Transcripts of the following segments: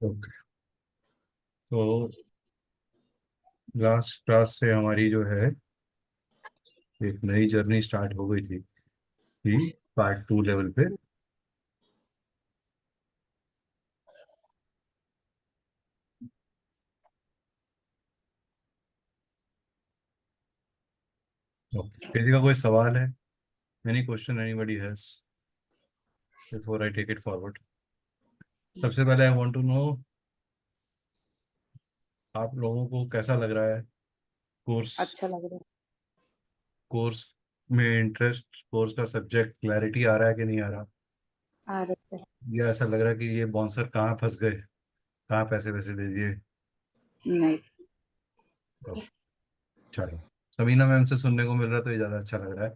Okay. तो last class से हमारी जो है एक नई जर्नी स्टार्ट हो गई थी पार्ट 2 लेवल पे। ओके, किसी का कोई सवाल है? Any question anybody has before I take it forward? सबसे पहले आई वांट टू नो आप लोगों को कैसा लग रहा है कोर्स। अच्छा लग रहा कोर्स में इंटरेस्ट, कोर्स का सब्जेक्ट क्लैरिटी आ रहा है कि नहीं आ रहा? है। आ रहा है। या ऐसा लग रहा है कि ये बॉन्सर कहाँ फंस गए, कहाँ पैसे वैसे दे दिए? नहीं। तो चलो, समीना मैम से सुनने को मिल रहा है तो ये ज़्यादा अच्छा लग रहा है,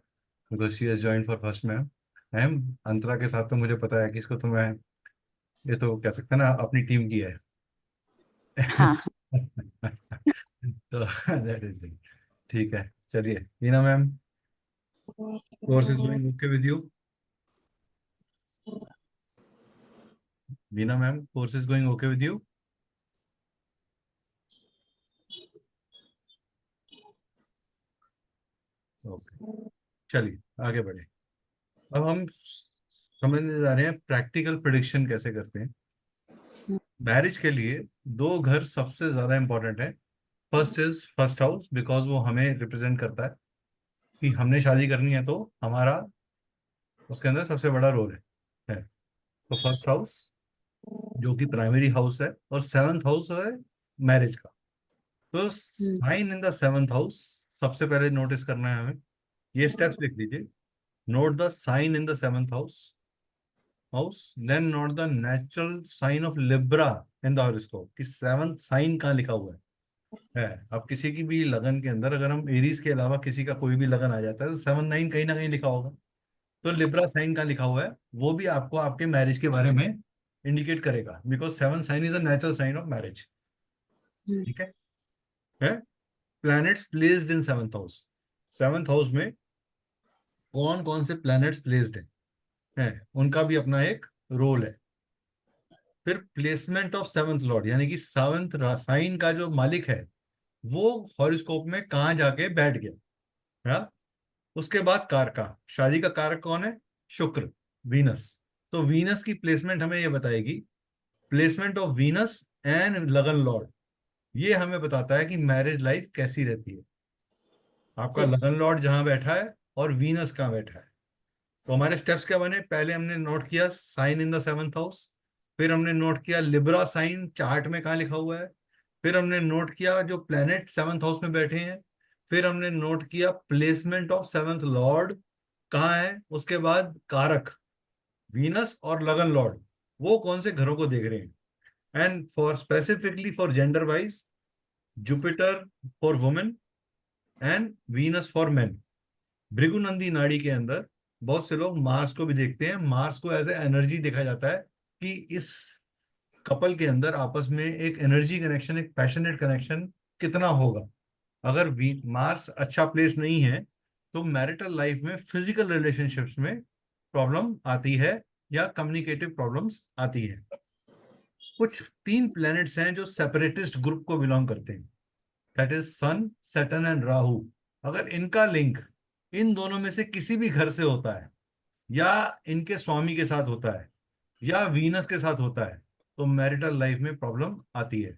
because she has join for first ma'am. Ma'am Antara के साथ तो मुझे पता है कि इसको तो मैं, ये तो कह सकते हैं ना अपनी टीम की है। हाँ। तो दैट इज इट। ठीक है, चलिए Meena ma'am, course is going okay with you? Meena ma'am, course is going okay with you? Okay, चलिए आगे बढ़े। अब हम समझने जा रहे हैं प्रैक्टिकल प्रिडिक्शन कैसे करते हैं। मैरिज के लिए दो घर सबसे ज्यादा इंपॉर्टेंट है। First is first house, because वो हमें रिप्रेजेंट करता है कि हमने शादी करनी है, तो हमारा उसके अंदर सबसे बड़ा रोल है। तो फर्स्ट हाउस जो कि प्राइमरी हाउस है, और सेवंथ हाउस है मैरिज का। तो sign in the seventh house सबसे पहले नोटिस करना है हमें। ये स्टेप्स लिख लीजिए। Note the sign in the seventh house, then note the natural sign of Libra in the horoscope, कि सेवंथ साइन कहाँ लिखा हुआ है। अब किसी की भी लगन के अंदर अगर हम एरीज के अलावा किसी का कोई भी लगन आ जाता है तो 7 9 कहीं ना कहीं लिखा होगा। तो लिब्रा साइन कहाँ लिखा हुआ है वो भी आपको आपके मैरिज के बारे में इंडिकेट करेगा, because seven sign is a natural sign of marriage. ठीक है? Planets placed in seventh house, seventh house में कौन कौन से प्लैनेट्स प्लेस्ड हैं, उनका भी अपना एक रोल है। फिर प्लेसमेंट ऑफ सेवंथ लॉर्ड, यानी कि सेवंथ साइन का जो मालिक है वो हॉरोस्कोप में कहाँ जाके बैठ गया है। उसके बाद कारका, शादी का कारक कौन है? शुक्र, वीनस। तो वीनस की प्लेसमेंट हमें ये बताएगी। प्लेसमेंट ऑफ वीनस एंड लगन लॉर्ड, ये हमें बताता है कि मैरिज लाइफ कैसी रहती है। आपका यस। लगन लॉर्ड जहां बैठा है और वीनस कहाँ बैठा है। तो हमारे स्टेप्स क्या बने? पहले हमने नोट किया sign in the seventh house, फिर हमने नोट किया लिब्रा साइन चार्ट में कहाँ लिखा हुआ है, फिर हमने नोट किया जो प्लेनेट सेवंथ हाउस में बैठे हैं, फिर हमने नोट किया प्लेसमेंट ऑफ सेवंथ लॉर्ड कहाँ है, उसके बाद कारक वीनस और लगन लॉर्ड वो कौन से घरों को देख रहे हैं। And for specifically for gender wise, Jupiter for women and Venus for men. Bhrigunandi Nadi के अंदर बहुत से लोग मार्स को भी देखते हैं। मार्स को एज ए एनर्जी देखा जाता है कि इस कपल के अंदर आपस में एक एनर्जी कनेक्शन, एक पैशनेट कनेक्शन कितना होगा। अगर मार्स अच्छा प्लेस नहीं है तो मैरिटल लाइफ में फिजिकल रिलेशनशिप्स में प्रॉब्लम आती है या कम्युनिकेटिव प्रॉब्लम्स आती है। कुछ 3 प्लैनेट्स हैं जो सेपरेटिस्ट ग्रुप को बिलोंग करते हैं, that is Sun, Saturn and Rahu. अगर इनका लिंक इन दोनों में से किसी भी घर से होता है, या इनके स्वामी के साथ होता है, या वीनस के साथ होता है, तो मैरिटल लाइफ में प्रॉब्लम आती है।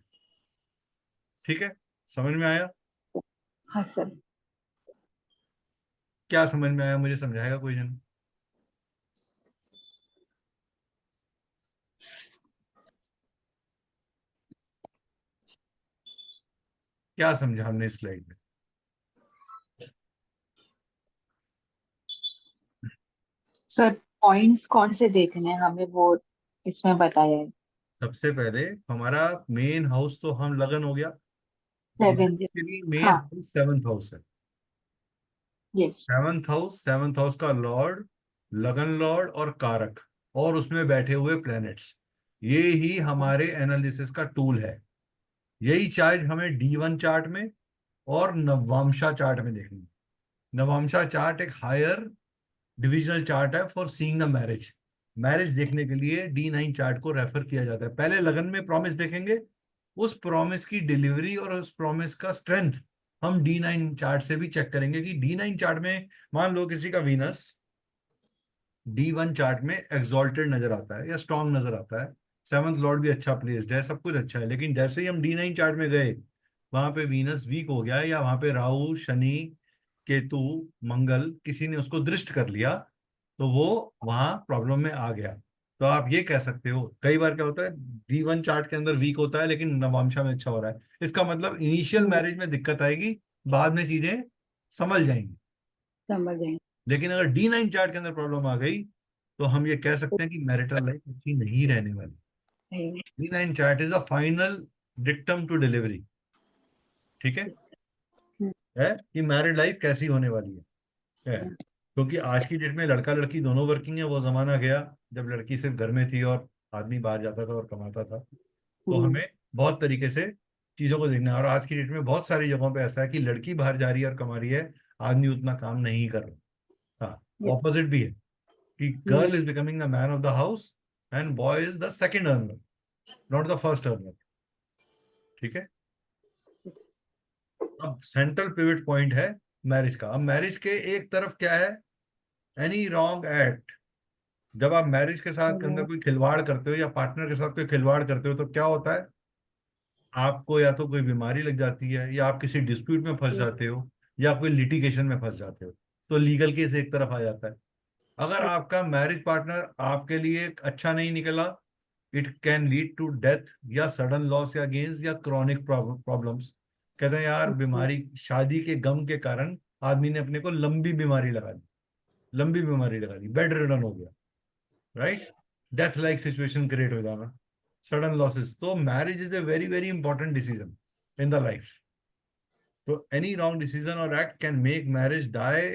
ठीक है, समझ में आया? हाँ सर। क्या समझ में आया, मुझे समझाएगा कोई जन? क्या समझा हमने इस स्लाइड में? सर पॉइंट्स कौन से देखने हैं हमें वो इसमें बताया है। सबसे पहले हमारा मेन हाउस तो हम लगन हो गया। सेवन। मैरिज के लिए मेन हाँ। हाउस सेवंथ हाउस है। यस। सेवंथ हाउस का लॉर्ड, लगन लॉर्ड और कारक, और उसमें बैठे हुए प्लैनेट्स, ये ही हमारे एनालिसिस का टूल है। यही चार्ट हमें D1 चार्ट में और नवांशा चार्ट में देखनी है। नवांशा चार्ट एक हायर डिविजनल चार्ट है for seeing the marriage. Marriage देखने के लिए D9 चार्ट को रेफर किया जाता है। पहले लगन में प्रॉमिस देखेंगे, उस प्रॉमिस की डिलीवरी और उस प्रॉमिस का स्ट्रेंथ हम D9 चार्ट से भी चेक करेंगे कि D9 चार्ट में मान लो किसी का वीनस D1 चार्ट में एग्जॉल्टेड नजर आता है या स्ट्रांग नजर आता है, सेवंथ लॉर्ड भी अच्छा प्लेस्ड है, सब कुछ अच्छा है, लेकिन जैसे ही हम D9 चार्ट में गए वहां पे वीनस वीक हो गया या वहां पे राहु शनि केतु मंगल किसी ने उसको दृष्ट कर लिया, तो वो वहां प्रॉब्लम में आ गया। तो आप ये कह सकते हो, कई बार क्या होता है D1 चार्ट के अंदर वीक होता है लेकिन नवांशा में अच्छा हो रहा है, इसका मतलब इनिशियल हम्म, मैरिज में दिक्कत आएगी, बाद में चीजें संभल जाएंगी। समझ गए। लेकिन अगर D9 चार्ट के अंदर प्रॉब्लम आ गई तो हम ये कह सकते हैं कि मैरिटल लाइफ अच्छी नहीं रहने वाली। नहीं, D9 chart is a final dictum to delivery. ठीक yes, हम्म, है कि मैरिड लाइफ कैसी होने वाली है। क्योंकि आज की डेट में लड़का लड़की दोनों वर्किंग है, वो जमाना गया जब लड़की सिर्फ घर में थी और आदमी बाहर जाता था और कमाता था। तो हम्म, हमें बहुत तरीके से चीजों को देखना है, और आज की डेट में बहुत सारी जगहों पे ऐसा है कि लड़की बाहर जा रही है और कमा रही है, आदमी उतना काम नहीं कर रहा। हाँ, yes, ऑपोजिट भी है कि girl is becoming the man of the house and boy is the second earner, not the first earner. ठीक है। अब सेंट्रल पिवट पॉइंट है मैरिज का। अब मैरिज के एक तरफ क्या है, एनी रॉन्ग एक्ट। जब आप मैरिज के साथ के अंदर कोई खिलवाड़ करते हो या पार्टनर के साथ कोई खिलवाड़ करते हो तो क्या होता है, आपको या तो कोई बीमारी लग जाती है या आप किसी डिस्प्यूट में फंस जाते हो या कोई लिटिगेशन में फंस जाते हो, तो लीगल केस एक तरफ आ जाता है। अगर आपका मैरिज पार्टनर आपके लिए अच्छा नहीं निकला, it can lead to death या सडन लॉस या गेन्स या क्रॉनिक प्रॉब्लम्स। कहते हैं यार बीमारी, शादी के गम के कारण आदमी ने अपने को लंबी बीमारी लगा ली, लंबी बीमारी लगा ली, बेड रिडन हो गया, right, death like situation create हो जाना, सडन लॉसेस। तो marriage is a very very important decision in the life. तो एनी रॉन्ग डिसीजन और act can make marriage die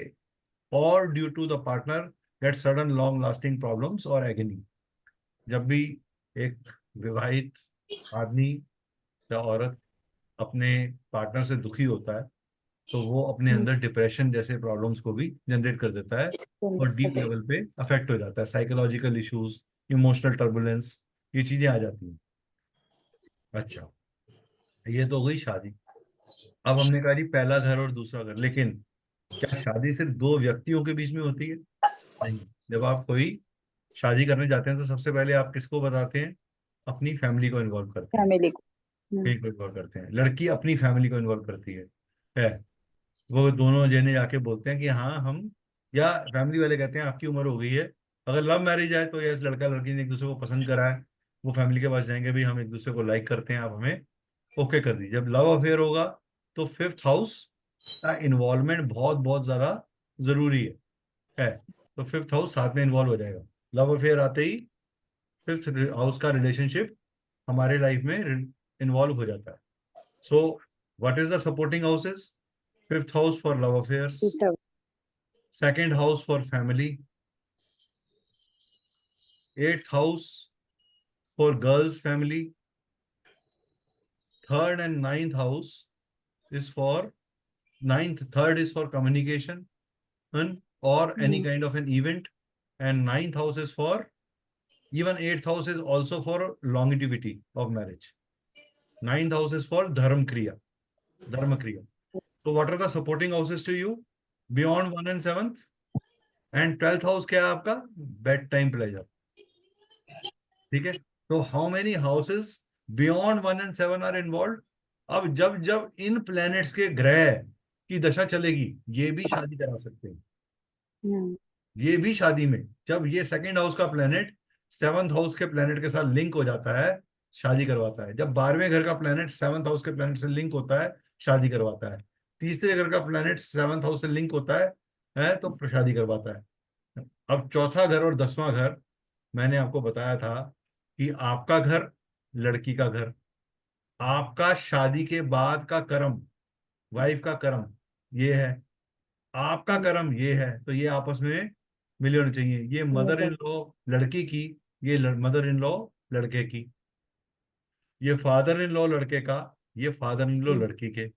और due to the partner get sudden long lasting problems और agony. जब भी एक विवाहित आदमी या औरत अपने पार्टनर से दुखी होता है तो वो अपने अंदर डिप्रेशन जैसे प्रॉब्लम्स को भी जनरेट कर देता है और डीप लेवल पे अफेक्ट हो जाता है, साइकोलॉजिकल इश्यूज, इमोशनल टर्बुलेंस, ये चीजें आ जाती हैं। अच्छा, ये तो हो गई शादी। अब हमने कहा जी पहला घर और दूसरा घर, लेकिन क्या शादी सिर्फ दो व्यक्तियों के बीच में होती है? नहीं। जब आप कोई शादी करने जाते हैं तो सबसे पहले आप किसको बताते हैं, अपनी फैमिली को इन्वॉल्व करते हैं। फैमिली को। ठीक को इन्वॉल्व करते हैं, लड़की अपनी फैमिली को इन्वॉल्व करती है। वो दोनों जने जाके बोलते हैं कि हाँ हम, या फैमिली वाले कहते हैं आपकी उम्र हो गई है। अगर लव मैरिज है तो यस, लड़का लड़की ने एक दूसरे को पसंद करा है, वो फैमिली के पास जाएंगे, भी हम एक दूसरे को लाइक करते हैं, आप हमें ओके कर दीजिए। जब लव अफेयर होगा तो फिफ्थ हाउस का इन्वॉल्वमेंट बहुत बहुत ज्यादा जरूरी है। तो फिफ्थ हाउस साथ में इन्वॉल्व हो जाएगा। लव अफेयर आते ही फिफ्थ हाउस का रिलेशनशिप हमारे लाइफ में इन्वॉल्व हो जाता है। So what is the supporting houses? Fifth house for love affairs, second house for family, eighth house for girls family, third and ninth house is for, ninth third is for communication and or any kind of an event, and ninth house is for, even eighth house is also for longevity of marriage. Ninth house is for dharma kriya. So what are the supporting houses to you beyond 1 and 7th? And 12th house क्या है आपका? Bed time pleasure. ठीक है। तो how many houses beyond 1 and 7 are involve? अब जब जब इन planets के ग्रह की दशा चलेगी, ये भी शादी करा सकते हैं। ये भी शादी में जब ये सेकंड हाउस का प्लेनेट सेवंथ हाउस के प्लेनेट के साथ लिंक हो जाता है, शादी करवाता है। जब 12वें घर का प्लेनेट सेवंथ हाउस के प्लेनेट से लिंक होता है, शादी करवाता है। तीसरे घर का प्लेनेट सेवंथ हाउस से लिंक होता है तो शादी करवाता है। अब चौथा घर और 10वां घर, मैंने आपको बताया था कि आपका घर, लड़की का घर, आपका शादी के बाद का कर्म, वाइफ का कर्म ये है, आपका कर्म ये है, तो ये आपस में मिले होने चाहिए। ये मदर इन लॉ लड़की की, ये मदर इन लॉ लड़के की, ये फादर इन लॉ लड़के का, ये फादर इन लॉ लड़की के।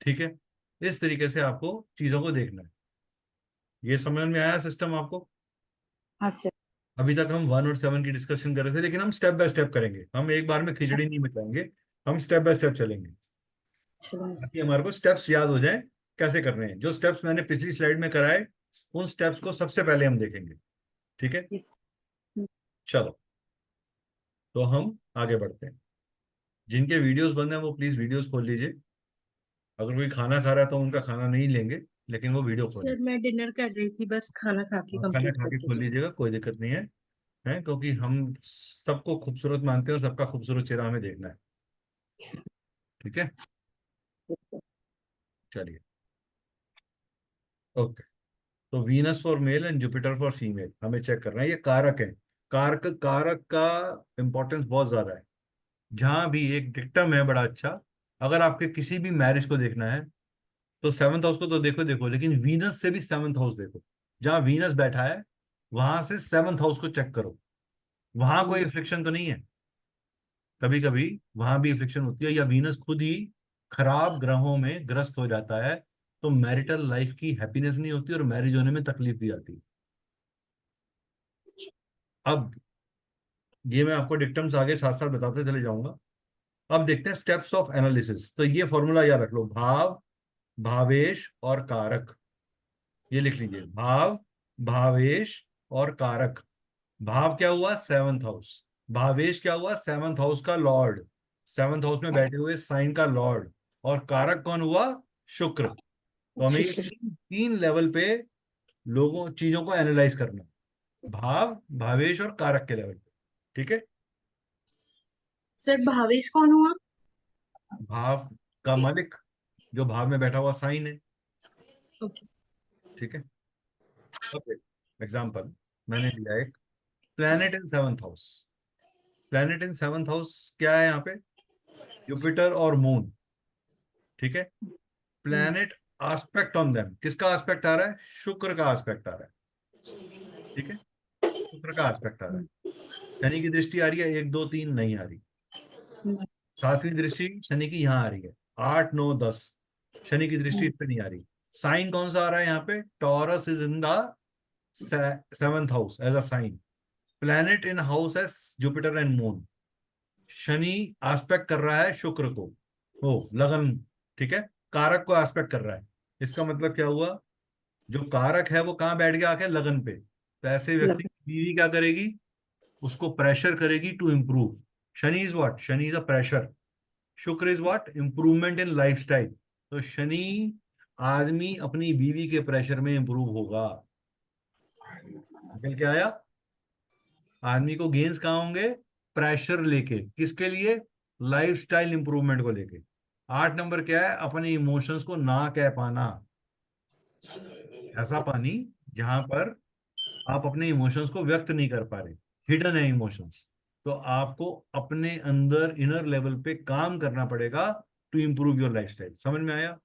ठीक है। इस तरीके से आपको चीजों को देखना है। ये समझ में आया सिस्टम आपको? हाँ सर। अभी तक हम 1 और 7 की डिस्कशन कर रहे थे, लेकिन हम स्टेप बाय स्टेप करेंगे, हम एक बार में खिचड़ी नहीं मचाएंगे, हम स्टेप बाय स्टेप चलेंगे चलो। ताकि हमारे को स्टेप्स याद हो जाए कैसे करने हैं। जो स्टेप्स मैंने पिछली स्लाइड में कराए उन स्टेप्स को सबसे पहले हम देखेंगे। ठीक है, यस। चलो तो हम आगे बढ़ते हैं। जिनके वीडियोस बंद हैं वो प्लीज वीडियोस खोल लीजिए। अगर कोई खाना खा रहा है तो उनका खाना नहीं लेंगे, लेकिन वो वीडियो खोलें। सर मैं डिनर कर रही थी, बस खाना खा के खाना कंप्लीट खा के करती खोल थी। लीजिएगा, कोई दिक्कत नहीं है। है क्योंकि हम सबको खूबसूरत मानते हैं और सबका खूबसूरत चेहरा हमें देखना है। ठीक है, चलिए। ओके, तो Venus for male and Jupiter for female हमें चेक करना है, ये कारक है। कारक कारक का इंपॉर्टेंस बहुत ज्यादा है। जहां भी एक डिक्टम है बड़ा अच्छा, अगर आपके किसी भी मैरिज को देखना है तो सेवंथ हाउस को तो देखो देखो, लेकिन वीनस से भी सेवंथ हाउस देखो। जहां वीनस बैठा है वहां से सेवंथ हाउस को चेक करो, वहां कोई इफ्लिक्शन तो नहीं है। कभी कभी वहां भी इफ्लिक्शन होती है, या वीनस खुद ही खराब ग्रहों में ग्रस्त हो जाता है, तो मैरिटल लाइफ की हैप्पीनेस नहीं होती और मैरिज होने में तकलीफ भी आती है। अब ये मैं आपको डिक्टम्स आगे साथ साथ बताते चले जाऊंगा। अब देखते हैं स्टेप्स ऑफ एनालिसिस। तो ये फॉर्मूला याद रख लो, भाव, भावेश और कारक। ये लिख लीजिए, भाव, भावेश और कारक। भाव क्या हुआ? Seventh house. भावेश क्या हुआ? सेवंथ हाउस का लॉर्ड, सेवंथ हाउस में बैठे हुए साइन का लॉर्ड। और कारक कौन हुआ? शुक्र। तो हमें ये शुक्र। तीन तीन लेवल पे लोगों चीजों को एनालाइज करना है, भाव, भावेश और कारक के लेवल पे। ठीक है, सर भावेश कौन हुआ? भाव का मालिक जो भाव में बैठा हुआ साइन है। ओके। ठीक है, ओके। एग्जाम्पल मैंने दिया एक, planet in seventh house. Planet in seventh house क्या है यहाँ पे? जुपिटर और मून। ठीक है, प्लैनेट आस्पेक्ट ऑन देम, किसका आस्पेक्ट आ रहा है? शुक्र का आस्पेक्ट आ रहा है। ठीक है, शुक्र का आस्पेक्ट आ रहा है। शनि की दृष्टि आ रही है, 1 2 3 नहीं आ रही। 7वीं दृष्टि शनि की यहाँ आ रही है, 8 9 10 शनि की दृष्टि इस पे नहीं आ रही। साइन कौन सा आ रहा है यहाँ पे? Taurus is in the seventh house as a sign. Planet in house as Jupiter and Moon. Shani aspect कर रहा है शुक्र को, ओ लगन। ठीक है, कारक को आस्पेक्ट कर रहा है। इसका मतलब क्या हुआ? जो कारक है वो कहाँ बैठ गया? आके लगन पे। तो ऐसे व्यक्ति लव। की बीवी क्या करेगी? उसको प्रेशर करेगी to improve. Shani is what? Shani is a pressure. Shukra is what? Improvement in lifestyle. तो शनि आदमी अपनी बीवी के प्रेशर में इंप्रूव होगा। निकल के आया? आदमी को गेंस कहाँ होंगे? प्रेशर लेके, किसके लिए? लाइफस्टाइल इंप्रूवमेंट को लेके। 8 नंबर क्या है? अपने इमोशंस को ना कह पाना। ऐसा पानी जहां पर आप अपने इमोशंस को व्यक्त नहीं कर पा रहे, हिडन है इमोशंस। तो आपको अपने अंदर इनर लेवल पे काम करना पड़ेगा टू इंप्रूव योर लाइफस्टाइल। समझ में आया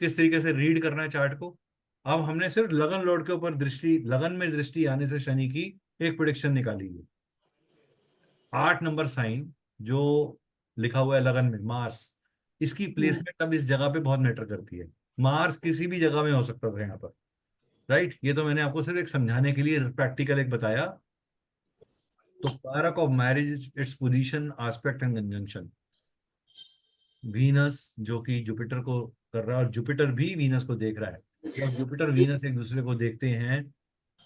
किस तरीके से रीड करना है चार्ट को? अब हमने सिर्फ लगन लॉर्ड के ऊपर दृष्टि, लगन में दृष्टि आने से शनि की एक प्रिडिक्शन निकाली है। 8 नंबर साइन जो लिखा हुआ है लगन में, मार्स, इसकी प्लेसमेंट अब इस जगह पे बहुत मैटर करती है। मार्स किसी भी जगह में हो सकता था यहाँ पर। राइट, ये तो मैंने आपको सिर्फ एक समझाने के लिए प्रैक्टिकल एक बताया। तो कारक of marriage, its position, aspect and conjunction. Venus जो कि जुपिटर को कर रहा है और जुपिटर भी वीनस को देख रहा है। जब जुपिटर वीनस एक दूसरे को देखते हैं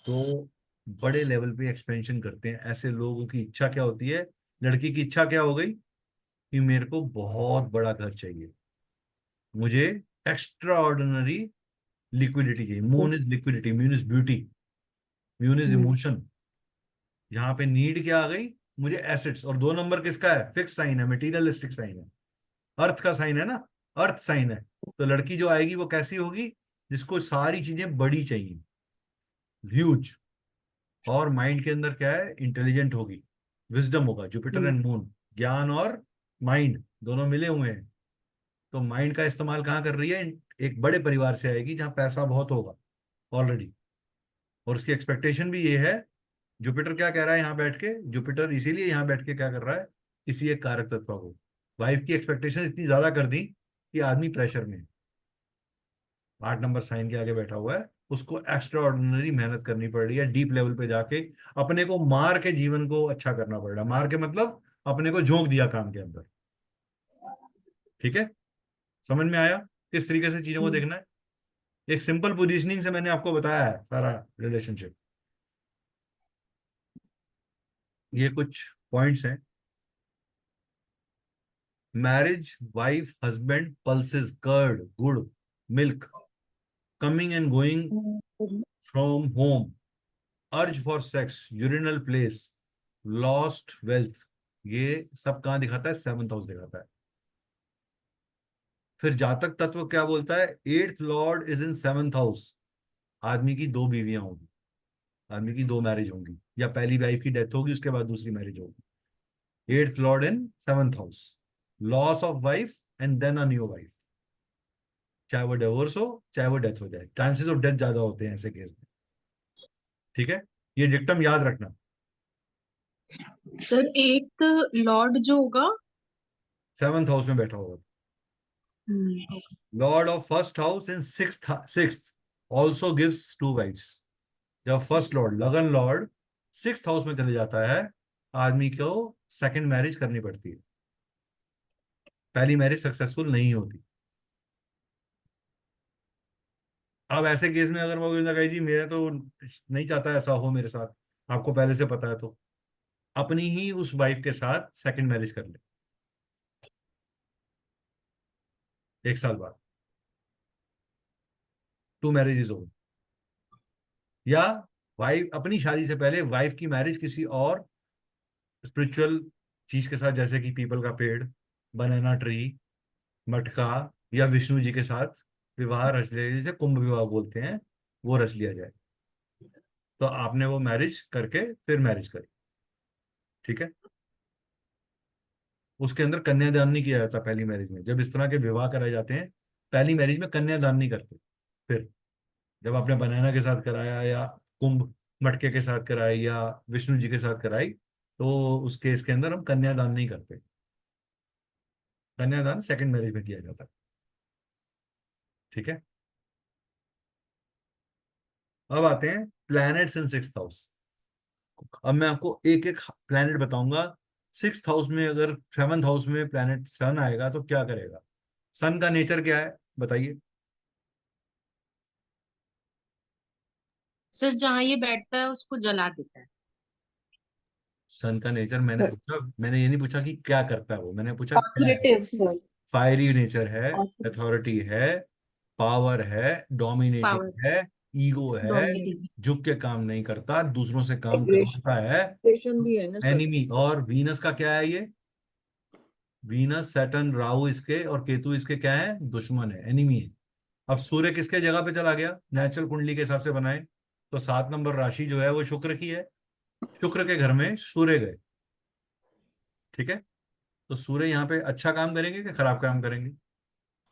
तो बड़े लेवल पे एक्सपेंशन करते हैं। ऐसे लोगों की इच्छा क्या होती है? लड़की की इच्छा क्या हो गई कि मेरे को बहुत बड़ा घर चाहिए, मुझे एक्स्ट्रा ऑर्डिनरी लिक्विडिटी चाहिए। Moon is liquidity, moon is beauty, moon is emotion. यहाँ पे नीड क्या आ गई? मुझे एसेट्स। और 2 नंबर किसका है? फिक्स साइन है, मटेरियलिस्टिक साइन है, अर्थ का साइन है ना, अर्थ साइन है। तो लड़की जो आएगी वो कैसी होगी? जिसको सारी चीजें बड़ी चाहिए, ह्यूज। और माइंड के अंदर क्या है? इंटेलिजेंट होगी, विजडम होगा। जुपिटर एंड मून, ज्ञान और माइंड दोनों मिले हुए हैं। तो माइंड का इस्तेमाल कहाँ कर रही है? एक बड़े परिवार से आएगी जहाँ पैसा बहुत होगा ऑलरेडी। और उसकी एक्सपेक्टेशन भी ये है। जुपिटर क्या कह रहा है यहाँ बैठ के? जुपिटर इसीलिए यहाँ बैठ के क्या कर रहा है? इसी एक कारक तत्व को, वाइफ की एक्सपेक्टेशन इतनी ज्यादा कर दी कि आदमी प्रेशर में है। 8 नंबर साइन के आगे बैठा हुआ है उसको एक्स्ट्रा ऑर्डिनरी मेहनत करनी पड़ रही है, डीप लेवल पे जाके अपने को मार के जीवन को अच्छा करना पड़ रहा है। मार के मतलब अपने को झोंक दिया काम के अंदर। ठीक है, समझ में आया किस तरीके से चीजों को हम्म, देखना है? एक सिंपल पोजीशनिंग से मैंने आपको बताया है सारा रिलेशनशिप। ये कुछ पॉइंट्स हैं। Marriage, wife husband, pulses, curd, gur, milk, coming and going from home, urge for sex, urinal place, lost wealth, ये सब कहाँ दिखाता है? सेवंथ हाउस दिखाता है। फिर जातक तत्व क्या बोलता है? Eighth Lord is in seventh house. आदमी की दो बीवियां होंगी, आदमी की दो मैरिज होंगी, या पहली वाइफ की डेथ होगी उसके बाद दूसरी मैरिज होगी। Eighth lord in seventh house, loss of wife and then a new wife. चाहे वो डिवोर्स हो, चाहे वो डेथ हो जाए, चांसेस ऑफ डेथ ज्यादा होते हैं ऐसे केस में। ठीक है, ये डिक्टम याद रखना। सर एट्थ लॉर्ड जो होगा। सेवंथ हाउस में बैठा होगा। Hmm, lord of first house in sixth also gives to wife's. जब first lord, lagan lord, sixth house में चले जाता है, आदमी को सेकंड मैरिज करनी पड़ती है, पहली मैरिज सक्सेसफुल नहीं होती। अब ऐसे केस में अगर वो कहे जी मेरा तो नहीं चाहता ऐसा हो मेरे साथ, आपको पहले से पता है, तो अपनी ही उस वाइफ के साथ सेकंड मैरिज कर ले 1 साल बाद, टू मैरिजेस हो। या वाइफ अपनी शादी से पहले वाइफ की मैरिज किसी और स्पिरिचुअल चीज के साथ, जैसे कि पीपल का पेड़, बनाना ट्री, मटका, या विष्णु जी के साथ विवाह रच लिया, जैसे कुंभ विवाह बोलते हैं, वो रच लिया जाए। तो आपने वो मैरिज करके फिर मैरिज करी। ठीक है, उसके अंदर कन्यादान नहीं किया जाता पहली मैरिज में। जब इस तरह के विवाह कराए जाते हैं, पहली मैरिज में कन्यादान नहीं करते। फिर जब आपने बनाना के साथ कराया, या कुंभ मटके के साथ कराई, या विष्णु जी के साथ कराई, तो उस केस के अंदर हम कन्यादान नहीं करते। कन्यादान सेकंड मैरिज में किया जाता है। ठीक है, अब आते हैं प्लैनेट्स इन सिक्स्थ हाउस। अब मैं आपको एक एक प्लैनेट बताऊंगा। सिक्स्थ हाउस में अगर सेवंथ हाउस में प्लैनेट सन आएगा तो क्या करेगा? सन का नेचर क्या है बताइए? सर जहाँ ये बैठता है उसको जला देता है। सन का नेचर मैंने पूछा, मैंने ये नहीं पूछा कि क्या करता है वो, मैंने पूछा क्या है। Authoritative sir. फायरी नेचर है, अथॉरिटी है, पावर है, डोमिनेटिंग पावर, है, ईगो है, डोमिनेटिंग। झुक के काम नहीं करता, दूसरों से काम करवाता है, एग्रेशन भी है ना सर। एनिमी। और वीनस का क्या है ये? वीनस, सैटर्न, राहु इसके और केतु इसके क्या है? दुश्मन है, एनिमी है। अब सूर्य किसके जगह पे चला गया नेचुरल कुंडली के हिसाब से बनाए? तो 7 नंबर राशि जो है वो शुक्र की है, शुक्र के घर में सूर्य गए। ठीक है, तो सूर्य यहाँ पे अच्छा काम करेंगे कि खराब काम करेंगे?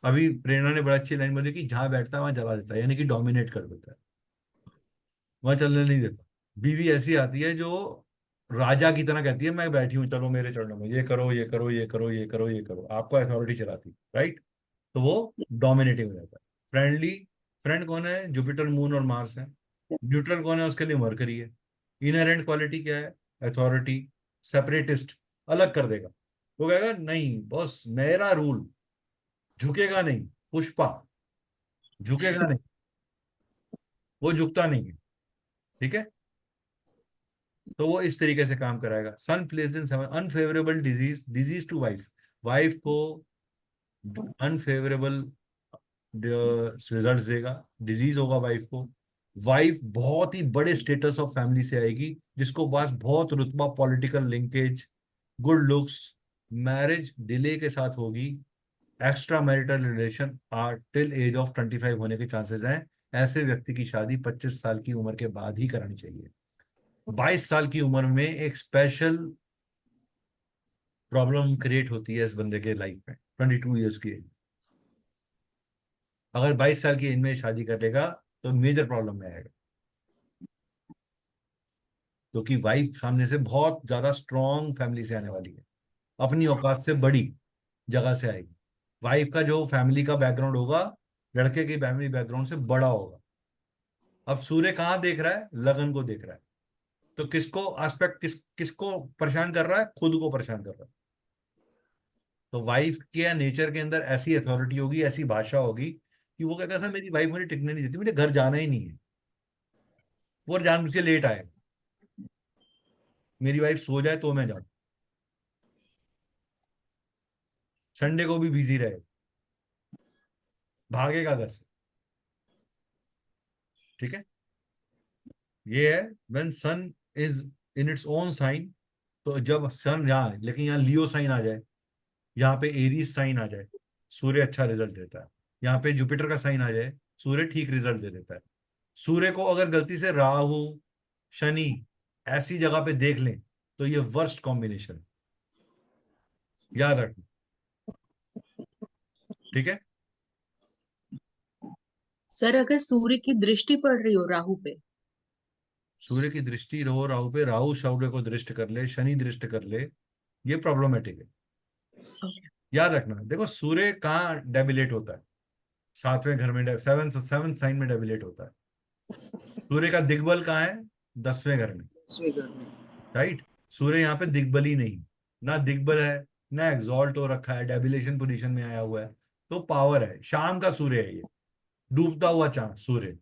अभी प्रेरणा ने बड़ा अच्छी लाइन बोली कि जहां बैठता है वहां जला देता है, यानी कि डोमिनेट कर देता है, वहां चलने नहीं देता। बीवी ऐसी आती है जो राजा की तरह कहती है मैं बैठी हूँ, चलो मेरे चरणों में, ये करो ये करो ये करो ये करो ये करो, आपको अथॉरिटी चलाती, राइट? तो वो डोमिनेटिंग हो जाता है। फ्रेंडली, फ्रेंड कौन है? जुपिटर, मून और मार्स है। न्यूट्रल कौन है? उसके लिए मरकरी है। इनहेरेंट क्वालिटी क्या है? अथॉरिटी। सेपरेटिस्ट, अलग कर देगा, वो कहेगा नहीं बॉस मेरा रूल, झुकेगा नहीं। पुष्पा, झुकेगा नहीं, वो झुकता नहीं है। ठीक है, तो वो इस तरीके से काम कराएगा। Sun placed in seven, unfavourable disease, disease to wife, wife को अनफेवरेबल रिजल्ट देगा, डिजीज होगा वाइफ को। वाइफ बहुत ही बड़े स्टेटस ऑफ फैमिली से आएगी, जिसको पास बहुत रुतबा, political linkage, good looks, marriage delay के साथ होगी। Extra marital relation till as of 25 होने के चांसेस हैं। ऐसे व्यक्ति की शादी 25 साल की उम्र के बाद ही करानी चाहिए। 22 साल की उम्र में एक स्पेशल प्रॉब्लम क्रिएट होती है इस बंदे के लाइफ में, 22 ईयर्स की एज। अगर 22 साल की एज में शादी कर लेगा तो मेजर प्रॉब्लम में आएगा, क्योंकि वाइफ सामने से बहुत ज्यादा स्ट्रॉन्ग फैमिली से आने वाली है, अपनी औकात से बड़ी जगह से आएगी। वाइफ का जो फैमिली का बैकग्राउंड होगा, लड़के की फैमिली बैकग्राउंड से बड़ा होगा। अब सूर्य कहाँ देख रहा है? लगन को देख रहा है। तो किसको एस्पेक्ट किसको परेशान कर रहा है? खुद को परेशान कर रहा है। तो वाइफ के या नेचर के अंदर ऐसी अथॉरिटी होगी, ऐसी भाषा होगी कि वो कहता था मेरी वाइफ मुझे टिकने नहीं देती, मुझे घर जाना ही नहीं है, वो जानबूझ के लेट आएगा, मेरी वाइफ सो जाए तो मैं जाऊं, संडे को भी बिजी रहे, भागेगा घर से। ठीक है, ये है when Sun is in its own sign. तो जब सन यहाँ, लेकिन यहाँ लियो साइन आ जाए, यहाँ पे एरीज साइन आ जाए, सूर्य अच्छा रिजल्ट देता है। यहाँ पे जुपिटर का साइन आ जाए, सूर्य ठीक रिजल्ट दे देता है। सूर्य को अगर गलती से राहु, शनि ऐसी जगह पे देख लें तो ये वर्स्ट कॉम्बिनेशन, याद रखना। ठीक है, सर अगर सूर्य की दृष्टि पड़ रही हो राहु पे। सूर्य की दृष्टि रहो राहु पे, राहु सूर्य को दृष्ट कर ले, शनि दृष्ट कर ले, ये प्रॉब्लमेटिक है। ओके। याद रखना, देखो सूर्य कहाँ डेबिलेट होता है? सातवें घर में, सेवन सेवन साइन में डेबिलेट होता है। सूर्य का दिग्बल कहाँ है? 10वें घर में। राइट, सूर्य यहाँ पे दिग्बल ही नहीं, ना दिग्बल है, ना एग्जॉल्ट हो रखा है, डेबिलेशन पोजीशन में आया हुआ है। तो पावर है, शाम का सूर्य है ये, डूबता हुआ चांद सूर्य,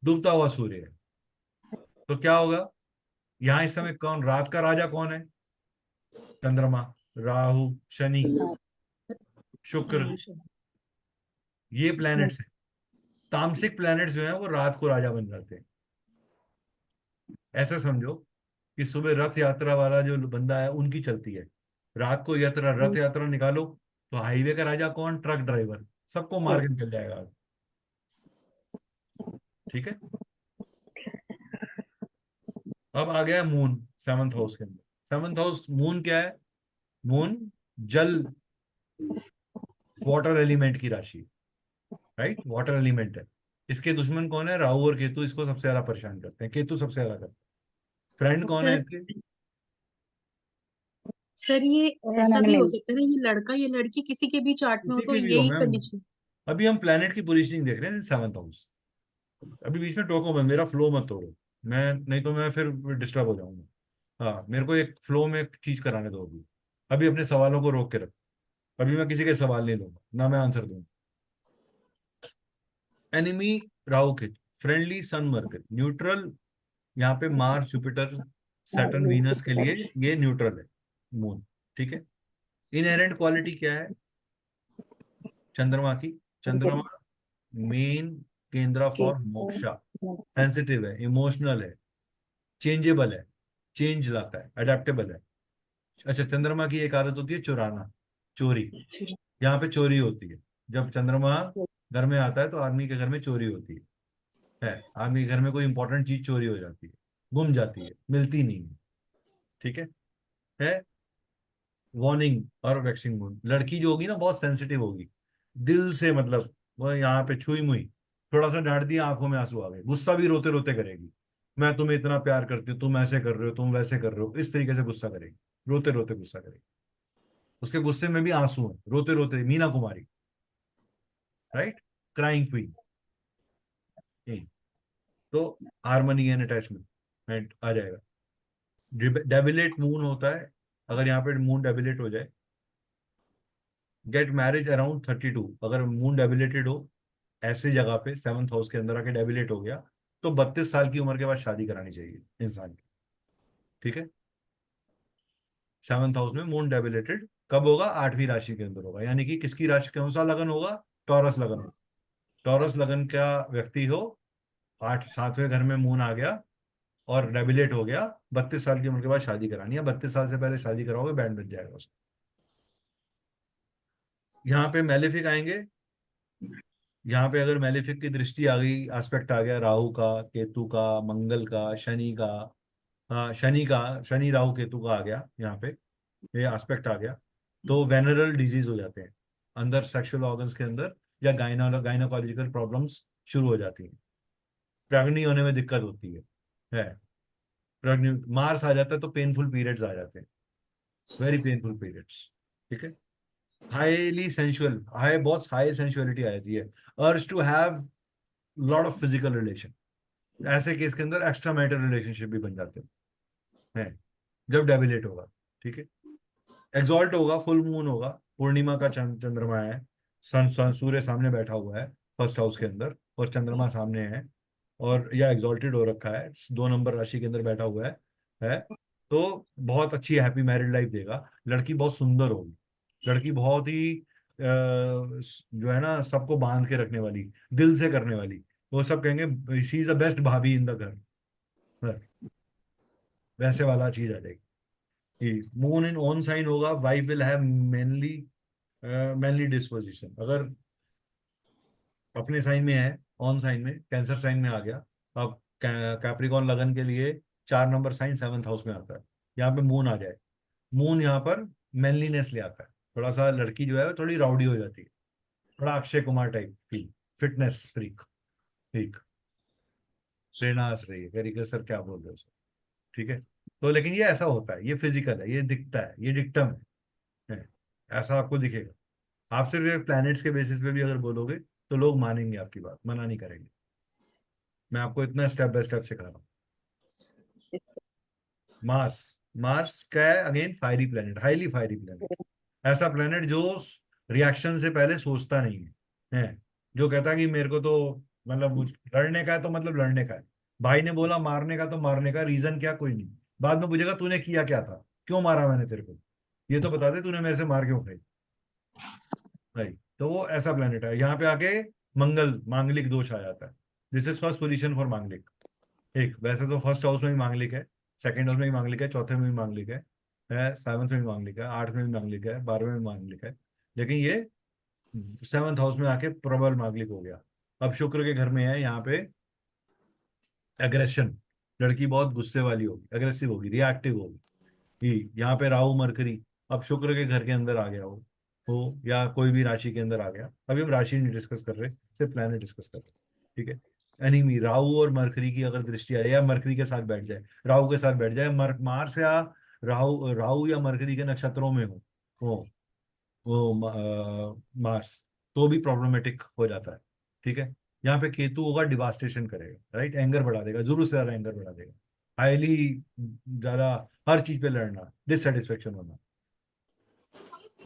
डूबता हुआ सूर्य है। तो क्या होगा यहाँ इस समय? कौन रात का राजा कौन है? चंद्रमा, राहु, शनि, शुक्र, राहु शनि। ये प्लैनेट्स हैं। तामसिक प्लैनेट्स जो हैं वो रात को राजा बन जाते हैं। ऐसा समझो कि सुबह रथ यात्रा वाला जो बंदा है उनकी चलती है, रात को यात्रा, रथ यात्रा निकालो तो हाईवे का राजा कौन? ट्रक ड्राइवर, सबको मार के निकल जाएगा। ठीक है, अब आ गया मून सेवंथ हाउस के अंदर। सेवंथ हाउस मून क्या है? मून जल, वाटर एलिमेंट की राशि, राइट, वाटर एलिमेंट है। इसके दुश्मन कौन है? राहु और केतु इसको सबसे ज्यादा परेशान करते हैं, केतु सबसे ज्यादा करते हैं। फ्रेंड कौन है सर इसके? सर ये ऐसा भी हो सकता है ना, ये लड़का ये लड़की किसी के भी चार्ट में हो किसी तो के भी हो यही मैम, कंडीशन। अभी हम प्लेनेट की पोजीशनिंग देख रहे हैं सेवंथ हाउस। अभी बीच में टोको मत, मेरा फ्लो मत तोड़ो, मैं नहीं तो मैं फिर डिस्टर्ब हो जाऊंगा। हाँ, मेरे को एक फ्लो में एक चीज कराने दो अभी। अभी अपने सवालों को रोक के रखो, अभी मैं किसी के सवाल नहीं लूंगा, ना मैं आंसर दूंगा। एनिमी राहु के, फ्रेंडली सन मरकरी, न्यूट्रल यहाँ पे मार्स जुपिटर सैटर्न वीनस के लिए ये न्यूट्रल है मून। ठीक है, इनहेरेंट क्वालिटी क्या है चंद्रमा की? चंद्रमा मेन केंद्र फॉर मोक्षा, सेंसिटिव है, इमोशनल है, चेंजेबल है, चेंज लाता है, अडेप्टेबल है। अच्छा, चंद्रमा की एक आदत होती है चुराना, चोरी। यहाँ पे चोरी होती है जब चंद्रमा घर में आता है, तो आदमी के घर में चोरी होती है। आदमी के घर में कोई इंपॉर्टेंट चीज चोरी हो जाती है, गुम जाती है, मिलती नहीं है। ठीक है, वार्निंग और वैक्सिंग मूड। लड़की जो होगी ना बहुत सेंसिटिव होगी, दिल से, मतलब वो यहाँ पे छुई मुई, थोड़ा सा डांट दिया आंखों में आंसू आ गए, गुस्सा भी रोते रोते करेगी। मैं तुम्हें इतना प्यार करती हूँ, तुम ऐसे कर रहे हो, तुम वैसे कर रहे हो, इस तरीके से गुस्सा करेगी, रोते रोते गुस्सा करेगी। उसके गुस्से में भी आंसू है, रोते रोते, Meena Kumari, right, crying queen. तो हारमोनी एंड अटैचमेंट आ जाएगा। डेबिलेट मून होता है, अगर यहाँ पे मून डेबिलेट हो जाए, गेट मैरिज अराउंड 32। अगर मून डेबिलेटेड हो ऐसी जगह पे, सेवंथ हाउस के अंदर आके डेबिलेट हो गया, तो 32 साल की उम्र के बाद शादी करानी चाहिए इंसान की। ठीक है, सेवंथ हाउस में मून डेबिलेटेड कब होगा? 8वीं राशि के अंदर होगा, यानी कि किसकी राशि, कौन सा लगन होगा? टॉरस लगन हो, टॉरस लगन का व्यक्ति हो, 7वें घर में मून आ गया और डेबिलेट हो गया, 32 साल की उम्र के बाद शादी करानी है। 32 साल से पहले शादी कराओगे बैंड बज जाएगा उसका। यहाँ पे मैलेफिक आएंगे, यहाँ पे अगर मैलेफिक की दृष्टि आ गई, एस्पेक्ट आ गया राहु का, केतु का, मंगल का, शनि का, हाँ शनि का, शनि राहु केतु का आ गया यहाँ पे, ये एस्पेक्ट आ गया, तो वेनरल डिजीज हो जाते हैं अंदर सेक्सुअल ऑर्गन्स के अंदर, या गाइनोकोलॉजिकल प्रॉब्लम्स शुरू हो जाती हैं, प्रेग्नेंट होने में दिक्कत होती है। प्रेग्नेंट मार्स आ जाता है तो पेनफुल पीरियड्स आ जाते हैं, वेरी पेनफुल पीरियड्स। ठीक है, हाईली सेंसुअल, बहुत हाई सेंसुअलिटी आ जाती है, urge to have lot of physical relation. ऐसे केस के अंदर एक्स्ट्रा मैरिटल रिलेशनशिप भी बन जाते हैं जब डेबिलेट होगा। ठीक है। एग्जॉल्ट होगा, फुल मून होगा, पूर्णिमा का चंद्रमा है, सन सूर्य सामने बैठा हुआ है फर्स्ट हाउस के अंदर और चंद्रमा सामने है, और या एग्जॉल्टेड हो रखा है, 2 नंबर राशि के अंदर बैठा हुआ है तो बहुत अच्छी हैप्पी मैरिड लाइफ देगा। लड़की बहुत सुंदर होगी, लड़की बहुत ही जो है ना सबको बांध के रखने वाली, दिल से करने वाली। वो सब कहेंगे शी इज द बेस्ट भाभी इन द घर, वैसे वाला चीज आ जाएगी। कि मून इन ऑन साइन होगा, wife will have mainly manly disposition. अगर अपने साइन में है, ऑन साइन में, कैंसर साइन में आ गया, अब कैप्रिकॉन लगन के लिए 4 नंबर साइन 7th हाउस में आता है, यहाँ पे मून आ जाए, मून यहाँ पर मैनलीनेस ले आता है, थोड़ा सा लड़की जो है वो थोड़ी राउडी हो जाती है, थोड़ा Akshay Kumar type feel, fitness freak. ठीक, प्रेरणा हंस रही है, कह रही कि सर क्या बोल रहे हो सर। ठीक है। तो लेकिन ये ऐसा होता है, ये फिजिकल है, ये दिखता है, ये डिक्टम है, ऐसा आपको दिखेगा। आप सिर्फ प्लैनेट्स के बेसिस पे भी अगर बोलोगे तो लोग मानेंगे आपकी बात, मना नहीं करेंगे। मैं आपको इतना स्टेप बाय स्टेप सिखा रहा हूँ। मार्स, मार्स का है again fiery planet, highly fiery planet, ऐसा प्लेनेट जो रिएक्शन से पहले सोचता नहीं है, जो कहता है कि मेरे को तो मतलब लड़ने का है तो मतलब लड़ने का है, भाई ने बोला मारने का तो मारने का, रीजन क्या कोई नहीं, बाद में पूछेगा तूने किया क्या था, क्यों मारा मैंने तेरे को, ये तो बता दे तूने मेरे से मार क्यों खाई भाई। तो वो ऐसा प्लेनेट है, यहाँ पे आके मंगल मांगलिक दोष आ जाता है। This is first position for मांगलिक। एक वैसे तो फर्स्ट हाउस में भी मांगलिक है, सेकंड हाउस में भी मांगलिक है, चौथे में भी मांगलिक है 7th में भी मांगलिक है, 8th में भी मांगलिक है, 12वें में भी मांगलिक है, लेकिन ये 7th हाउस में आके प्रबल मांगलिक हो गया। अब शुक्र के घर में है यहाँ पे एग्रेशन, लड़की बहुत गुस्से वाली होगी, अग्रेसिव होगी, रिएक्टिव होगी। कि यहाँ पे राहु मरकरी अब शुक्र के घर के अंदर आ गया हो या कोई भी राशि के अंदर आ गया, अभी हम राशि नहीं डिस्कस कर रहे, सिर्फ प्लैनेट डिस्कस कर रहे हैं। ठीक है। एनीमी राहु और मरकरी की अगर दृष्टि आए या मरकरी के साथ बैठ जाए, राहु के साथ बैठ जाए, मार्स या राहु, राहु या मरकरी के नक्षत्रों में हो मार्स, तो भी प्रॉब्लमेटिक हो जाता है। ठीक है। यहाँ पे केतु होगा, डिवास्टेशन करेगा, राइट, एंगर बढ़ा देगा, जरूर से ज्यादा एंगर बढ़ा देगा, हाईली ज्यादा, हर चीज पे लड़ना, डिससेटिस्फेक्शन होना।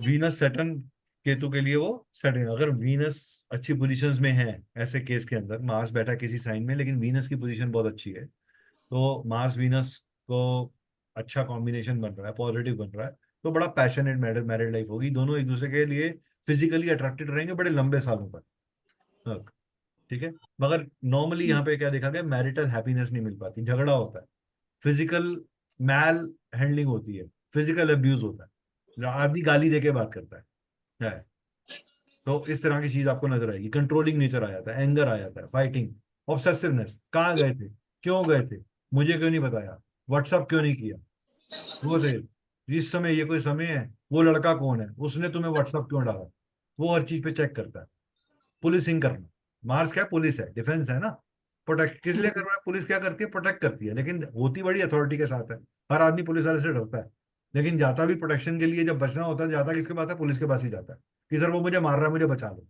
वीनस सेटर्न केतु के लिए वो सेटिंग, अगर वीनस अच्छी पोजीशंस में है ऐसे केस के अंदर, मार्स बैठा किसी साइन में लेकिन वीनस की पोजीशन बहुत अच्छी है, तो मार्स वीनस को अच्छा कॉम्बिनेशन बन रहा है, पॉजिटिव बन रहा है, तो बड़ा पैशनेट मैरिड लाइफ होगी, दोनों एक दूसरे के लिए फिजिकली अट्रैक्टेड रहेंगे बड़े लंबे सालों तक। ठीक है। मगर नॉर्मली यहाँ पे क्या देखा गया, मैरिटल हैप्पीनेस नहीं मिल पाती, झगड़ा होता है, फिजिकल मैल हैंडलिंग होती है, फिजिकल अब्यूज होता है, आदमी गाली दे के बात करता है। तो इस तरह की चीज आपको नजर आएगी, कंट्रोलिंग नेचर आ जाता है, एंगर आ जाता है, फाइटिंग, ऑब्सेसिवनेस, कहाँ गए थे, क्यों गए थे, मुझे क्यों नहीं बताया, व्हाट्सअप क्यों नहीं किया, वो थे, इस समय ये कोई समय है, वो लड़का कौन है, उसने तुम्हें व्हाट्सअप क्यों डाला, वो हर चीज पे चेक करता है। पुलिसिंग करना, मार्स क्या पुलिस है, डिफेंस है ना, प्रोटेक्ट किस लिए कर रहा है, पुलिस क्या करती है, प्रोटेक्ट करती है, लेकिन होती बड़ी अथॉरिटी के साथ है, हर आदमी पुलिस वाले से डरता है, लेकिन जाता भी प्रोटेक्शन के लिए, जब बचना होता है जाता किसके पास है, पुलिस के पास ही जाता है, कि सर वो मुझे मार रहा है मुझे बचा दो।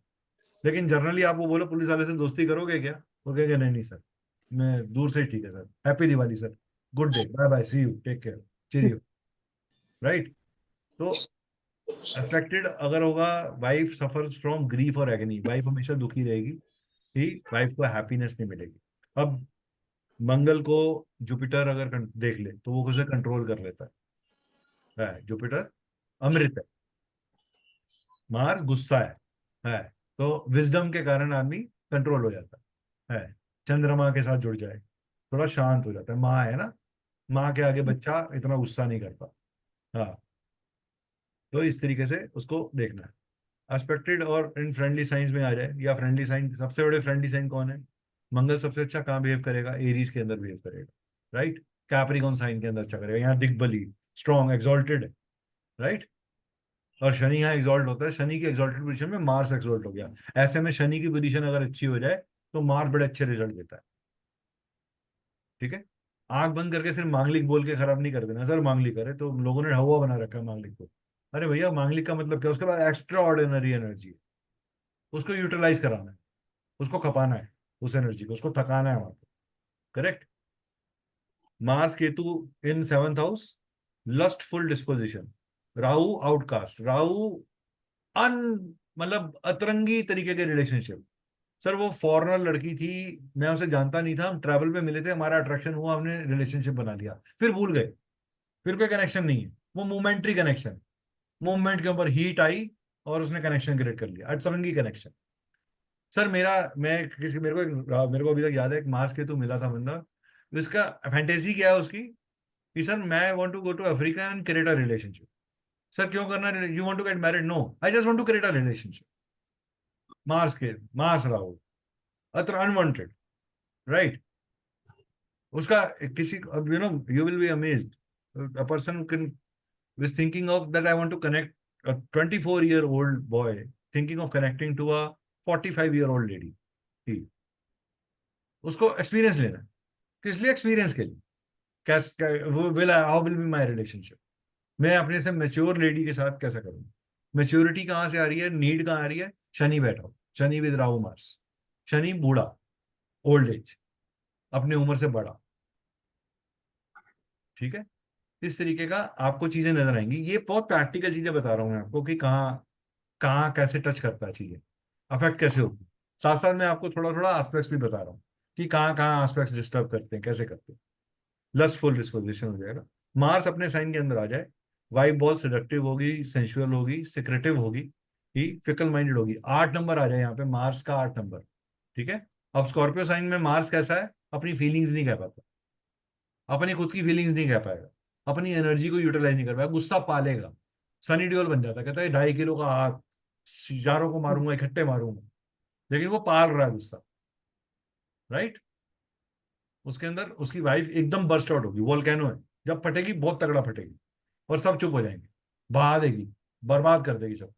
लेकिन जनरली आप वो बोलो पुलिस वाले से दोस्ती करोगे क्या, वो कहेंगे नहीं नहीं सर, मैं दूर से ही ठीक है sir, happy Diwali sir, good day, bye bye, see you, take care, cheerio, right. तो अफेक्टेड अगर होगा, वाइफ सफर्स फ्रॉम ग्रीफ और एगनी, वाइफ हमेशा दुखी रहेगी कि वाइफ को हैप्पीनेस नहीं मिलेगी। अब मंगल को जुपिटर अगर देख ले तो वो उसे कंट्रोल कर लेता जुपिटर अमृत है, मार्स गुस्सा है तो विजडम के कारण आदमी कंट्रोल हो जाता है। चंद्रमा के साथ जुड़ जाए, थोड़ा शांत हो जाता है, माँ है ना, माँ के आगे बच्चा इतना गुस्सा नहीं करता। हाँ, तो इस तरीके से उसको देखना है। एस्पेक्टेड और इन फ्रेंडली साइंस में आ जाए, या फ्रेंडली साइन, सबसे बड़े फ्रेंडली साइन कौन है, मंगल सबसे अच्छा कहाँ बिहेव करेगा, एरीज के अंदर बिहेव करेगा, राइट, कैप्रिकॉन साइन के अंदर अच्छा करेगा, यहाँ दिग्बली स्ट्रॉन्ग एक्सॉल्टेड है, राइट। और शनि यहाँ एक्सॉल्ट होता है, शनि की एक्सॉल्टेड पोजीशन में मार्स एक्सॉल्ट हो गया, ऐसे में शनि की पोजीशन अगर अच्छी हो जाए तो मार्स बड़े अच्छे रिजल्ट देता है। ठीक है। आंख बंद करके सिर्फ मांगलिक बोल के खराब नहीं कर देना, सर मांगलिक करे तो लोगों ने हवा बना रखा है मांगलिक को, अरे भैया मांगलिक का मतलब क्या, उसके बाद एक्स्ट्रा ऑर्डिनरी एनर्जी है, उसको यूटिलाइज कराना है, उसको खपाना है, उस एनर्जी को उसको थकाना है वहां पे। Correct. Mars Ketu in 7th house, lustful disposition. Rahu outcast, Rahu अन मतलब अतरंगी तरीके के रिलेशनशिप। सर वो फॉरेनर लड़की थी, मैं उसे जानता नहीं था, हम ट्रैवल पे मिले थे, हमारा अट्रैक्शन हुआ, हमने रिलेशनशिप बना लिया, फिर भूल गए, फिर कोई कनेक्शन नहीं है, वो मोमेंट्री कनेक्शन, मूवमेंट के ऊपर हीट आई और उसने कनेक्शन क्रिएट कर लिया, अतरंगी कनेक्शन। सर मैं किसी मेरे को अभी तक याद है, एक मार्स केतु मिला था बंदा, इसका फैंटेसी क्या है उसकी कि सर मैं want to go to Africa and create a relationship. Sir क्यों करना, you want to get married? No, I just want to create a relationship. Mars Rahu अत्र अनवांटेड, राइट। उसका किसी, अब you will be amazed, a person can is thinking of that I want to connect a 24-year-old boy thinking of connecting to a 45-year-old lady। ठीक, उसको experience लेना है। किस लिए? एक्सपीरियंस के लिए। कैस will how will be my relationship, मैं अपने से मेच्योर लेडी के साथ कैसा करूँ? मेच्योरिटी कहाँ से आ रही है, नीड कहाँ आ रही है? शनि बैठा हो, शनि विद राहु मार्स, शनि बूढ़ा, ओल्ड एज, अपनी उम्र से बड़ा, ठीक है। इस तरीके का आपको चीजें नजर आएंगी। ये बहुत प्रैक्टिकल चीजें बता रहा हूँ मैं आपको कि कहाँ कहाँ कैसे टच करता है चीजें, अफेक्ट कैसे होती है। साथ साथ मैं आपको थोड़ा थोड़ा एस्पेक्ट्स भी बता रहा हूँ कि कहाँ कहाँ एस्पेक्ट्स डिस्टर्ब करते हैं, कैसे करते हैं। लस्टफुल डिस्पोजिशन हो जाएगा, मार्स अपने साइन के अंदर आ जाए, वाइब बहुत सेडक्टिव होगी, सेंसुअल होगी, सिक्रेटिव होगी, ही फिकल माइंडेड होगी। 8 नंबर आ जाए यहाँ पे, मार्स का 8 नंबर, ठीक है। अब स्कॉर्पियो साइन में मार्स कैसा है? अपनी फीलिंग्स नहीं कह पाता, अपनी खुद की फीलिंग्स नहीं कह पाएगा, अपनी एनर्जी को यूटिलाइज नहीं कर पाएगा, गुस्सा पालेगा, सनी देओल बन जाता है, कहता है 2.5 किलो का हाथ, चारों को मारूंगा, इकट्ठे मारूंगा, लेकिन वो पाल रहा है गुस्सा, राइट। उसके अंदर उसकी वाइफ एकदम बर्स्ट आउट होगी, वोल्केनो है, जब फटेगी बहुत तगड़ा फटेगी और सब चुप हो जाएंगे, बहा देगी, बर्बाद कर देगी सब,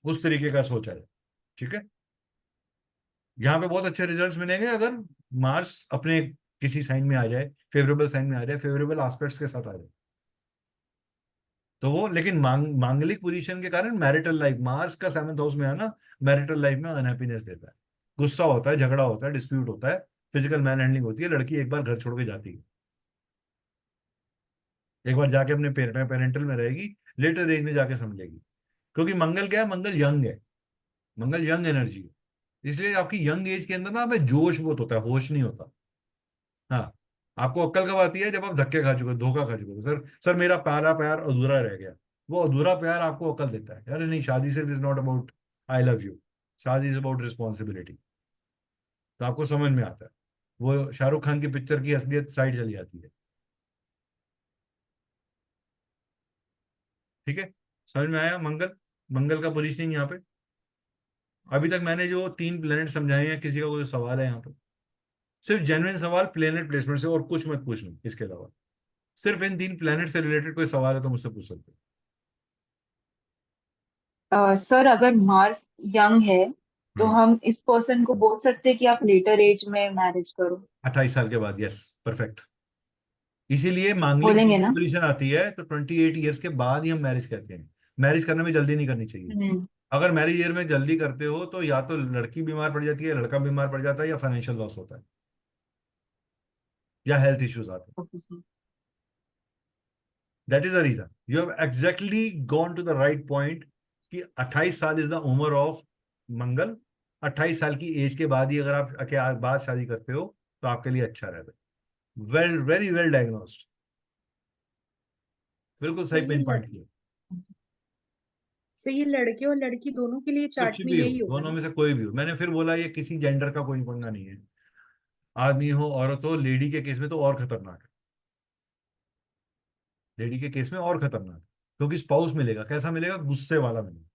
उस तरीके का सोचा है, ठीक है। यहाँ पे बहुत अच्छे रिजल्ट्स मिलेंगे अगर मार्स अपने किसी साइन में आ जाए, फेवरेबल साइन में आ जाए, फेवरेबल एस्पेक्ट्स के साथ आ जाए, तो वो, लेकिन मांगलिक पोजीशन के कारण मैरिटल लाइफ, मार्स का 7th हाउस में आना मैरिटल लाइफ में अनहैप्पीनेस देता है, गुस्सा होता है, झगड़ा होता है, डिस्प्यूट होता है, फिजिकल मैन हैंडलिंग होती है, लड़की एक बार घर छोड़ के जाती है, एक बार जाके अपने पेरेंटल में रहेगी, लेटर एज में जाके समझेगी। क्योंकि मंगल क्या है? मंगल यंग है, मंगल यंग एनर्जी है, इसलिए आपकी यंग एज के अंदर ना हमें जोश बहुत होता है, होश नहीं होता। हाँ, आपको अक्ल कब आती है? जब आप धक्के खा चुके हो, धोखा खा चुके हो, सर सर मेरा पहला प्यार अधूरा रह गया। वो अधूरा प्यार आपको अकल देता है, अरे नहीं, शादी सिर्फ is not about I love you, शादी इज अबाउट रिस्पॉन्सिबिलिटी। तो आपको समझ में आता है, वो शाहरुख खान की पिक्चर की असलियत साइड चली जाती है, ठीक है। समझ में आया? मंगल, मंगल का पोजीशनिंग यहाँ पे। अभी तक मैंने जो 3 प्लेनेट समझाए हैं, किसी का कोई सवाल है यहाँ पे? सिर्फ जेन्युइन सवाल प्लेनेट प्लेसमेंट से, और कुछ मत पूछना इसके अलावा। सिर्फ इन 3 प्लेनेट से रिलेटेड कोई सवाल है तो मुझसे पूछ सकते सर अगर मार्स यंग है हो। तो हम इस पर्सन को बोल सकते हैं कि आप लेटर एज में मैरिज करो? 28 साल के बाद, यस, परफेक्ट। इसीलिए मांगलिक बोलेंगे जब ना? पोजीशन आती है तो 28 ईयर्स के बाद ही हम मैरिज कहते हैं। मैरिज करने में जल्दी नहीं करनी चाहिए। हम्म। अगर मैरिज ईयर में जल्दी करते हो तो या तो लड़की बीमार पड़ जाती है, लड़का बीमार पड़ जाता है, या फाइनेंशियल लॉस होता है, या हेल्थ इश्यूज आते हैं। Okay sir. That is the reason, you have exactly gone to the right point कि 28 साल इज द उम्र ऑफ मंगल। 28 साल की एज के बाद ही अगर आप के बाद शादी करते हो तो आपके लिए अच्छा रहेगा। वेल, वेरी वेल डायग्नोस्ड, बिल्कुल सर सही पिन पॉइंट किया। ये लड़के और लड़की दोनों के लिए कुछ चार्ट में भी हो, यही होगा दोनों ना? में से कोई भी हो, मैंने फिर बोला ये किसी जेंडर का कोई पंगा नहीं है, आदमी हो औरत हो, लेडी के केस में तो और खतरनाक है, लेडी के केस में और खतरनाक है, क्योंकि स्पाउस मिलेगा, कैसा मिलेगा? गुस्से वाला मिलेगा,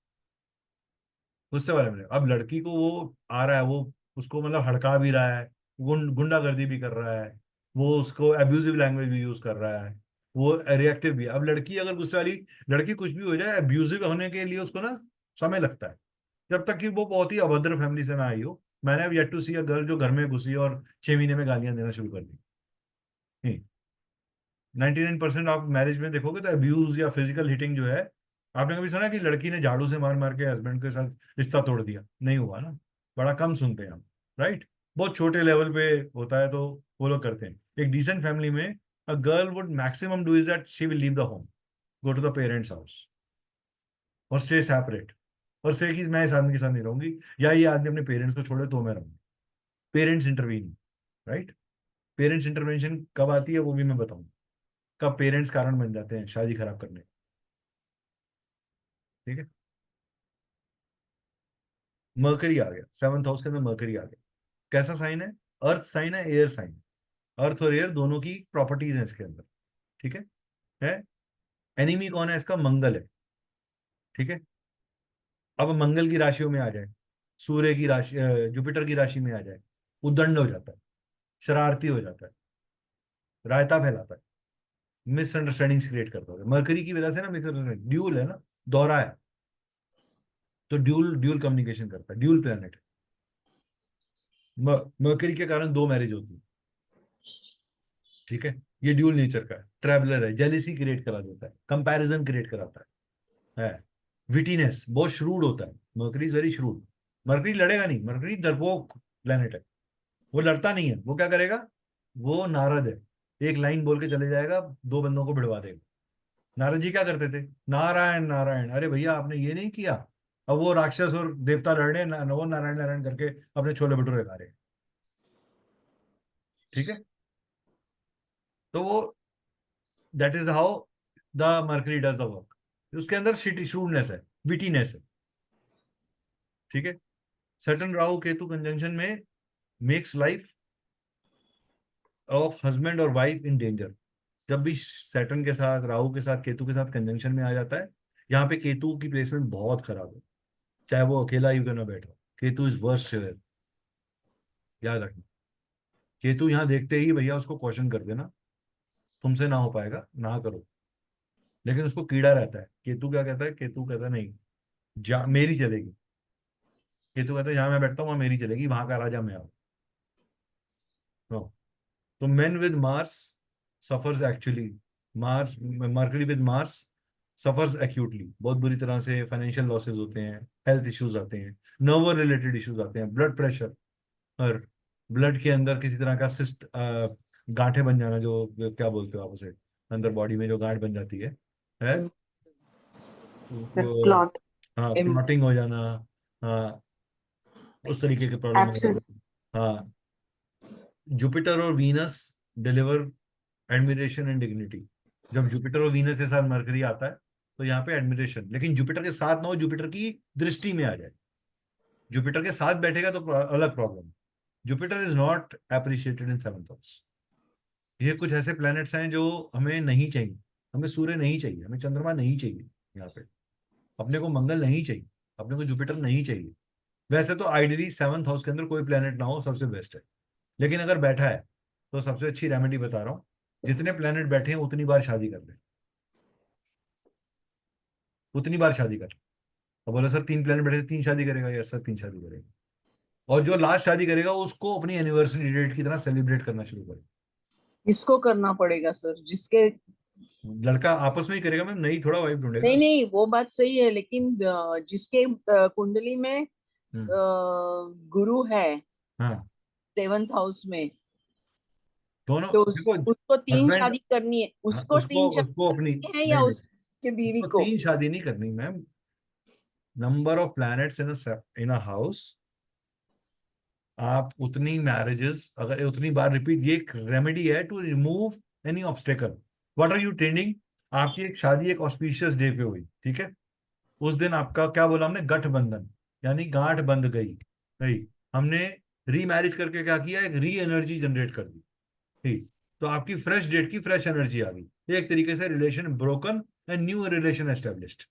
गुस्से वाला मिलेगा। अब लड़की को वो आ रहा है, वो उसको मतलब हड़का भी रहा है, गुंडागर्दी भी कर रहा है, वो उसको एब्यूजिव लैंग्वेज भी यूज कर रहा है, वो रिएक्टिव भी है। अब लड़की अगर गुस्से वाली, लड़की कुछ भी हो जाए, एब्यूजिव होने के लिए उसको ना समय लगता है, जब तक कि वो बहुत ही अभद्र फैमिली से ना आई हो। मैंने अब yet to see a girl जो घर में घुसी और 6 महीने में गालियां देना शुरू कर दी। 99% आप मैरिज में देखोगे तो अब्यूज या फिजिकल हिटिंग जो है, आपने कभी सुना कि लड़की ने झाड़ू से मार मार के हस्बैंड के साथ रिश्ता तोड़ दिया? नहीं हुआ ना, बड़ा कम सुनते हैं हम, राइट। बहुत छोटे लेवल पे होता है तो वो लोग करते हैं। एक डिसेंट फैमिली में a girl would maximum do is that she will leave the home, go to the parents house और स्टे सेपरेट, और से कि मैं इस आदमी के साथ नहीं रहूंगी, या ये आदमी अपने पेरेंट्स को छोड़े तो मैं रहूंगी। Parents intervene, right. Parents intervention कब आती है वो भी मैं बताऊंगा, कब पेरेंट्स कारण बन जाते हैं शादी खराब करने। ठीक है। मर्करी आ गया 7th हाउस के अंदर, मर्करी आ गया। कैसा साइन है? अर्थ साइन है, एयर साइन। अर्थ और एयर दोनों की प्रॉपर्टीज हैं इसके अंदर। ठीक है। एनिमी कौन है इसका? मंगल है। ठीक है। अब मंगल की राशियों में आ जाए, सूर्य की राशि जुपिटर की राशि में आ जाए, उद्दंड हो जाता है, शरारती हो जाता है, रायता फैलाता है, मिसअंडरस्टैंडिंग्स क्रिएट करता है। मरकरी की वजह से ना मिसअंडरस्टैंडिंग, ड्यूल है ना, दोहरा है, तो ड्यूल ड्यूल कम्युनिकेशन करता है, ड्यूल प्लेनेट है। मरकरी के कारण दो मैरिज होती है। ठीक है। ये ड्यूल नेचर का है, ट्रैवलर है, जेलिसी क्रिएट करा देता है, कंपैरिजन क्रिएट कराता है। विटीनेस, बहुत श्रूड होता है, mercury is very shrewd. Mercury लड़ेगा नहीं, मरकरी डरपोक प्लेनेट है, वो लड़ता नहीं है। वो क्या करेगा? वो नारद है, एक लाइन बोल के चले जाएगा, दो बंदों को भिड़वा देगा। नारद जी क्या करते थे? नारायण नारायण, अरे भैया आपने ये नहीं किया। अब वो राक्षस और देवता लड़ रहे हैं, वो नारायण नारायण करके अपने छोले भटूरे खा रहे हैं। ठीक है। तो वो, that is how the mercury does the work. उसके अंदर श्रूडनेस है, विटीनेस है। ठीक है। सैटर्न राहु केतु कंजंक्शन में मेक्स लाइफ ऑफ हस्बैंड और वाइफ इन डेंजर। जब भी सैटर्न के साथ, राहु के साथ, केतु के साथ कंजंक्शन में आ जाता है, यहाँ पे केतु की प्लेसमेंट बहुत खराब है, चाहे वो अकेला ही क्यों ना बैठा। केतु इज वर्स्ट, याद रखना। केतु यहाँ देखते ही भैया उसको क्वेश्चन कर देना, तुमसे ना हो पाएगा, ना करो। लेकिन उसको कीड़ा रहता है। केतु क्या कहता है? केतु कहता है नहीं, जा मेरी चलेगी। केतु कहता है जहां मैं बैठता हूँ वहां मेरी चलेगी, वहां का राजा मैं आऊँ। नो। तो main with Mars suffers actually, Mars, mercury with Mars suffers actually, बहुत बुरी तरह से फाइनेंशियल लॉसेस होते हैं, हेल्थ इश्यूज आते हैं, नर्व रिलेटेड इश्यूज आते हैं, ब्लड प्रेशर, और ब्लड के अंदर किसी तरह का सिस्ट, गांठें बन जाना, जो क्या बोलते हो आप उसे, अंदर बॉडी में जो गांठ बन जाती है वो, क्लॉट। हाँ, क्लॉटिंग हो जाना। हाँ, उस तरीके की प्रॉब्लम हो एक्सेस। जाना। हाँ। जुपिटर और Venus deliver admiration and dignity. जब जुपिटर और वीनस के साथ मरकरी आता है तो यहाँ पे एडमिरेशन, लेकिन जुपिटर के साथ ना हो, जुपिटर की दृष्टि में आ जाए। जुपिटर के साथ बैठेगा तो अलग problem. Jupiter is not appreciated in 7th house. ये कुछ ऐसे प्लैनेट्स हैं जो हमें नहीं चाहिए। हमें सूर्य नहीं चाहिए, हमें चंद्रमा नहीं चाहिए यहाँ पे, अपने को मंगल नहीं चाहिए, अपने को जुपिटर नहीं चाहिए। वैसे तो आइडियली 7th हाउस के अंदर कोई प्लेनेट ना हो सबसे बेस्ट है, लेकिन अगर बैठा है तो सबसे अच्छी रेमेडी बता रहा हूँ, जितने प्लेनेट बैठे हैं उतनी बार शादी कर ले, उतनी बार शादी कर। तो बोला सर 3 प्लेनेट बैठे थे, 3 शादी करेगा? यस सर 3 शादी करेगा। और जो लास्ट शादी करेगा उसको अपनी एनिवर्सरी डेट की तरह सेलिब्रेट करना शुरू करे। इसको करना पड़ेगा सर, जिसके, लड़का आपस में ही करेगा मैम, नहीं थोड़ा वाइफ नहीं ढूंढेगा। नहीं वो बात सही है, लेकिन जिसके कुंडली में हम्म। गुरु है हाँ, 7th हाउस में, दोनों तो देखो, उसको 3 शादी हस्बैंड, करनी है, हाँ, उसको उसको 3 शादी उसको अपनी, करनी है या नहीं नहीं, उसके बीवी उसको को। 3 शादी नहीं करनी ma'am. Number of planets in a house, आप उतनी मैरिजेस, अगर उतनी बार रिपीट, ये एक रेमेडी है to remove any obstacle. What are you training? आपकी एक शादी एक ऑस्पिशियस डे पे हुई, ठीक है, उस दिन आपका क्या बोला हमने? गठबंधन, यानी गांठ बंध गई गई। हमने री मैरिज करके क्या किया? एक री एनर्जी जनरेट कर दी। ठीक। तो आपकी फ्रेश डेट की फ्रेश एनर्जी आ गई, एक तरीके से relation broken and new relation established.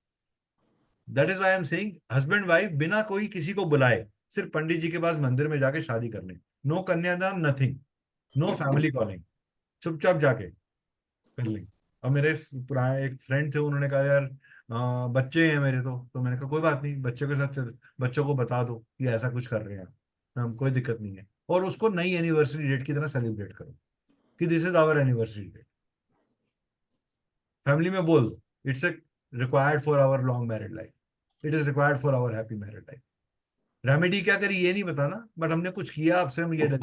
That is why I am saying husband wife बिना कोई किसी को बुलाए, सिर्फ पंडित जी के पास मंदिर में जाके शादी करने, नो कन्यादान, नथिंग, नो फैमिली कॉलिंग, चुपचाप जाके कर लेंगे। अब मेरे पुराने एक फ्रेंड थे, उन्होंने कहा यार बच्चे हैं मेरे, तो मैंने कहा कोई बात नहीं, बच्चों के साथ बच्चों को बता दो कि ऐसा कुछ कर रहे हैं हम, कोई दिक्कत नहीं है, और उसको नई एनिवर्सरी डेट की तरह सेलिब्रेट करो कि this is our anniversary date. Family में बोल दो it's a required for our long married life, it is required for our happy married life. Remedy क्या करी ये नहीं बताना, बट हमने कुछ किया, आपसे हम ये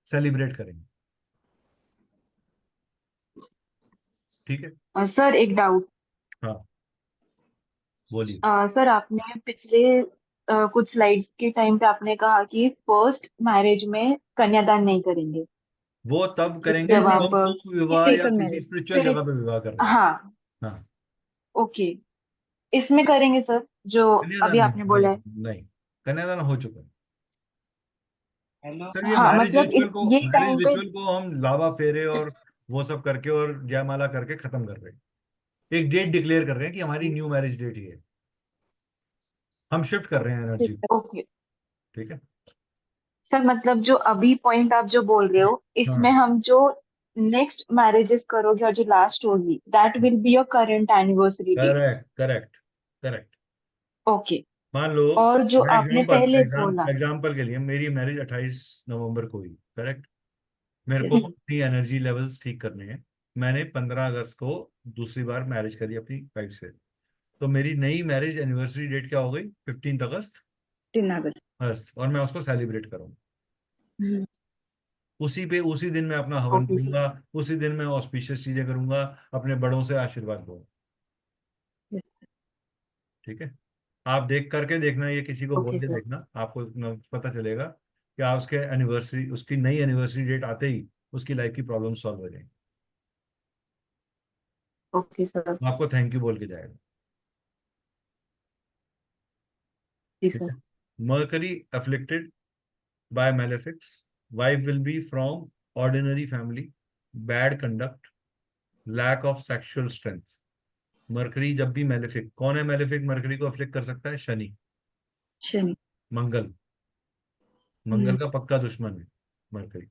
सेलिब्रेट करेंगे। ठीक है। और सर एक डाउट। हाँ बोलिए। सर आपने पिछले कुछ स्लाइड्स के टाइम पे आपने कहा कि फर्स्ट मैरिज में कन्यादान नहीं करेंगे। वो तब करेंगे जब जब आप हम दो विवाह या सेकंड किसी मैरिज। स्पिरिचुअल फिर जगह पे विवाह कर रहे हैं। हाँ, हाँ। ओके, इसमें करेंगे सर जो अभी कन्यादान नहीं, आपने नहीं, बोला है। नहीं, कन्यादान हो चुका है। सर ये हाँ मतलब इस ये मैरिज टाइम पे। रिचुअल को हम लावा फेरे और वो सब करके और जयमाला करके खत्म कर रहे हैं। एक डेट डिक्लेयर कर रहे हैं कि हमारी न्यू मैरिज डेट ही है। हम शिफ्ट कर रहे हैं एनर्जी। ओके ठीक है। सर, मतलब जो अभी पॉइंट आप जो बोल रहे हो इसमें हाँ, हम जो नेक्स्ट मैरिजेस करोगे और जो लास्ट होगी that will be your current anniversary date. Correct, correct, correct. Okay. मान लो, और जो आपने एग्जाम्पल पहले बोला। एग्जाम्पल के लिए मेरी मैरिज 28 नवंबर को हुई। करेक्ट। मेरे को यस। अपनी एनर्जी लेवल्स ठीक करने हैं। मैंने 15 अगस्त को दूसरी बार मैरिज करी अपनी वाइफ से। तो मेरी नई मैरिज एनिवर्सरी डेट क्या हो गई? 15 अगस्त। 3 अगस्त। अगस्त, और मैं उसको सेलिब्रेट करूंगा। उसी दिन मैं अपना हवन ओके सर। करूंगा। उसी दिन मैं ऑस्पिशियस चीजें करूंगा। अपने बड़ों से आशीर्वाद लूंगा। ठीक है। आप देख करके देखना, ये किसी को बोल ओके के सर। देखना, आपको पता चलेगा कि आप उसके एनिवर्सरी, उसकी नई एनिवर्सरी डेट आते ही उसकी लाइफ की प्रॉब्लम सॉल्व हो जाएगी। Okay sir. वो आपको थैंक यू बोल के जाएगा। जी ठीक सर। है। Mercury afflicted by malefics, wife will be from ordinary family, bad conduct, lack of sexual strength. Mercury जब भी मेलेफिक, कौन है मेलेफिक मरकरी को अफ्लिक्ट कर सकता है? शनि, शनि। मंगल। मंगल का पक्का दुश्मन है मरकरी।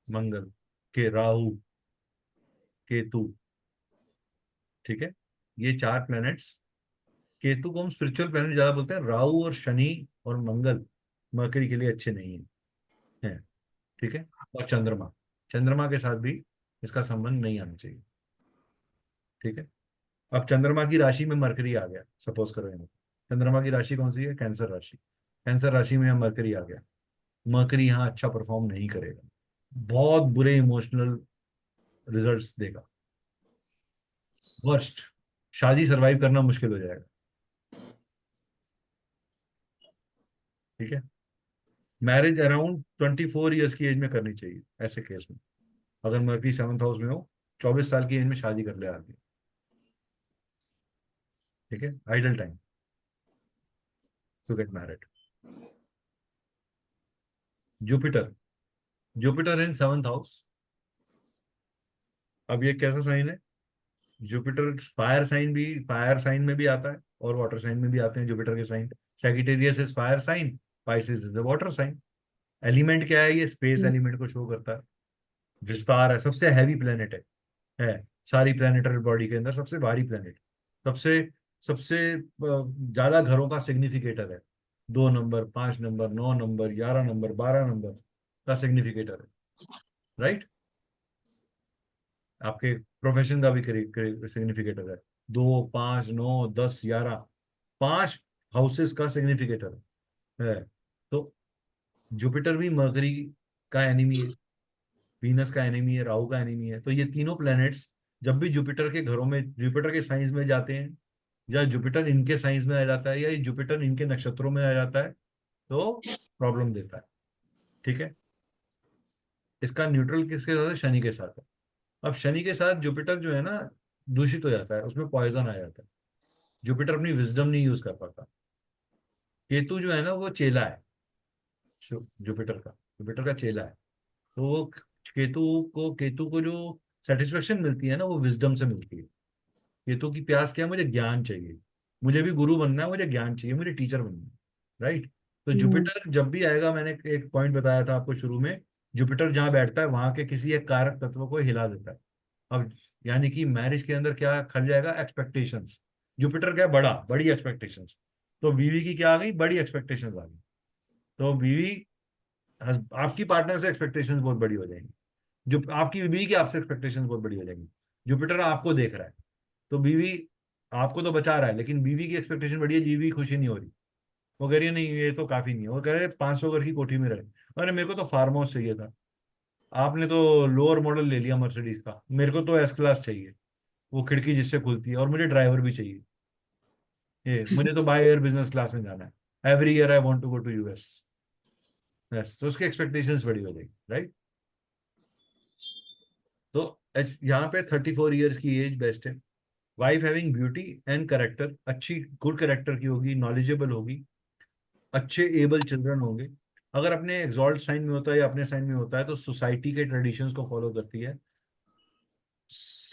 मंगल के राहु, केतु। ठीक है। ये चार प्लैनेट्स, केतु को हम स्पिरिचुअल प्लैनेट ज्यादा बोलते हैं, राहु और शनि और मंगल मरकरी के लिए अच्छे नहीं है। ठीक है। और चंद्रमा, चंद्रमा के साथ भी इसका संबंध नहीं आना चाहिए। ठीक है। अब चंद्रमा की राशि में मरकरी आ गया, सपोज करो यहाँ चंद्रमा की राशि कौन सी है? कैंसर राशि। कैंसर राशि में मरकरी आ गया। मरकरी यहाँ अच्छा परफॉर्म नहीं करेगा, बहुत बुरे इमोशनल रिजल्ट्स देगा। वर्स्ट, शादी सरवाइव करना मुश्किल हो जाएगा। ठीक है। मैरिज अराउंड 24 ईयर्स की एज में करनी चाहिए ऐसे केस में, अगर मरकरी 7th हाउस में हो। 24 साल की एज में शादी कर ले आदमी। ठीक है। Ideal time to get married. Jupiter, Jupiter in 7th house. अब ये कैसा साइन है? जुपिटर फायर साइन में भी आता है और वाटर साइन में भी आते हैं जुपिटर के sign. Sagittarius is fire sign, Pisces is water sign. Element क्या है? ये स्पेस एलिमेंट को शो करता है। विस्तार है, सबसे हैवी प्लेनेट है सारी प्लेनेटरी बॉडी के अंदर सबसे भारी प्लेनेट। सबसे सबसे ज्यादा घरों का सिग्निफिकेटर है। 2 number, 5 number, 9 number, 11 number, 12 number का सिग्निफिकेटर है। राइट। आपके प्रोफेशन का भी सिग्निफिकेटर है। 2, 5, 9, 10, 11, 5 हाउसेस का सिग्निफिकेटर है। तो जुपिटर भी मरकरी का एनिमी है, वीनस का एनिमी है, राहु का एनिमी है। तो ये तीनों प्लैनेट्स जब भी जुपिटर के घरों में, जुपिटर के साइंस में जाते हैं, या जुपिटर इनके साइंस में आ जाता है, या ये जुपिटर इनके नक्षत्रों में आ जाता है, तो प्रॉब्लम देता है। ठीक है। इसका न्यूट्रल किसके साथ है? शनि के साथ है। अब शनि के साथ जुपिटर जो है ना, दूषित हो जाता है, उसमें पॉइजन आ जाता है। जुपिटर अपनी विजडम नहीं यूज कर पाता। केतु जो है ना वो चेला है जुपिटर का चेला है। तो वो केतु को जो सेटिस्फेक्शन मिलती है ना, वो विजडम से मिलती है। केतु की प्यास क्या है? मुझे ज्ञान चाहिए, मुझे भी गुरु बनना है, मुझे ज्ञान चाहिए, मुझे टीचर बनना है। राइट। तो जुपिटर जब भी आएगा, मैंने एक पॉइंट बताया था आपको शुरू में, जुपिटर जहां बैठता है वहां के किसी एक कारक तत्व को हिला देता है। अब यानी कि मैरिज के अंदर क्या खल जाएगा? एक्सपेक्टेशंस। जुपिटर क्या है? बड़ी एक्सपेक्टेशंस। तो बीवी की क्या आ गई? बड़ी एक्सपेक्टेशंस आ गई। तो बीवी, आपकी पार्टनर से एक्सपेक्टेशंस बहुत बड़ी हो जाएंगी। जो आपकी बीवी की आपसे एक्सपेक्टेशंस बहुत बड़ी हो जाएंगी। जुपिटर आपको देख रहा है, तो बीवी आपको तो बचा रहा है, लेकिन बीवी की एक्सपेक्टेशन बड़ी है, बीवी खुशी नहीं हो रही। वो कह रही है नहीं ये तो काफी नहीं है, वो कह रहे 500 घर की कोठी में रहे। अरे मेरे को तो फार्म हाउस चाहिए था, आपने तो लोअर मॉडल ले लिया मर्सिडीज का, मेरे को तो एस क्लास चाहिए, वो खिड़की जिससे खुलती है, और मुझे ड्राइवर भी चाहिए, ये मुझे तो बाय एयर बिजनेस क्लास में जाना है, every year I want to go to US. Yes, तो उसकी एक्सपेक्टेशंस बड़ी हो जाएगी, राइट। तो यहाँ पे 34 ईयर्स की एज बेस्ट है। Wife having beauty and character, अच्छी गुड करेक्टर की होगी, नॉलेजेबल होगी, अच्छे एबल चिल्ड्रन होंगे। अगर अपने एग्जॉल्ट साइन में होता है या अपने साइन में होता है तो सोसाइटी के ट्रेडिशंस को फॉलो करती है,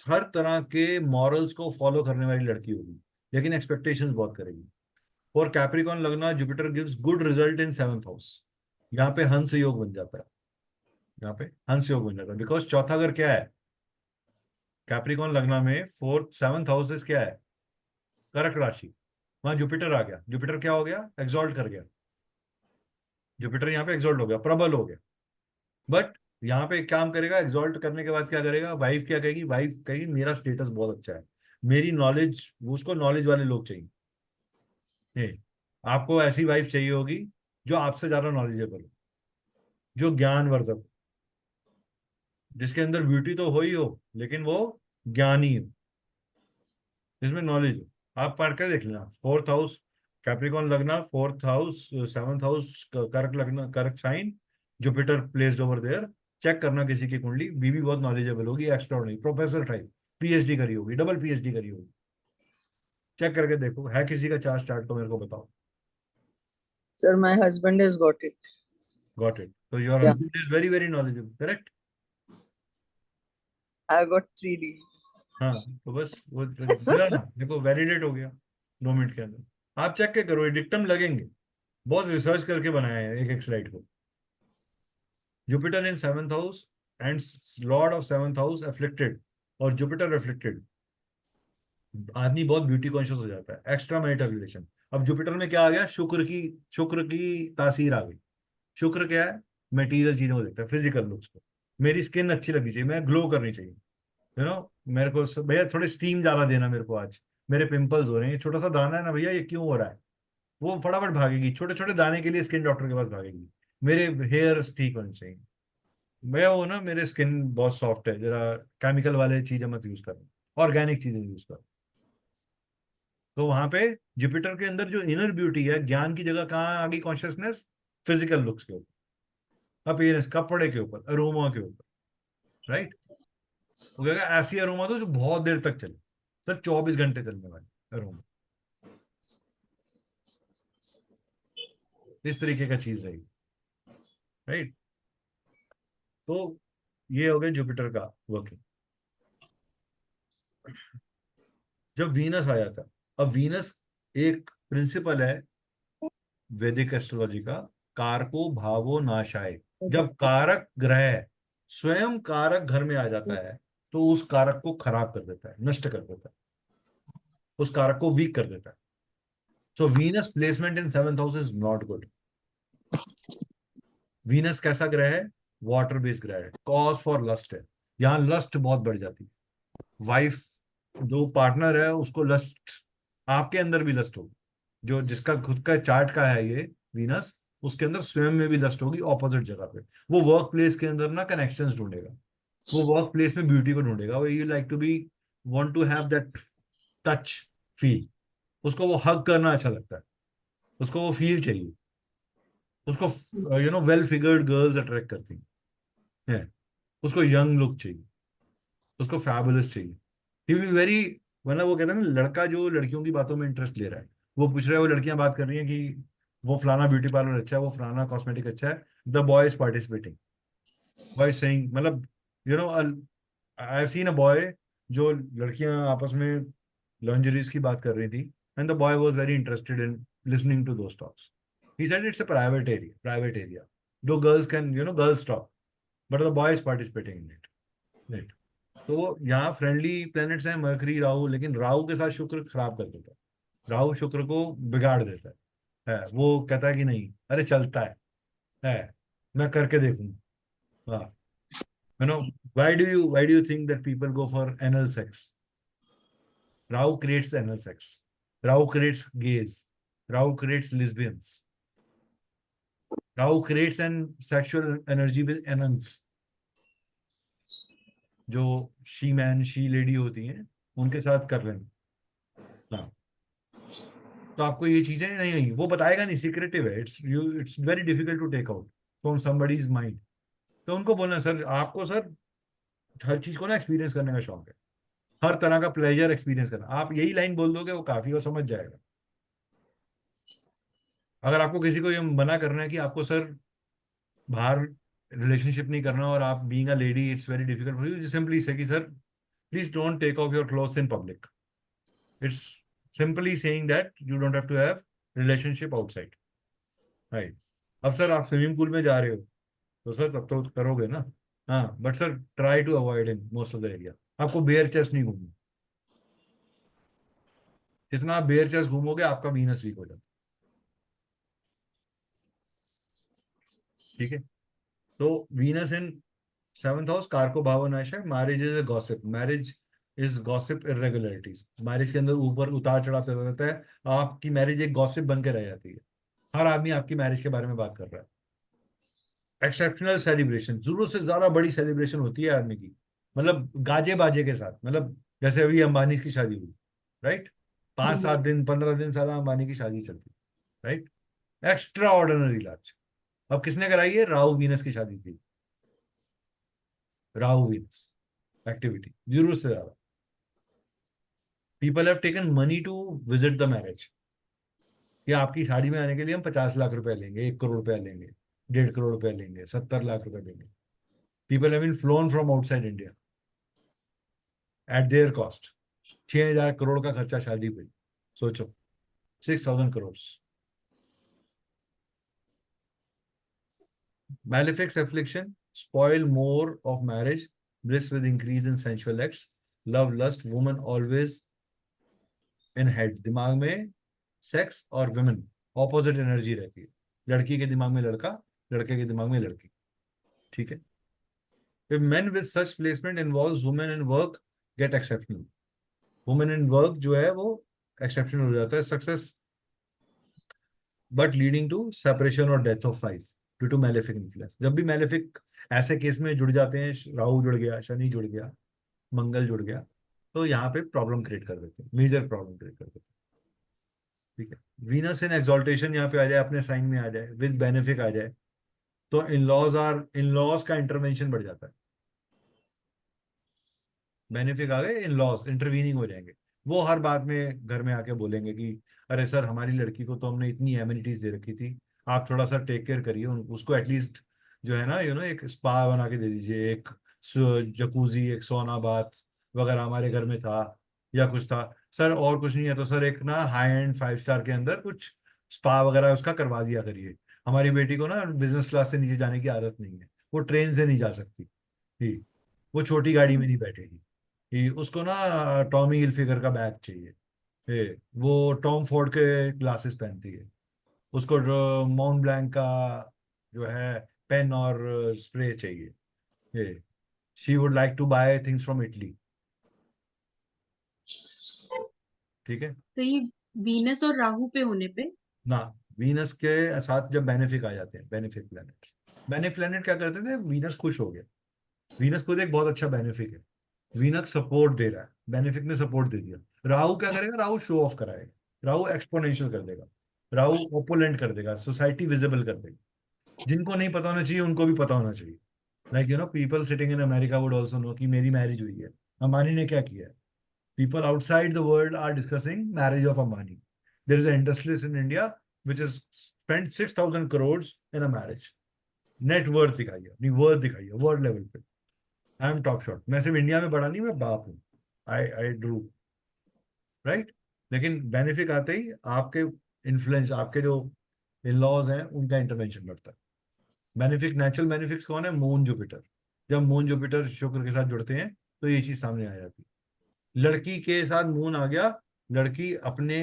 हर तरह के मॉरल्स को फॉलो करने वाली लड़की होगी, लेकिन एक्सपेक्टेशंस बहुत करेगी। और कैप्रिकॉन लगना, Jupiter gives good result in 7th house. यहाँ पे हंस योग बन जाता है, यहाँ पे हंस योग बन जाता है, बिकॉज चौथा घर क्या है कैप्रिकॉन लगना में, 7th हाउसेस क्या है, कर्क राशि। वहां जुपिटर आ गया, जुपिटर क्या हो गया, एग्जॉल्ट कर गया, जुपिटर यहाँ पे एग्जॉल्ट हो गया, प्रबल हो गया। बट यहाँ पे एक काम करेगा, एग्जॉल्ट करने के बाद क्या करेगा, वाइफ क्या कहेगी, वाइफ कहेगी मेरा स्टेटस बहुत अच्छा है, मेरी नॉलेज, उसको नॉलेज वाले लोग चाहिए। ये आपको ऐसी वाइफ चाहिए होगी जो आपसे ज्यादा नॉलेजेबल हो, जो ज्ञानवर्धक हो, जिसके अंदर ब्यूटी तो हो ही हो लेकिन वो ज्ञानी हो, जिसमें नॉलेज हो। आप पढ़ कर देख लेना, 4th हाउस कैप्रिकॉन लगना, 4th house 7th house Kark लगना, Kark sign, Jupiter placed over there, check करना किसी की कुंडली, बीवी बहुत नॉलेजेबल होगी, एक्स्ट्राऑर्डिनरी प्रोफेसर टाइप, पीएचडी करी होगी, डबल पीएचडी करी होगी, चेक करके देखो, है किसी का चार्ट स्टार्ट तो मेरे को बताओ। Sir, my husband has got it. Got it, तो your Yeah, husband is very very knowledgeable, correct. I got 3D. हाँ, तो बस वो मिला ना, देखो वैलिडेट हो गया 2 मिनट के अंदर। आप चेक के करो, ये डिक्टम लगेंगे, बहुत रिसर्च करके बनाया है एक एक स्लाइड को। Jupiter in 7th house and Lord of 7th house afflicted, और जुपिटर अफ्लिक्टेड, आदमी बहुत ब्यूटी कॉन्शियस हो जाता है, एक्स्ट्रा मैरिटल रिलेशन। अब जुपिटर में क्या आ गया, शुक्र की तासीर आ गई। शुक्र क्या है, मटेरियल चीजों को देखता है, फिजिकल लुक्स को, मेरी स्किन अच्छी लगनी चाहिए, मैं ग्लो करनी चाहिए, मेरे को भैया थोड़े स्टीम ज्यादा देना मेरे को, आज मेरे पिंपल्स हो रहे हैं, ये छोटा सा दाना है ना भैया, ये क्यों हो रहा है, वो फटाफट भागेगी, छोटे छोटे दाने के लिए स्किन डॉक्टर के पास भागेगी। मेरे हेयर ठीक होने चाहिए भैया, वो ना मेरे स्किन बहुत सॉफ्ट है, जरा केमिकल वाले चीजें मत यूज करो, ऑर्गेनिक चीजें यूज करो। तो वहां पे जुपिटर के अंदर जो इनर ब्यूटी है, ज्ञान की जगह कहाँ आ गई, कॉन्शियसनेस, फिजिकल लुक्स के ऊपर, अपीयरेंस, कपड़े के ऊपर, अरोमा के ऊपर, राइट। वो कहेगा ऐसी अरोमा तो जो बहुत देर तक चले, सर 24 घंटे चलने वाली अरोमा, इस तरीके का चीज रहेगी, राइट। तो ये हो गया जुपिटर का वर्किंग। जब वीनस आ जाता, अब वीनस एक प्रिंसिपल है वैदिक एस्ट्रोलॉजी का, कारको भावो नाशाय। जब कारक ग्रह स्वयं कारक घर में आ जाता है तो उस कारक को खराब कर देता है, नष्ट कर देता है, उस कारक को वीक कर देता है। सो Venus placement in 7th house is not good. Venus कैसा ग्रह है, वाटर बेस्ड ग्रह है, कॉज फॉर लस्ट है, यहाँ लस्ट बहुत बढ़ जाती है। वाइफ जो पार्टनर है उसको लस्ट, आपके अंदर भी लस्ट होगी, जो जिसका खुद का चार्ट का है ये वीनस, उसके अंदर स्वयं में भी लस्ट होगी ऑपोजिट जगह पे। वो वर्क प्लेस के अंदर ना कनेक्शंस ढूंढेगा, वो वर्क प्लेस में ब्यूटी को ढूंढेगा, वो you like to be, want to have that touch feel, उसको वो हग करना अच्छा लगता है, उसको वो फील चाहिए, उसको वेल फिगर्ड गर्ल्स अट्रैक्ट करती हैं, उसको यंग लुक चाहिए, उसको फैबुलस चाहिए। ही विल वेरी, मतलब वो कहता है ना, लड़का जो लड़कियों की बातों में इंटरेस्ट ले रहा है, वो पूछ रहा है, वो लड़कियां बात कर रही हैं कि वो फलाना ब्यूटी पार्लर अच्छा है, वो फलाना कॉस्मेटिक अच्छा है, the boy is participating, boy saying, मतलब you know I have seen a boy, जो लड़कियां आपस में लॉन्जरीज की बात कर रही थी, and the boy was very interested in listening to those talks. He said it's a private area, दो girls can girls talk, but the boy is participating in it. तो यहाँ फ्रेंडली प्लैनेट्स हैं Mercury, Rahu, लेकिन राहु के साथ शुक्र खराब कर देता है, राहु शुक्र को बिगाड़ देता है, वो कहता है कि नहीं अरे चलता है मैं करके देखूंगा। हाँ, you know, why do you think that people go for anal sex? Rahu creates the anal sex, Rahu creates gaze, Rahu creates lesbians, Rahu creates an sexual energy with एनन्स, जो शी मैन शी लेडी होती हैं उनके साथ कर रहे हैं। हाँ, तो आपको ये चीजें नहीं आई, वो बताएगा नहीं, सीक्रेटिव है, it's very difficult to take out from somebody's mind. तो उनको बोलना सर, आपको सर हर चीज को ना एक्सपीरियंस करने का शौक है, हर तरह का प्लेजर एक्सपीरियंस करना, आप यही लाइन बोल दोगे वो काफी, वो समझ जाएगा। अगर आपको किसी को ये मना करना है कि आपको सर बाहर रिलेशनशिप नहीं करना और आप being a lady it's very difficult for you, simply से कि sir please don't take off your clothes in public, it's simply saying that you don't have to have relationship outside, right. अब sir आप swimming pool में जा रहे हो तो sir तब तो करोगे ना, हाँ, but sir try to avoid in most of the area, आपको बेयर चेस्ट नहीं घूमना, जितना आप बेयर चेस्ट घूमोगे आपका वीनस वीक हो जाता है, ठीक है। तो वीनस इन सेवंथ हाउस कारको भावन है, marriage is a gossip, marriage is gossip irregularities, marriage के अंदर ऊपर उतार चढ़ाव चलता रहता है, आपकी मैरिज एक गॉसिप बन के रह जाती है, हर आदमी आपकी मैरिज के बारे में बात कर रहा है। एक्सेप्शनल सेलिब्रेशन, जरूरत से ज्यादा बड़ी सेलिब्रेशन होती है आदमी की, मतलब गाजे बाजे के साथ, मतलब जैसे अभी अंबानी की शादी हुई, राइट, 5 7 दिन 15 दिन साला अंबानी की शादी चलती, राइट, एक्स्ट्रा ऑर्डिनरी लार्ज। अब किसने कराई है? राहु वीनस की शादी थी, राहु वीनस एक्टिविटी, जरूरत से ज्यादा। People have taken money to visit the marriage, कि आपकी शादी में आने के लिए हम 50 लाख रुपए लेंगे, 1 करोड़ रुपया लेंगे, 1.5 करोड़ रुपया लेंगे, 70 लाख रुपए लेंगे। People have been flown from outside India at their cost, 6,000 crore का खर्चा शादी पे, सोचो, 6,000 crore. Malefics affliction, spoil more of marriage, bliss with increase in sensual acts, love lust, woman always in head, दिमाग में सेक्स और women ऑपोजिट एनर्जी रहती है, लड़की के दिमाग में लड़का, लड़के के दिमाग में लड़की, ठीक है। If men with such placement involves women in work get exceptional, women in work जो है वो exceptional हो जाता है, success but leading to separation और death of wife due to malefic influence. जब भी मैलेफिक ऐसे केस में जुड़ जाते हैं, राहु जुड़ गया, शनि जुड़ गया, मंगल जुड़ गया, तो यहाँ पे प्रॉब्लम क्रिएट कर देते हैं, मेजर प्रॉब्लम क्रिएट कर देते हैं, ठीक है। वीनस इन एक्सॉल्टेशन यहाँ पे आ जाए, अपने साइन में आ जाए, विद बेनिफिक आ जाए, तो इन लॉज का इंटरवेंशन बढ़ जाता है, बेनिफिक आ गए, इन लॉज इंटरवीनिंग हो जाएंगे, वो हर बात में घर में आके बोलेंगे कि अरे सर हमारी लड़की को तो हमने इतनी एमिनिटीज दे रखी थी, आप थोड़ा सा टेक केयर करिए, उसको एटलीस्ट जो है ना एक स्पा बना के दे दीजिए, एक जकूजी, एक सोना बाथ वगैरह हमारे घर में था या कुछ था सर, और कुछ नहीं है तो सर एक ना हाई एंड 5 स्टार के अंदर कुछ स्पा वगैरह उसका करवा दिया करिए, हमारी बेटी को ना बिजनेस क्लास से नीचे जाने की आदत नहीं है, वो ट्रेन से नहीं जा सकती, ठीक, वो छोटी गाड़ी में नहीं बैठेगी, कि उसको ना टॉमी हिलफिगर का बैग चाहिए, वो टॉम फोर्ड के ग्लासेस पहनती है, उसको माउंट ब्लैंक का जो है पेन और स्प्रे चाहिए, she would like to buy things from Italy, ठीक है। तो ये वीनस और राहु पे होने पे ना, वीनस के साथ जब बेनिफिक आ जाते हैं, बेनिफिक प्लैनेट क्या करते थे, वीनस खुश हो गया, वीनस खुद एक बहुत अच्छा बेनिफिक है, वीनस सपोर्ट दे रहा है, बेनिफिक ने सपोर्ट दे दिया, राहु क्या करेगा, राहु शो ऑफ कराएगा, राहु एक्सपोनेंशियल कर देगा, राहु ओपुलेंट कर देगा, सोसाइटी विजिबल कर देगा, जिनको नहीं पता होना चाहिए उनको भी पता होना चाहिए, like people sitting in America would also know कि मेरी मैरिज हुई है, अंबानी ने क्या किया है, people outside the world are discussing marriage of Ambani, there is a industrialist in India which is spend 6,000 crore in a marriage, net worth दिखाइए, अपनी वर्थ दिखाइए वर्ल्ड लेवल पे, आई एम टॉप शॉट, मैं सिर्फ इंडिया में बड़ा नहीं, मैं बाप हूँ, आई ड्रू, राइट। लेकिन बेनिफिक आते ही आपके इन्फ्लुएंस, आपके जो इन लॉज हैं उनका इंटरवेंशन बढ़ता है। बेनिफिक, नेचुरल बेनिफिक्स कौन है, मून जुपिटर, जब मून जुपिटर शुक्र के साथ जुड़ते हैं तो ये चीज सामने आ जाती है, लड़की के साथ मून आ गया, लड़की अपने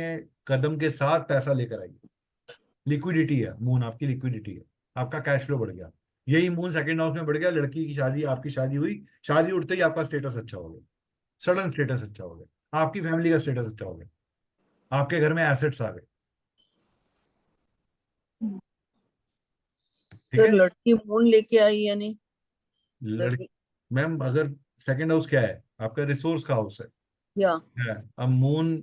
कदम के साथ पैसा लेकर आई, लिक्विडिटी है मून, आपकी लिक्विडिटी है, आपका कैश फ्लो बढ़ गया, यही मून सेकंड हाउस में बढ़ गया, लड़की की शादी, आपकी शादी हुई, शादी उठते ही आपका स्टेटस अच्छा हो गया, सडन स्टेटस अच्छा हो गया, आपकी फैमिली का स्टेटस अच्छा हो गया, आपके घर में एसेट्स आ गए, ठीक सर है। लड़की मून लेके आई यानी लड़की, मैम अगर सेकंड हाउस क्या है, आपका रिसोर्स का हाउस या है। अब मून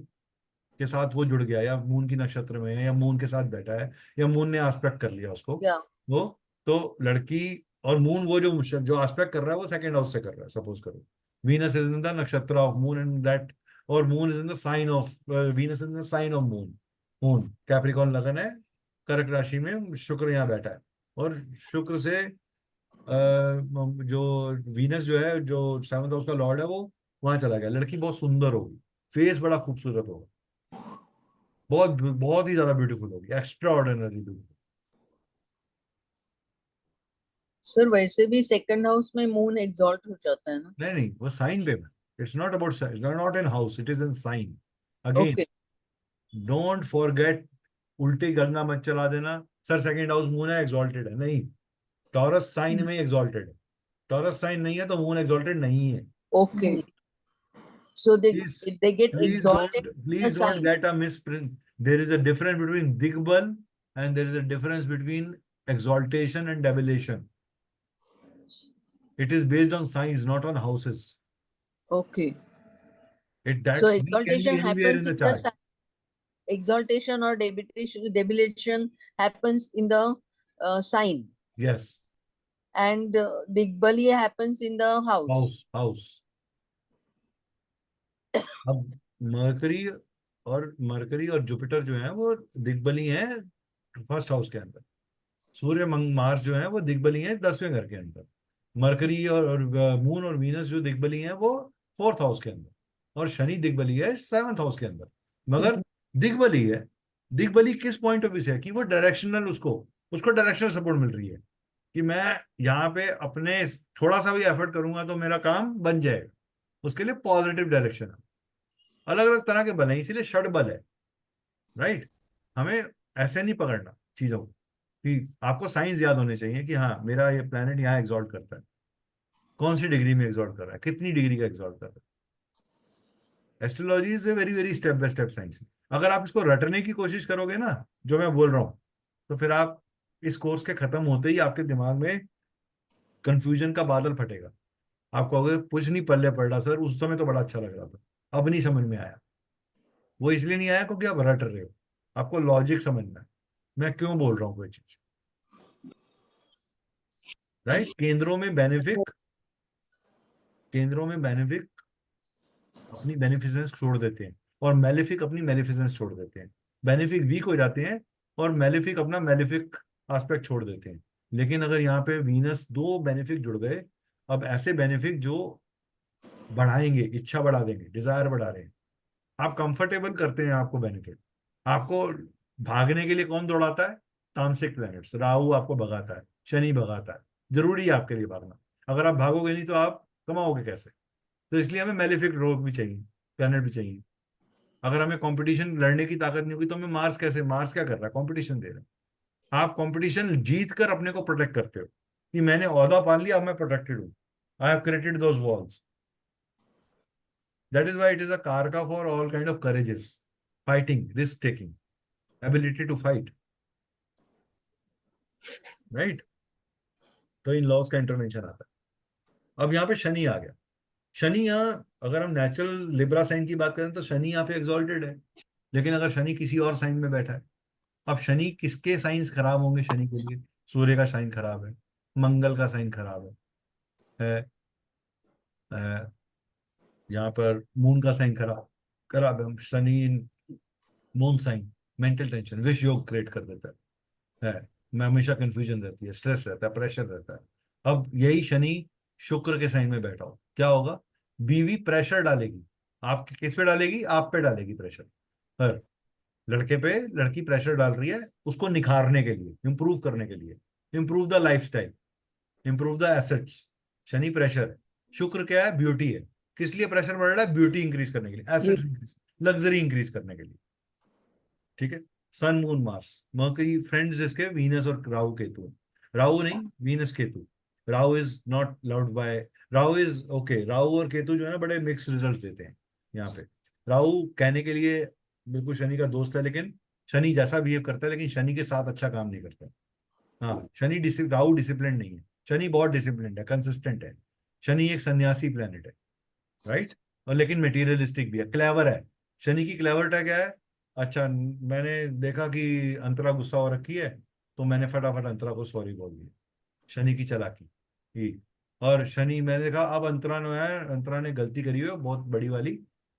के साथ वो जुड़ गया, या मून की नक्षत्र में है, या मून के साथ बैठा है, या मून ने आस्पेक्ट कर लिया उसको, या वो तो लड़की, और मून वो जो जो आस्पेक्ट कर रहा है वो सेकंड हाउस से कर रहा है, सपोज करो Venus is in the nakshatra of Moon and that, और Moon is in the sign of Venus in the sign of Moon. Moon Capricorn lagan है, कर्क राशि में, शुक्र यहाँ बैठा है, और शुक्र से जो वीनस जो है, जो सेवंथ हाउस का लॉर्ड है, वो वहां चला गया। लड़की बहुत सुंदर होगी, फेस बड़ा खूबसूरत होगा, बहुत बहुत ही ज्यादा ब्यूटीफुल होगी, एक्स्ट्रा ऑर्डिनरी ब्यूटीफुल। सर वैसे भी सेकंड हाउस में मून एग्जॉल्ट हो जाता है ना। नहीं नहीं, वो साइन पे, it's not about, it's not in house, it is in sign. Again, okay don't forget, उल्टी गंगा मत चला देना, सर सेकंड हाउस मून है एग्जॉल्टेड है, नहीं, टॉरस साइन में एग्जॉल्टेड है। टॉरस साइन नहीं है तो मून एग्जॉल्टेड नहीं है। Okay so please, they get exalted in a please don't sign. Get a misprint. There is a difference between दिग्बल and there is a difference between exaltation and debilation. It is based on signs, not on houses. Okay. It, So that sign can be exaltation anywhere in happens the in the chart. sign. Exaltation or debilitation happens in the sign, Yes, and Digbali happens in the house. house. अब mercury और Jupiter जो है वो दिग्बली है first house के अंदर। सूर्य Mars जो है वो दिग्बली है 10वें घर के अंदर। मरकरी और मून और वीनस जो दिग्बली है वो फोर्थ हाउस के अंदर, और शनि दिग्बली है सेवंथ हाउस के अंदर। मगर दिग्बली है, दिग्बली किस पॉइंट ऑफ व्यू से है कि वो डायरेक्शनल, उसको उसको डायरेक्शनल सपोर्ट मिल रही है कि मैं यहाँ पे अपने थोड़ा सा भी एफर्ट करूंगा तो मेरा काम बन जाएगा, उसके लिए पॉजिटिव डायरेक्शन है। अलग अलग तरह के बल हैं, इसीलिए षड बल है, राइट। हमें ऐसे नहीं पकड़ना चीजों को, कि आपको साइंस याद होने चाहिए कि हाँ मेरा ये प्लेनेट यहाँ एग्जॉल्ट करता है, कौन सी डिग्री में एग्जॉल्ट कर रहा है, कितनी डिग्री का एग्जॉल्ट कर रहा है। Astrology is a very worry step by step science. अगर आप इसको रटने की कोशिश करोगे ना, जो मैं बोल रहा हूँ, तो फिर आप इस कोर्स के खत्म होते ही आपके दिमाग में कंफ्यूजन का बादल फटेगा। आप कहोगे कुछ नहीं पल्ले पड़ रहा सर, उस समय तो बड़ा अच्छा लग रहा था, अब नहीं समझ में आया। वो इसलिए नहीं आया क्योंकि आप रट रहे हो, आपको लॉजिक समझना है मैं क्यों बोल रहा हूँ कोई चीज, राइट। केंद्रों में बेनिफिक अपनी बेनिफिसेंस छोड़ देते हैं, और मेलिफिक अपनी मेलिफिसेंस छोड़ देते हैं। बेनिफिक वीक हो जाते हैं, और मेलिफिक अपना मेलिफिक एस्पेक्ट छोड़ देते हैं। लेकिन अगर यहाँ पे वीनस दो बेनिफिक जुड़ गए, अब ऐसे बेनिफिक जो बढ़ाएंगे, इच्छा बढ़ा देंगे, डिजायर बढ़ा रहे हैं, आप कंफर्टेबल करते हैं आपको बेनिफिट। आपको भागने के लिए कौन दौड़ाता है? तामसिक प्लैनेट्स, राहु आपको भगाता है, शनि भगाता है। जरूरी है आपके लिए भागना, अगर आप भागोगे नहीं तो आप कमाओगे कैसे? तो इसलिए हमें मेलिफिक रोग भी चाहिए, प्लैनेट भी चाहिए। अगर हमें कंपटीशन लड़ने की ताकत नहीं होगी तो हमें मार्स कैसे, मार्स क्या कर रहा है? कंपटीशन दे रहा है। आप कंपटीशन जीत कर अपने को प्रोटेक्ट करते हो कि मैंने ओहदा पाल लिया, अब मैं प्रोटेक्टेड हूँ, I have created those walls. That is why it is a karaka for all kind of courages, fighting, risk taking, ability to fight, right. तो इन लॉज का इंटरवेंशन आता है। अब यहाँ पे शनि आ गया। शनि यहाँ, अगर हम नेचुरल लिब्रा साइन की बात करें तो शनि यहाँ पे एग्जॉल्टेड है। लेकिन अगर शनि किसी और साइन में बैठा है, अब शनि किसके साइंस खराब होंगे शनि के लिए? सूर्य का साइन खराब है, मंगल का साइन खराब है, यहाँ पर मून का साइन खराब खराब है। Shani moon sign mental tension, विष योग क्रिएट कर देता है। मैं हमेशा कंफ्यूजन रहती है, स्ट्रेस रहता है, प्रेशर रहता है। अब यही शनि शुक्र के साइन में बैठा हो, क्या होगा? बीवी प्रेशर डालेगी, आप किस पे डालेगी? आप पे डालेगी प्रेशर। पर लड़के पे लड़की प्रेशर डाल रही है उसको निखारने के लिए, इंप्रूव करने के लिए, improve the lifestyle, improve the assets. Shani pressure है, शुक्र क्या है? ब्यूटी है। किस लिए प्रेशर बढ़ रहा है? ब्यूटी इंक्रीज करने के लिए, एसेट्स इंक्रीज, लग्जरी इंक्रीज करने के लिए, ठीक है। Sun moon Mars Mercury friends इसके वीनस और राहु केतु। राहु नहीं, Venus Ketu. Rahu is not loved by, Rahu is okay. Rahu और केतु जो है ना बड़े मिक्स रिजल्ट देते हैं यहाँ पे। राहु कहने के लिए बिल्कुल शनि का दोस्त है, लेकिन शनि जैसा बिहेव करता है, लेकिन शनि के साथ अच्छा काम नहीं करता है। हाँ, राहु डिसिप्लिन नहीं है, शनि बहुत डिसिप्लिन है, कंसिस्टेंट है। शनि एक सन्यासी प्लेनेट है, राइट। और लेकिन मटेरियलिस्टिक भी है, क्लेवर है। शनि की क्लेवरता क्या है? अच्छा, मैंने देखा कि अंतरा गुस्सा हो रखी है, तो मैंने फटाफट अंतरा को सॉरी बोल दिया। शनि की चालाकी ही। और शनि, मैंने देखा अब अंतरा ने गलती करी है बहुत बड़ी वाली,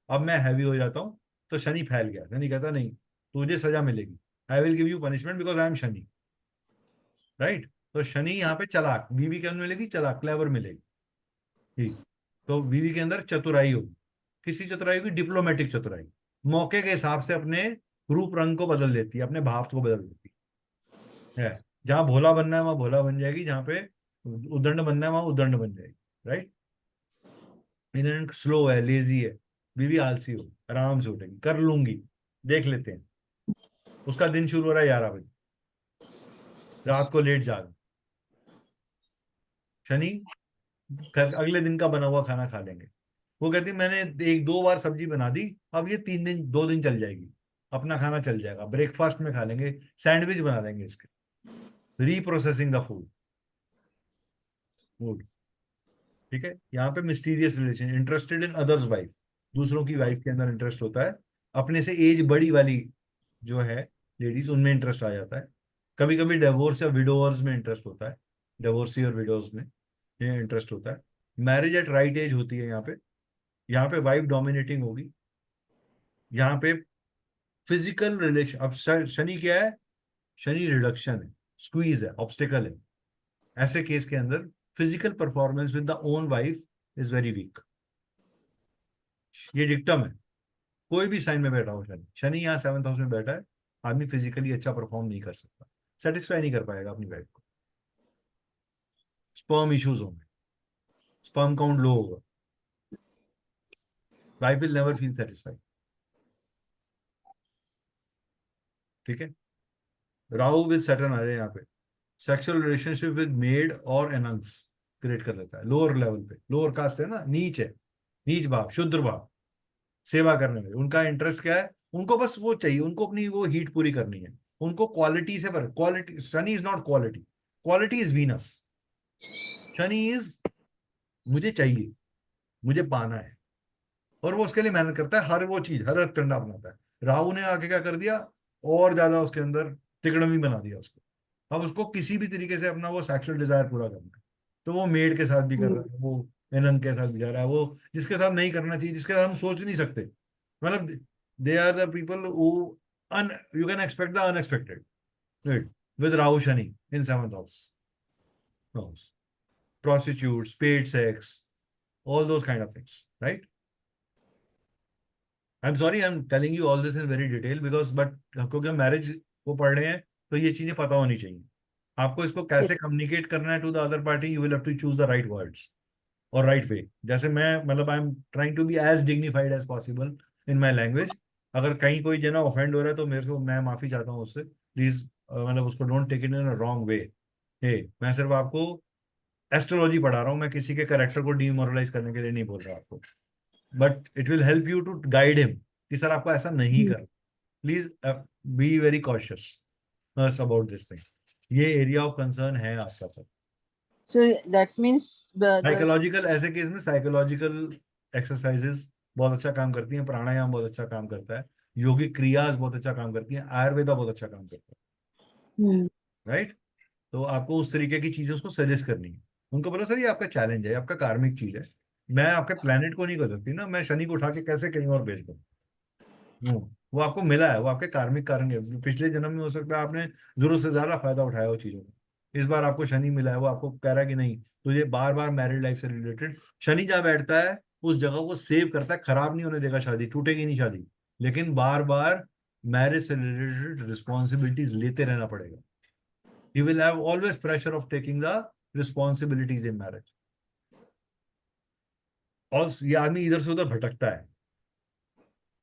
अब मैं हैवी हो जाता हूँ, तो शनि फैल गया। शनि कहता नहीं, तुझे सजा मिलेगी, I will give you punishment because I am Shani, right. तो शनि यहाँ पे चालाक, बीवी के अंदर मिलेगी, चालाक क्लेवर मिलेगी। ठीक। तो बीवी के अंदर चतुराई होगी। किसी चतुराई होगी? डिप्लोमेटिक चतुराई। मौके के हिसाब से अपने रूप रंग को बदल देती है, अपने भाव को बदल देती है। जहां भोला बनना है वहां भोला बन जाएगी, जहां पे उद्दंड बनना है वहां उद्दंड बन जाएगी, राइट। इन्हें स्लो है, लेजी है, बीवी आलसी हो, आराम से उठेगी, कर लूंगी, देख लेते हैं। उसका दिन शुरू हो रहा है 11 बजे, रात को लेट जाग, शनि अगले दिन का बना हुआ खाना खा लेंगे। वो कहती मैंने 1-2 बार सब्जी बना दी, अब ये 3 दिन 2 दिन चल जाएगी, अपना खाना चल जाएगा, ब्रेकफास्ट में खा लेंगे, सैंडविच बना देंगे इसके। Reprocessing the food. ठीक है। यहाँ पे mysterious relation, interested in others wife, दूसरों की वाइफ के अंदर इंटरेस्ट होता है। अपने से एज बड़ी वाली जो है लेडीज, उनमें इंटरेस्ट आ जाता है। कभी कभी डिवोर्स या विडोवर्स में इंटरेस्ट होता है, डिवोर्सी और विडोवर्स में ये इंटरेस्ट होता है। मैरिज एट राइट एज होती है यहाँ पे। यहाँ पे वाइफ डोमिनेटिंग होगी। यहाँ पे फिजिकल रिलेशन, अब शनि क्या है? शनि रिडक्शन है, स्क्वीज है, ऑब्स्टिकल है। ऐसे केस के अंदर physical performance with the own wife is very weak. ये डिक्टम है। कोई भी साइन में बैठा हो शनि, शनि यहाँ 7th हाउस में बैठा है, आदमी फिजिकली अच्छा परफॉर्म नहीं कर सकता, सेटिस्फाई नहीं कर पाएगा अपनी वाइफ को। स्पर्म इश्यूज होंगे, स्पर्म काउंट लो होगा, wife will never feel satisfied. ठीक है। राहु विद सैटर्न आ रहे हैं यहाँ पे, सेक्सुअल रिलेशनशिप विद मेड और एनंस क्रिएट कर लेता है। लोअर लेवल पे, लोअर कास्ट है ना, नीच है, नीच भाव, शुद्र भाव, सेवा करने में उनका इंटरेस्ट क्या है? उनको बस वो चाहिए, उनको अपनी वो हीट पूरी करनी है। उनको क्वालिटी से फर्क, quality, Shani is not quality, quality is Venus. Shani is मुझे चाहिए, मुझे पाना है, और वो उसके लिए मेहनत करता है, हर वो चीज, हर एक टंडा अपनाता है। राहु ने आके क्या कर दिया? और ज्यादा उसके अंदर तिकड़मी बना दिया उसको। अब उसको किसी भी तरीके से अपना वो सेक्सुअल डिजायर पूरा करना है, तो वो मेड के साथ भी कर रहा है, वो एनन के साथ भी जा रहा है, वो जिसके साथ नहीं करना चाहिए, जिसके साथ हम सोच नहीं सकते, मतलब they are the people who you can expect the unexpected, right. With Rahu Shani in 7th house, prostitutes, paid sex, all those kind of things, right? I'm sorry, I'm telling you all this in very detail because but क्योंकि हम marriage को पढ़ रहे हैं, तो ये चीजें पता होनी चाहिए आपको। इसको कैसे कम्युनिकेट करना है to the other party, you will have to choose the right words और राइट वे। जैसे मैं, मतलब I am trying to be as dignified as possible in my language. अगर कहीं कोई जना ऑफेंड हो रहा है तो मेरे से, मैं माफी चाहता हूँ उससे, प्लीज। मतलब उसको don't take it in a wrong way. Hey, मैं सिर्फ आपको एस्ट्रोलॉजी पढ़ा रहा हूँ, मैं किसी के कैरेक्टर को डीमोरलाइज करने के लिए नहीं बोल रहा आपको, but it will help you to guide him कि सर आपको ऐसा नहीं कर, please be very cautious about this thing. ये एरिया ऑफ कंसर्न है आपका sir. So that means the psychological, ऐसे केस में साइकोलॉजिकल एक्सरसाइजेस बहुत अच्छा काम करती हैं, प्राणायाम बहुत अच्छा काम करता है, योगिक क्रियाज बहुत अच्छा काम करती हैं, आयुर्वेदा बहुत अच्छा काम करता है, राइट। तो आपको उस तरीके की चीजें उसको सजेस्ट करनी है। उनको बोलो सर ये आपका चैलेंज है, आपका कार्मिक चीज है, मैं आपके प्लेनेट को नहीं कर सकती ना, मैं शनि को उठा के कैसे कहीं और भेज दूँ? वो आपको मिला है, वो आपके कार्मिक कारण है। पिछले जन्म में हो सकता है आपने जरूरत से ज्यादा फायदा उठाया हो चीजों का, इस बार आपको शनि मिला है, वो आपको कह रहा है कि नहीं तुझे बार बार मैरिड लाइफ से रिलेटेड। शनि जहाँ बैठता है उस जगह को सेव करता है, खराब नहीं होने देगा शादी, टूटेगी नहीं शादी, लेकिन बार बार मैरिज से रिलेटेड रिस्पॉन्सिबिलिटीज लेते रहना पड़ेगा। He will have always pressure of taking the responsibilities in marriage. और ये आदमी इधर से उधर भटकता है,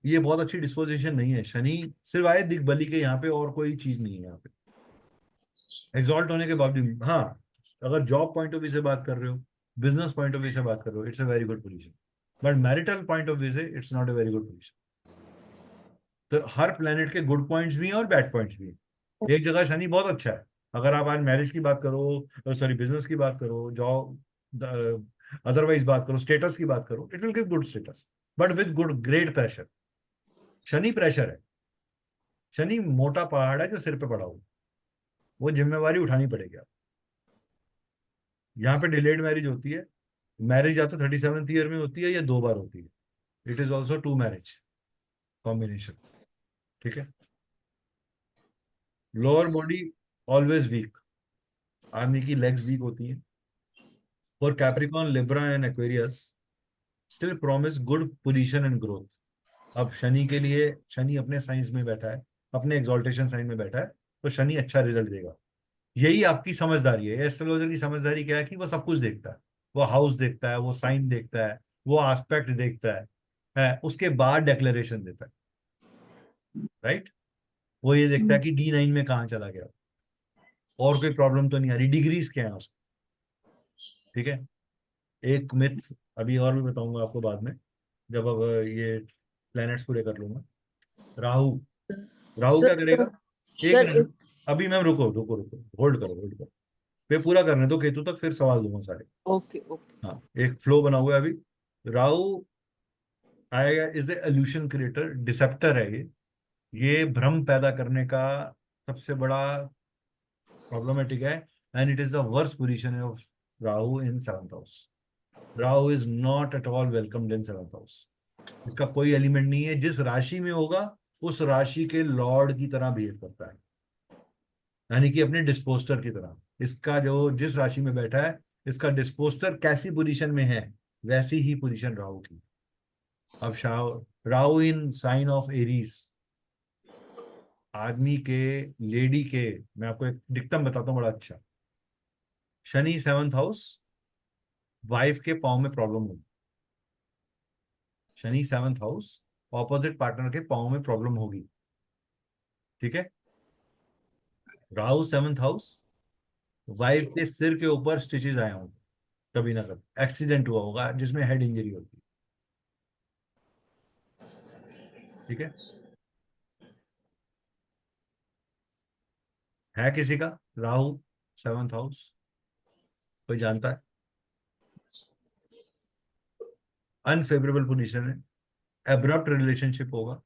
ये बहुत अच्छी डिस्पोजिशन नहीं है। शनि सिर्फ आए दिग्बली के यहाँ पे, और कोई चीज नहीं है यहाँ पे। एग्जॉल्ट होने के बावजूद, हाँ, अगर जॉब पॉइंट ऑफ व्यू से बात कर रहे हो, बिजनेस पॉइंट ऑफ व्यू से बात कर रहे हो, it's a very good position, but marital point of view से it's not a very good position. तो हर प्लेनेट के गुड पॉइंट्स भी हैं और बैड पॉइंट्स भी हैं। एक जगह शनि बहुत अच्छा है, अगर आप आज मैरिज की बात करो, सॉरी बिजनेस की बात करो, जॉब, अदरवाइज बात करो, स्टेटस की बात करो, it will give good status but with good great pressure. Shani pressure है, शनि मोटा पहाड़ है जो सिर पे पड़ा हुआ, वो जिम्मेवारी उठानी पड़ेगी आप। यहाँ पे डिलेड मैरिज होती है, मैरिज या तो 37th ईयर में होती है या 2 बार होती है, it is also 2 marriage combination. ठीक है। लोअर बॉडी ऑलवेज वीक, आदमी की लेग्स वीक होती हैं। For Capricorn, Libra and Aquarius still promise good position and growth. अब शनि के लिए, शनि अपने साइंस में बैठा है, अपने एक्सॉल्टेशन साइन में बैठा है, तो शनि अच्छा रिजल्ट देगा। यही आपकी समझदारी है। एस्ट्रोलॉजर की समझदारी क्या है कि वो सब कुछ देखता है, वो हाउस देखता है, वो साइन देखता है, वो एस्पेक्ट देखता है, उसके बाद डेक्लेरेशन देता है। राइट। वो ये देखता है कि D9 में कहाँ चला गया, और कोई प्रॉब्लम तो नहीं आ रही, डिग्रीज क्या है उसको। ठीक है। एक मिथ अभी और भी बताऊंगा आपको बाद में, जब अब ये प्लैनेट्स पूरे कर लूंगा। राहु, राहु क्या सर करेगा? एक सर मिनट, एक अभी मैम रुको रुको रुको, होल्ड करो होल्ड करो, फिर पूरा करने दो केतु तक, फिर सवाल दूंगा सारे। ओके ओके हाँ, एक फ्लो बना हुआ है अभी। राहु आएगा, इज ए एल्यूशन क्रिएटर, डिसेप्टर है ये भ्रम पैदा करने का सबसे बड़ा प्रॉब्लमेटिक है। And it is the worst position of Rahu in 7th house. Rahu is not at all welcomed in 7th house. इसका कोई एलिमेंट नहीं है। जिस राशि में होगा उस राशि के लॉर्ड की तरह बिहेव करता है, यानी कि अपने डिस्पोस्टर की तरह। इसका जो जिस राशि में बैठा है, इसका डिस्पोस्टर कैसी पोजीशन में है, वैसी ही पोजीशन राहु की। अब राहु इन साइन ऑफ एरीज, आदमी के, लेडी के, मैं आपको एक डिक्टम बताता हूँ बड़ा अच्छा। शनि 7th हाउस, वाइफ के पाँव में प्रॉब्लम होगी। Shani 7th house, opposite partner के पाँव में प्रॉब्लम होगी। ठीक है। राहु 7th हाउस, वाइफ के सिर के ऊपर स्टिचेस आए होंगे, कभी ना कभी एक्सीडेंट हुआ होगा जिसमें हेड इंजरी होती है। ठीक है किसी का राहु 7th हाउस, कोई जानता है? अनफेवरेबल पोजीशन है, एब्रप्ट रिलेशनशिप होगा।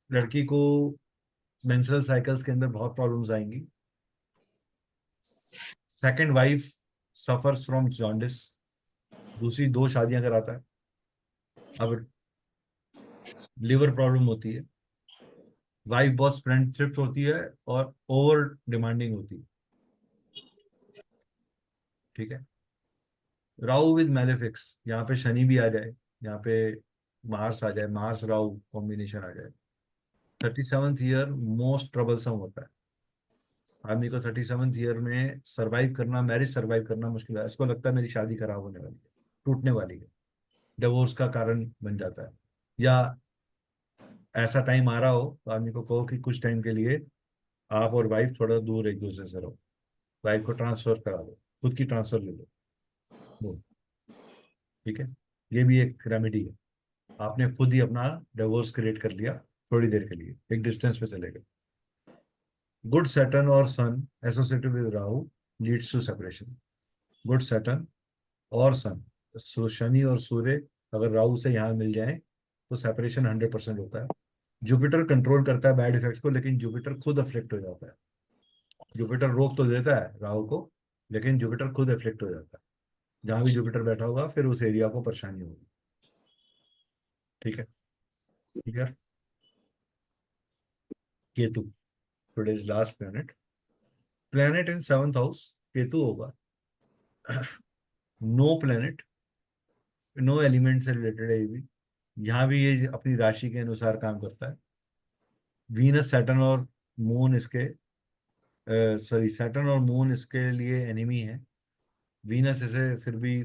लड़की को मेंस्ट्रुअल साइकिल्स के अंदर बहुत प्रॉब्लम्स आएंगी। Second wife suffers from jaundice, दूसरी 2 शादियां कराता है। अब लिवर प्रॉब्लम होती है। वाइफ बहुत फ्रेंडशिप होती है और ओवर डिमांडिंग होती है। ठीक है। राहु विद मैलेफिक्स, यहाँ पे शनि भी आ जाए, यहाँ पे मार्स आ जाए, मार्स राहु कॉम्बिनेशन आ जाए, 37th ईयर मोस्ट ट्रबलसम होता है। आदमी को 37th ईयर में सरवाइव करना, मैरिज सरवाइव करना मुश्किल है। इसको लगता है मेरी शादी खराब होने वाली है, टूटने वाली है, डिवोर्स का कारण बन जाता है। या ऐसा टाइम आ रहा हो तो आदमी को कहो कि कुछ टाइम के लिए आप और वाइफ थोड़ा दूर एक दूसरे से रहो, वाइफ को ट्रांसफर करा दो, खुद की ट्रांसफर ले लो, बोल। ठीक है। ये भी एक रेमेडी है। आपने खुद ही अपना डिवोर्स क्रिएट कर लिया, थोड़ी देर के लिए एक डिस्टेंस पे चले गए। गुड सैटर्न और sun associated with Rahu leads to separation. Good Saturn और सन, शनि और सूर्य अगर राहु से यहाँ मिल जाए तो सेपरेशन 100% होता है। जुपिटर कंट्रोल करता है बैड इफेक्ट्स को, लेकिन जुपिटर खुद अफ्लिक्ट हो जाता है। जुपिटर रोक तो देता है राहु को, लेकिन जुपिटर खुद अफ्लिक्ट हो जाता है। जहां भी जुपिटर बैठा होगा फिर उस एरिया को परेशानी होगी। ठीक है। ठीक है। Ketu, today's last planet, planet in 7th house Ketu होगा। नो प्लेनेट, नो एलिमेंट से रिलेटेड है ये भी। यहाँ भी ये अपनी राशि के अनुसार काम करता है। वीनस, सैटर्न और मून इसके, सॉरी सैटर्न और मून इसके लिए एनिमी है। वीनस इसे फिर भी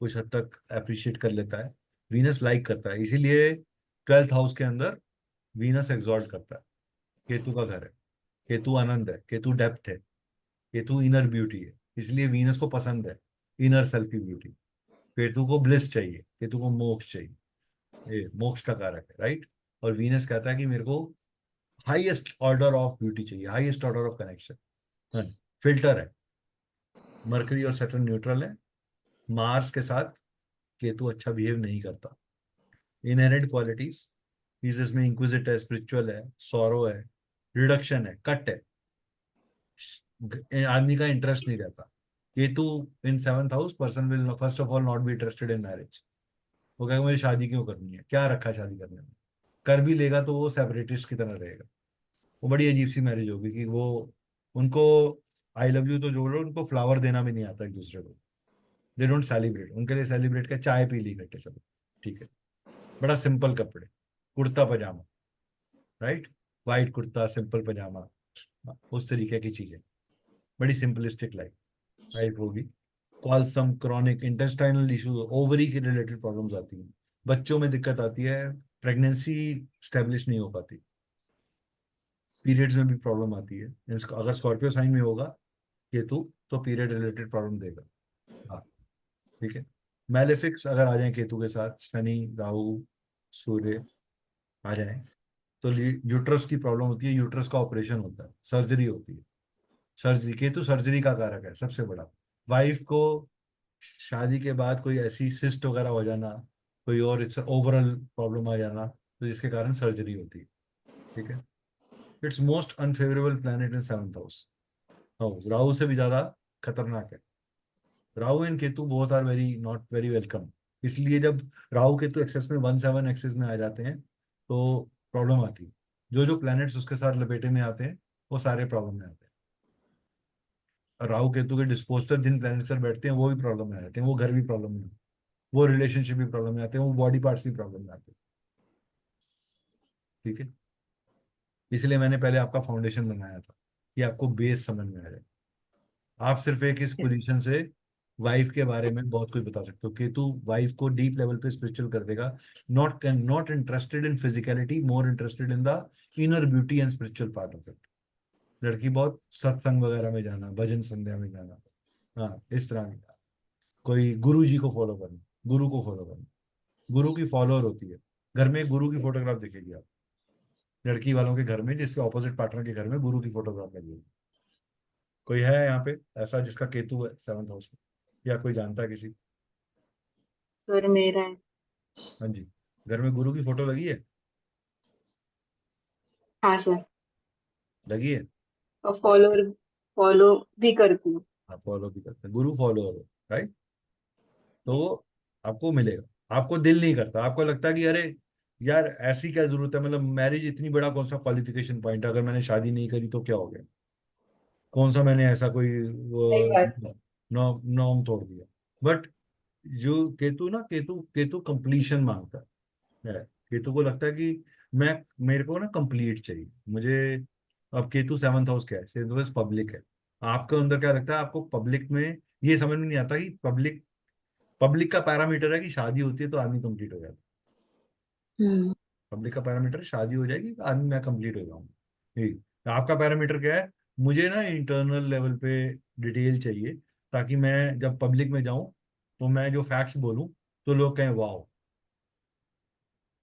कुछ हद तक अप्रिशिएट कर लेता है, वीनस लाइक करता है, इसीलिए 12th हाउस के अंदर वीनस एग्जॉल्ट करता है। केतु का घर है, केतु आनंद है, केतु डेप्थ है, केतु इनर ब्यूटी है, इसलिए वीनस को पसंद है इनर सेल्फ की ब्यूटी। केतु को ब्लिस चाहिए, केतु को मोक्ष चाहिए, ये मोक्ष का कारक है। राइट। और वीनस कहता है कि मेरे को हाईएस्ट ऑर्डर ऑफ ब्यूटी चाहिए, highest order of connection. Filter है, मरकरी और सैटर्न न्यूट्रल है, मार्स के साथ केतु अच्छा बिहेव नहीं करता। इनहेरेंट क्वालिटीज, इसमें इंक्विजिट है, स्पिरिचुअल है, सॉरो है, रिडक्शन है, कट है, आदमी का इंटरेस्ट नहीं रहता। केतु इन seventh house, person will first of all not be interested in marriage. वो कहेगा मुझे शादी क्यों करनी है, क्या रखा है शादी करने में, कर भी लेगा तो वो सेपरेटिस्ट की तरह रहेगा। वो बड़ी अजीब सी मैरिज होगी कि वो, उनको आई लव यू तो जोड़ो, उनको फ्लावर देना भी नहीं आता एक दूसरे को। दे डोंट सेलिब्रेट, उनके लिए सेलिब्रेट क्या, चाय पी ली इकट्ठे, चलो ठीक है। बड़ा सिंपल कपड़े, कुर्ता पजामा, राइट, वाइट कुर्ता सिंपल पजामा, उस तरीके की चीजें, बड़ी सिंपलिस्टिक लाइफ लाइफ होगी। कॉल्सम क्रॉनिक इंटेस्टाइनल इश्यूज, ओवरी के रिलेटेड प्रॉब्लम्स आती हैं, बच्चों में दिक्कत आती है, प्रेगनेंसी स्टेब्लिश नहीं हो पाती, पीरियड्स में भी प्रॉब्लम आती है। अगर स्कॉर्पियो साइन में होगा केतु तो पीरियड रिलेटेड प्रॉब्लम देगा। हाँ, ठीक है। मैलेफिक्स अगर आ जाए केतु के साथ, शनि राहु सूर्य आ जाए तो यूट्रस की प्रॉब्लम होती है, यूट्रस का ऑपरेशन होता है, सर्जरी होती है। सर्जरी, केतु सर्जरी का कारक है सबसे बड़ा। वाइफ को शादी के बाद कोई ऐसी सिस्ट वगैरह हो जाना, कोई और इट्स ओवरऑल प्रॉब्लम आ जाना, तो जिसके कारण सर्जरी होती है, ठीक है। It's most unfavourable planet in seventh house. Rahu से भी ज्यादा खतरनाक है। Rahu and Ketu both are very not very welcome. इसलिए जब राहु केतु एक्सेस में 1-7 एक्सेस में आ जाते हैं तो प्रॉब्लम आती है। जो जो प्लैनेट्स उसके साथ लपेटे में आते हैं वो सारे प्रॉब्लम में आते हैं। और राहु केतु के डिस्पोजर जिन प्लैनेट्स पर बैठते हैं वो भी प्रॉब्लम में आते हैं, वो घर भी प्रॉब्लम में आते हैं, वो रिलेशनशिप भी प्रॉब्लम में आते हैं, वो बॉडी पार्ट्स भी प्रॉब्लम में आते हैं, ठीक है। इसलिए मैंने पहले आपका फाउंडेशन बनाया था कि आपको बेस समझ में आ जाए। आप सिर्फ एक इस पोजीशन से वाइफ के बारे में बहुत कुछ बता सकते हो। केतु वाइफ को डीप लेवल पे स्पिरिचुअल कर देगा। Not interested in physicality, more interested in the inner beauty and spiritual part of it. लड़की बहुत सत्संग वगैरह में जाना, भजन संध्या में जाना, हाँ इस तरह की, कोई गुरु जी को फॉलो करना, गुरु को फॉलो करना, गुरु की फॉलोअर होती है। घर में एक गुरु की फोटोग्राफ दिखेगी आप, लड़की वालों के घर में जिसके ऑपोजिट पार्टनर के घर में गुरु की फोटोग्राफ लगी होगी। कोई है यहाँ पे ऐसा जिसका केतु है सेवंथ हाउस में, या कोई जानता है किसी? सर मेरा है। हाँ जी, घर में गुरु की फोटो लगी है? हाँ सर। लगी है। और फॉलो भी करती हूँ। आप फॉलो भी करते हैं, गुरु फॉलोअर हो, राइट। तो वो आपको मिलेगा। आपको दिल नहीं करता, आपको लगता है कि अरे यार ऐसी क्या जरूरत है, मतलब मैरिज इतनी बड़ा कौन सा क्वालिफिकेशन पॉइंट है, अगर मैंने शादी नहीं करी तो क्या हो गया, कौन सा मैंने ऐसा कोई सही बात। नॉर्म तोड़ दिया। बट जो केतु ना, केतु केतु कंप्लीशन मांगता है। केतु को लगता है कि मैं, मेरे को ना कंप्लीट चाहिए मुझे। अब केतु सेवंथ हाउस क्या है, सेवंथ हाउस पब्लिक है। आपके अंदर क्या लगता है आपको पब्लिक में, ये समझ में नहीं आता कि पब्लिक, पब्लिक का पैरामीटर है कि शादी होती है तो आदमी कंप्लीट हो जाता है। हम्म। पब्लिक का पैरामीटर शादी हो जाएगी तो आदमी मैं कंप्लीट हो जाऊंगा, ठीक। आपका पैरामीटर क्या है, मुझे ना इंटरनल लेवल पे डिटेल चाहिए, ताकि मैं जब पब्लिक में जाऊं तो मैं जो फैक्ट्स बोलूं तो लोग कहें वाह,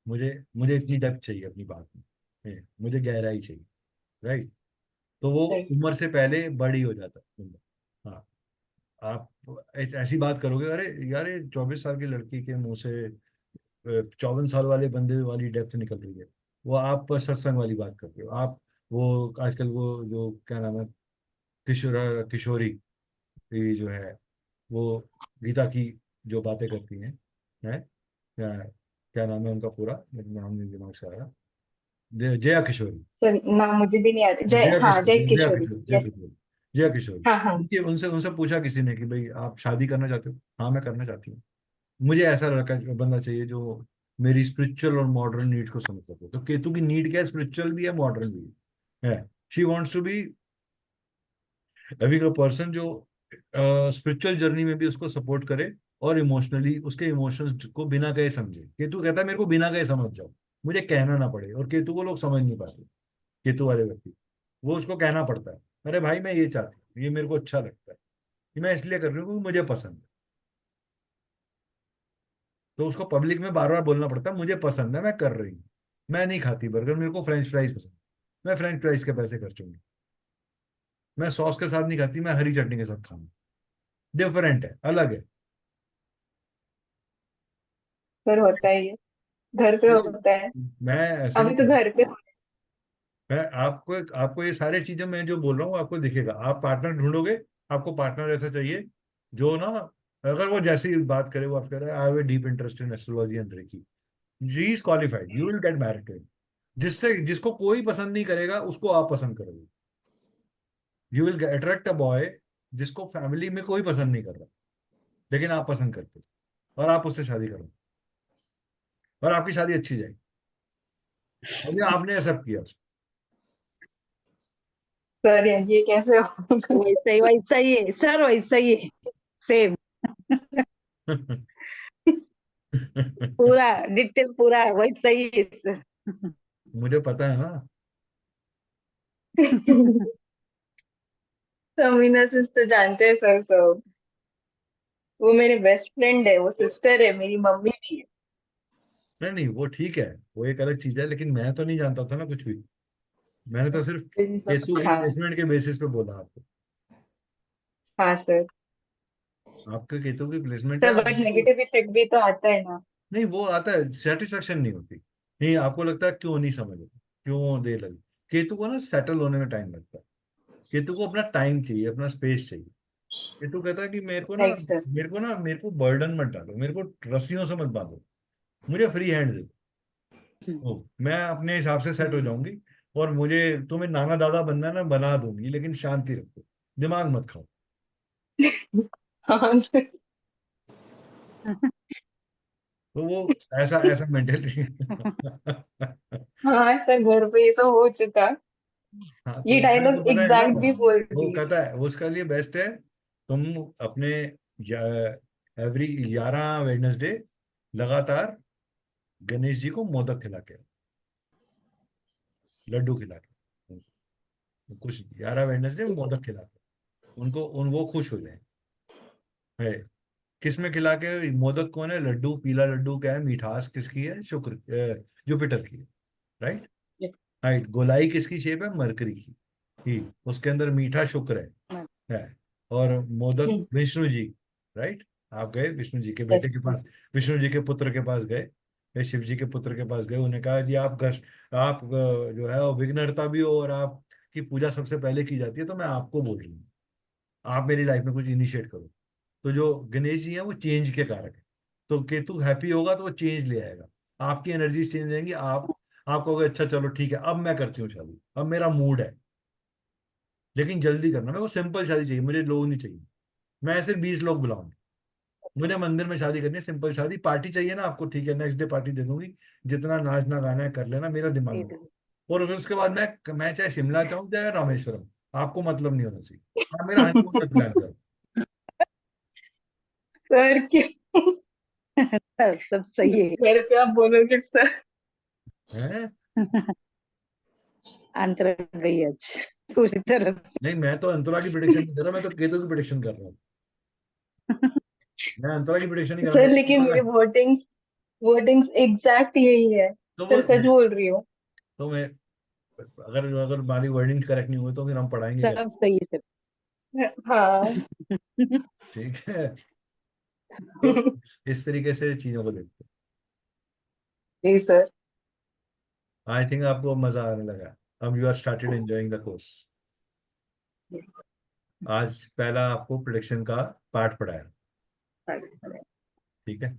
मुझे मुझे इतनी डेप्थ चाहिए अपनी बात में, मुझे गहराई चाहिए, राइट। तो वो सही। उम्र से पहले बड़ी हो जाता है उम्र। हाँ, आप ऐसी बात करोगे, अरे यार ये 24 साल की लड़की के मुंह से 54 साल वाले बंदे वाली डेप्थ निकल रही है, वो आप सत्संग वाली बात करते हो आप। वो आजकल वो जो क्या नाम है, किशोरी, ये जो है वो गीता की जो बातें करती हैं, है क्या, क्या नाम है उनका पूरा, मेरे नाम नहीं दिमाग से आ रहा, जया किशोरी। सर नाम मुझे भी नहीं आता। जय, जया हाँ जय किशोरी, जया किशोरी। किशोरी, जया यस। किशोरी, जया किशोरी। हाँ हाँ। उनके उनसे उनसे पूछा किसी ने कि भाई आप शादी करना चाहते हो? हाँ मैं करना चाहती हूँ। मुझे ऐसा लड़का बंदा चाहिए जो मेरी स्पिरिचुअल और मॉडर्न नीड्स को समझ सके। तो केतु की नीड क्या है, स्पिरिचुअल भी है मॉडर्न भी है। She wants to be having a person जो स्पिरिचुअल जर्नी में भी उसको सपोर्ट करे और इमोशनली उसके इमोशंस को बिना कहे समझे। केतु कहता है मेरे को बिना कहे समझ जाओ, मुझे कहना ना पड़े। और केतु को लोग समझ नहीं पाते, केतु वाले व्यक्ति, वो उसको कहना पड़ता है, अरे भाई मैं ये चाहती हूँ, ये मेरे को अच्छा लगता है, ये मैं इसलिए कर रही हूँ क्योंकि मुझे पसंद है। तो उसको पब्लिक में बार बार बोलना पड़ता है मुझे पसंद है, मैं कर रही हूँ। मैं नहीं खाती बर्गर, मेरे को फ्रेंच फ्राइज पसंद है। मैं फ्रेंच फ्राइज के पैसे खर्चूंगी। मैं सॉस के साथ नहीं खाती, मैं हरी चटनी के साथ खाऊंगी। डिफरेंट है, अलग है। सर होता ही है, घर पे ये होता है। मैं ऐसे अभी तो नहीं, घर पे। मैं आपको आपको ये सारी चीजें मैं जो बोल रहा हूँ आपको दिखेगा। आप पार्टनर ढूंढोगे, आपको पार्टनर ऐसा चाहिए जो ना, अगर वो जैसी बात करे, वो आप कह रहे हैं I have a deep interest in astrology and reiki, she is qualified, you will get married to. जिससे जिसको कोई पसंद नहीं करेगा उसको आप पसंद करोगे। You will attract a boy जिसको फैमिली में कोई पसंद नहीं कर रहा, लेकिन आप पसंद करते हो, और आप उससे शादी करो, और आपकी शादी अच्छी जाएगी, और ये आपने एक्सेप्ट किया सर ये कैसे होगा? वैसा ही है सर, वैसा ही है, सेम, उसको। पूरा डिटेल पूरा वैसा ही है सर। मुझे पता है ना। समीना सिस्टर जानते हैं सर सब। वो मेरे बेस्ट फ्रेंड है, वो सिस्टर है, मेरी मम्मी भी है। नहीं नहीं, वो ठीक है, वो एक अलग चीज है, लेकिन मैं तो नहीं जानता था ना कुछ भी। मैंने तो सिर्फ फिर सब केतु की हाँ। प्लेसमेंट के बेसिस पे बोला आपको। हाँ सर। आपके केतु की प्लेसमेंट है सर बट आपको। नेगेटिव इफेक्ट भी तो आता है ना। नहीं, वो आता है, सेटिस्फेक्शन नहीं होती। नहीं, आपको लगता है क्यों नहीं समझ, क्यों देर लगी। केतु को ना सेटल होने में टाइम लगता है। केतु को अपना टाइम चाहिए, अपना स्पेस चाहिए। केतु कहता है कि मेरे को ना, राइट सर। मेरे को बर्डन मत डालो, मेरे को रस्सियों से मत बांधो, मुझे फ्री हैंड दे दो। मैं अपने हिसाब से सेट हो जाऊंगी, और मुझे तुम्हें नाना दादा बनना है ना, बना दूंगी, लेकिन शांति रखो, दिमाग मत खाओ। हाँ सर। तो वो ऐसा ऐसा मेंटेलिटी। हाँ सर, घर पे ये तो हो चुका। हाँ, तो ये मैं तो डायलॉग पता है ना, एग्जैक्ट भी बोल वो रही है। कहता है वो उसका लिए बेस्ट है, तुम अपने एवरी 11 वेडनेसडे लगातार गणेश जी को मोदक खिला के, लड्डू खिला के, कुछ 11 वेडनेसडे मोदक खिला के उनको, वो खुश हो जाए है। किस में खिला के? मोदक कौन है? लड्डू, पीला लड्डू क्या है? मिठास किसकी है? शुक्र, जुपिटर की है। राइट। राइट, गोलाई किसकी शेप है? मरकरी की। ठीक, उसके अंदर मीठा शुक्र है। और मोदक हम्म। विष्णु जी। राइट। आप गए विष्णु जी के यस बेटे के सर। पास, विष्णु जी के पुत्र के पास गए, या शिव जी के पुत्र के पास गए, उन्हें कहा जी आप आप जो है वो विघ्नहर्ता भी हो, और आपकी पूजा सबसे पहले की जाती है, तो मैं आपको बोल रही हूँ, आप मेरी लाइफ में कुछ इनिशिएट करो। तो जो गणेश जी हैं वो चेंज के कारक है। तो केतु हैप्पी होगा तो वो चेंज ले आएगा, आपकी एनर्जी चेंज हो जाएंगी। आप कहोगे अच्छा चलो ठीक है, अब मैं करती हूँ शादी, अब मेरा मूड है। लेकिन जल्दी करना, मेरे को सिंपल शादी चाहिए, मुझे लोग नहीं चाहिए। मैं सिर्फ 20 लोग बुलाऊंगी, मुझे मंदिर में शादी करनी है, सिंपल शादी। पार्टी चाहिए ना आपको, ठीक है, नेक्स्ट डे पार्टी दे दूंगी, जितना नाचना गाना है कर लेना, मेरा दिमाग ये में। तो और फिर उसके बाद मैं चाहे शिमला चाहूँ चाहे रामेश्वरम, आपको मतलब नहीं होना चाहिए, आप मेरा हनीमून का प्लान करो। सर क्यों? सब सही है। घर पे आप बोलोगे सर? हैं? अंतर गई आज पूरी तरह से। नहीं, मैं तो अंतरा की प्रिडिक्शन नहीं कर रहा, मैं तो केतु की प्रिडिक्शन कर रहा हूँ। मैं अंतरा की प्रिडिक्शन नहीं कर सर रहा, लेकिन मेरे वोटिंग्स वोटिंग्स एग्जैक्ट यही है। तो सर वो, सच बोल रही हूँ। तो मैं, अगर अगर हमारी वर्डिंग करेक्ट नहीं हुई तो फिर हम पढ़ाएंगे क्या? सब सही है हाँ। सर। ठीक है। तो इस तरीके से चीजों को देखते जी सर। हैं। आई थिंक आपको मजा आने लगा, अब you are started enjoying the course. आज पहला आपको प्रिडिक्शन का पार्ट पढ़ाया। ठीक है,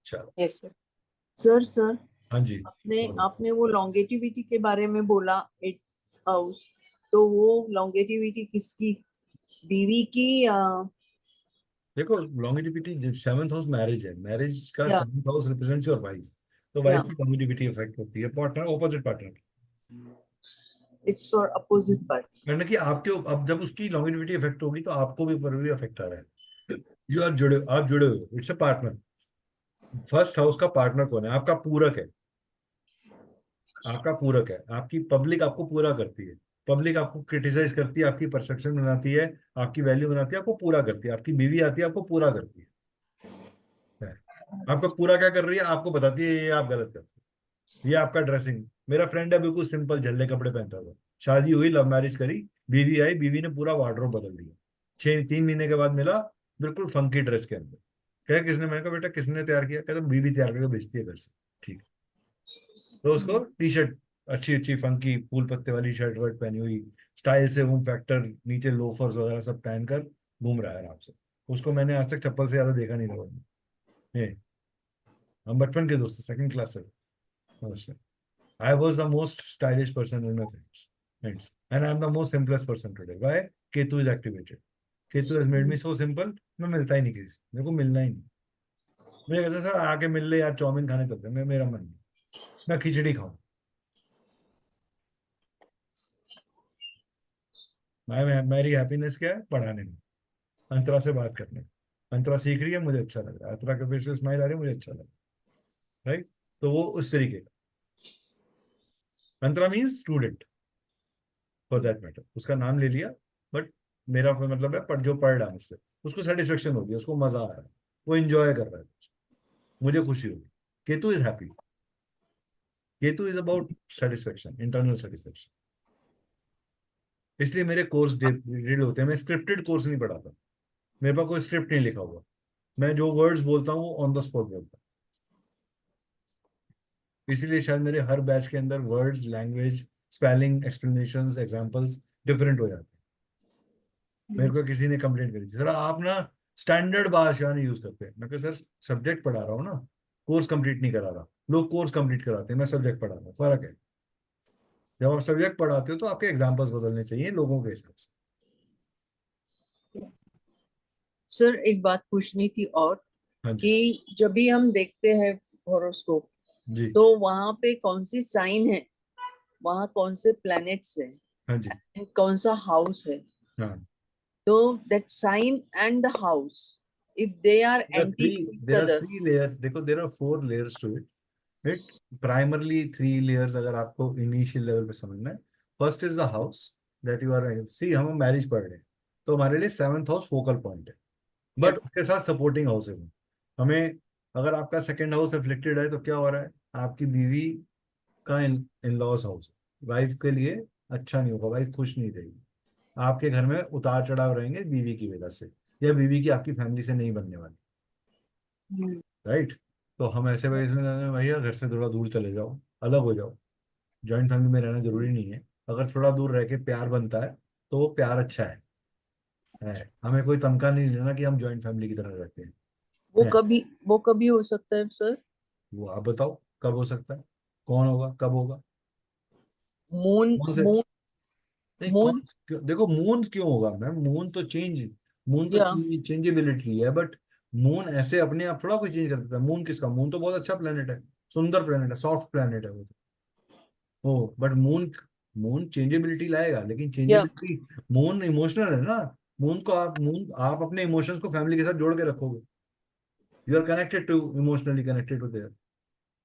चलो। Yes sir. सर हाँ जी, आपने बोलो। आपने वो लॉन्गेटिविटी के बारे में बोला, 8th हाउस, तो वो लॉन्गेटिविटी किसकी, बीवी की देखो, लॉन्गिविटी 7th हाउस मैरिज है, मैरिज का या 7th house represents your wife. तो वाइफ या की लॉन्गिविटी इफेक्ट होती है, partner, opposite partner. It's for opposite party. मैंने कि आपके, अब जब उसकी लॉन्गिविटी इफेक्ट होगी तो आपको भी इफेक्ट आ रहा है। यू आर जुड़े, आप जुड़े हुए, it's a partner. First house का पार्टनर कौन है? आपका पूरक है। आपका पूरक है, आपकी पब्लिक आपको पूरा करती है। पब्लिक आपको क्रिटिसाइज करती है, आपकी परसेप्शन बनाती है, आपकी वैल्यू बनाती है, आपको पूरा करती है। आपकी बीवी आती है, आपको पूरा करती है। आपको पूरा क्या कर रही है? आपको बताती है ये आप गलत करते ये आपका ड्रेसिंग, मेरा फ्रेंड है बिल्कुल सिंपल झल्ले कपड़े पहनता हुआ, शादी हुई, लव मैरिज करी, बीवी आई, बीवी ने पूरा वार्डरोब बदल दिया, 3 महीने के बाद मिला बिल्कुल फंकी ड्रेस के अंदर। क्या किसने, मैंने कहा बेटा किसने तैयार किया, कहता बीवी तैयार करके बेचती है घर से। ठीक है। तो उसको टी शर्ट अच्छी अच्छी फंकी फूल पत्ते वाली शर्ट वर्ट पहनी हुई, स्टाइल से वूम फैक्टर नीचे लोफर्स वगैरह सब पहनकर घूम रहा है आराम से। उसको मैंने आज तक चप्पल से ज्यादा देखा नहीं था। ये हम बचपन के दोस्त, सेकंड क्लास से। I was the most stylish person in my friends, and I'm the most simplest person today. Why? Ketu is activated. Ketu has made me so simple. मैं मिलता ही नहीं किसी से, मेरे को मिलना ही नहीं। मुझे कहते सर आके मिल ले यार, चाउमीन खाने चलते हैं, मेरा मन नहीं, मैं खिचड़ी खाऊं। मेरी हैप्पीनेस क्या है? पढ़ाने में, अंतरा से बात करने में। अंतरा सीख रही है, मुझे अच्छा लग रहा है, अंतरा के फेस पे स्माइल आ रही है, मुझे अच्छा लग रहा है। राइट? तो वो उस तरीके का antara means student for that matter, उसका नाम ले लिया, बट मेरा मतलब है जो पढ़ रहा है मुझसे, उसको सेटिस्फेक्शन होगी, उसको मजा आ रहा है, वो एंजॉय कर रहा है, मुझे खुशी होगी। Ketu is happy. Ketu is about satisfaction, internal satisfaction. इसलिए मेरे कोर्स डिटेल होते हैं, मैं स्क्रिप्टेड कोर्स नहीं पढ़ाता, मेरे पास कोई स्क्रिप्ट नहीं लिखा हुआ, मैं जो वर्ड्स बोलता हूँ ऑन द स्पॉट बोलता हूँ। इसीलिए शायद मेरे हर बैच के अंदर words, language, spelling, explanations, examples different हो जाते हैं। मेरे को किसी ने कंप्लेंट करी थी, सर आप ना स्टैंडर्ड भाषा नहीं यूज करते। मैं कहा सर सब्जेक्ट पढ़ा रहा हूँ ना, कोर्स कंप्लीट नहीं करा रहा। लोग कोर्स कंप्लीट कराते हैं, मैं सब्जेक्ट पढ़ा रहा हूँ, फर्क है। जब आप सब्जेक्ट पढ़ाते हो तो आपके एग्जाम्पल्स बदलने चाहिए लोगों के हिसाब से। सर एक बात पूछनी थी और, हाँ जी कि जब भी हम देखते हैं हॉरोस्कोप, जी। तो वहां पे कौन सी साइन है, वहां कौन से प्लैनेट्स है, हाँ जी। कौन सा हाउस है, हाँ, तो that sign and the house, if they are anti to each there are other. Three layers, देखो there are 4 layers to it. It primarily 3 layers अगर आपको इनिशियल लेवल पे समझना है। First is the house that you are see, हम marriage पढ़ रहे हैं तो हमारे लिए 7th हाउस फोकल पॉइंट है, बट उसके साथ सपोर्टिंग हाउस है। हमें अगर आपका सेकंड हाउस अफ्लिक्टेड है तो क्या हो रहा है, आपकी बीवी का इन लॉस हाउस, वाइफ के लिए अच्छा नहीं होगा, वाइफ खुश नहीं रहेगी, आपके घर में उतार चढ़ाव रहेंगे बीवी की वजह से, या बीवी की आपकी फैमिली से नहीं बनने वाली। राइट? तो हम ऐसे वजह में भैया घर से थोड़ा दूर चले जाओ, अलग हो जाओ। जॉइंट फैमिली में रहना जरूरी नहीं है, अगर थोड़ा दूर रह के प्यार बनता है तो वो प्यार अच्छा है। हमें कोई तमका नहीं लेना कि हम जॉइंट फैमिली की तरह रहते हैं। वो है? कभी वो कभी हो सकता है सर? वो आप बताओ कब हो सकता है, कौन होगा, कब होगा, मून कौन से, मून नहीं मून देखो मून क्यों होगा मैम, मून तो या चेंजेबिलिटी है, बट मून ऐसे अपने आप थोड़ा कोई चेंज कर देता है। मून किसका, मून तो बहुत अच्छा प्लेनेट है, सुंदर प्लेनेट है, सॉफ्ट प्लेनेट है वो तो। ओ बट मून, मून चेंजेबिलिटी लाएगा, लेकिन या चेंजेबिलिटी, मून इमोशनल है ना। मून आप अपने इमोशंस को फैमिली के साथ जोड़ के रखोगे, you are connected to, emotionally connected to there.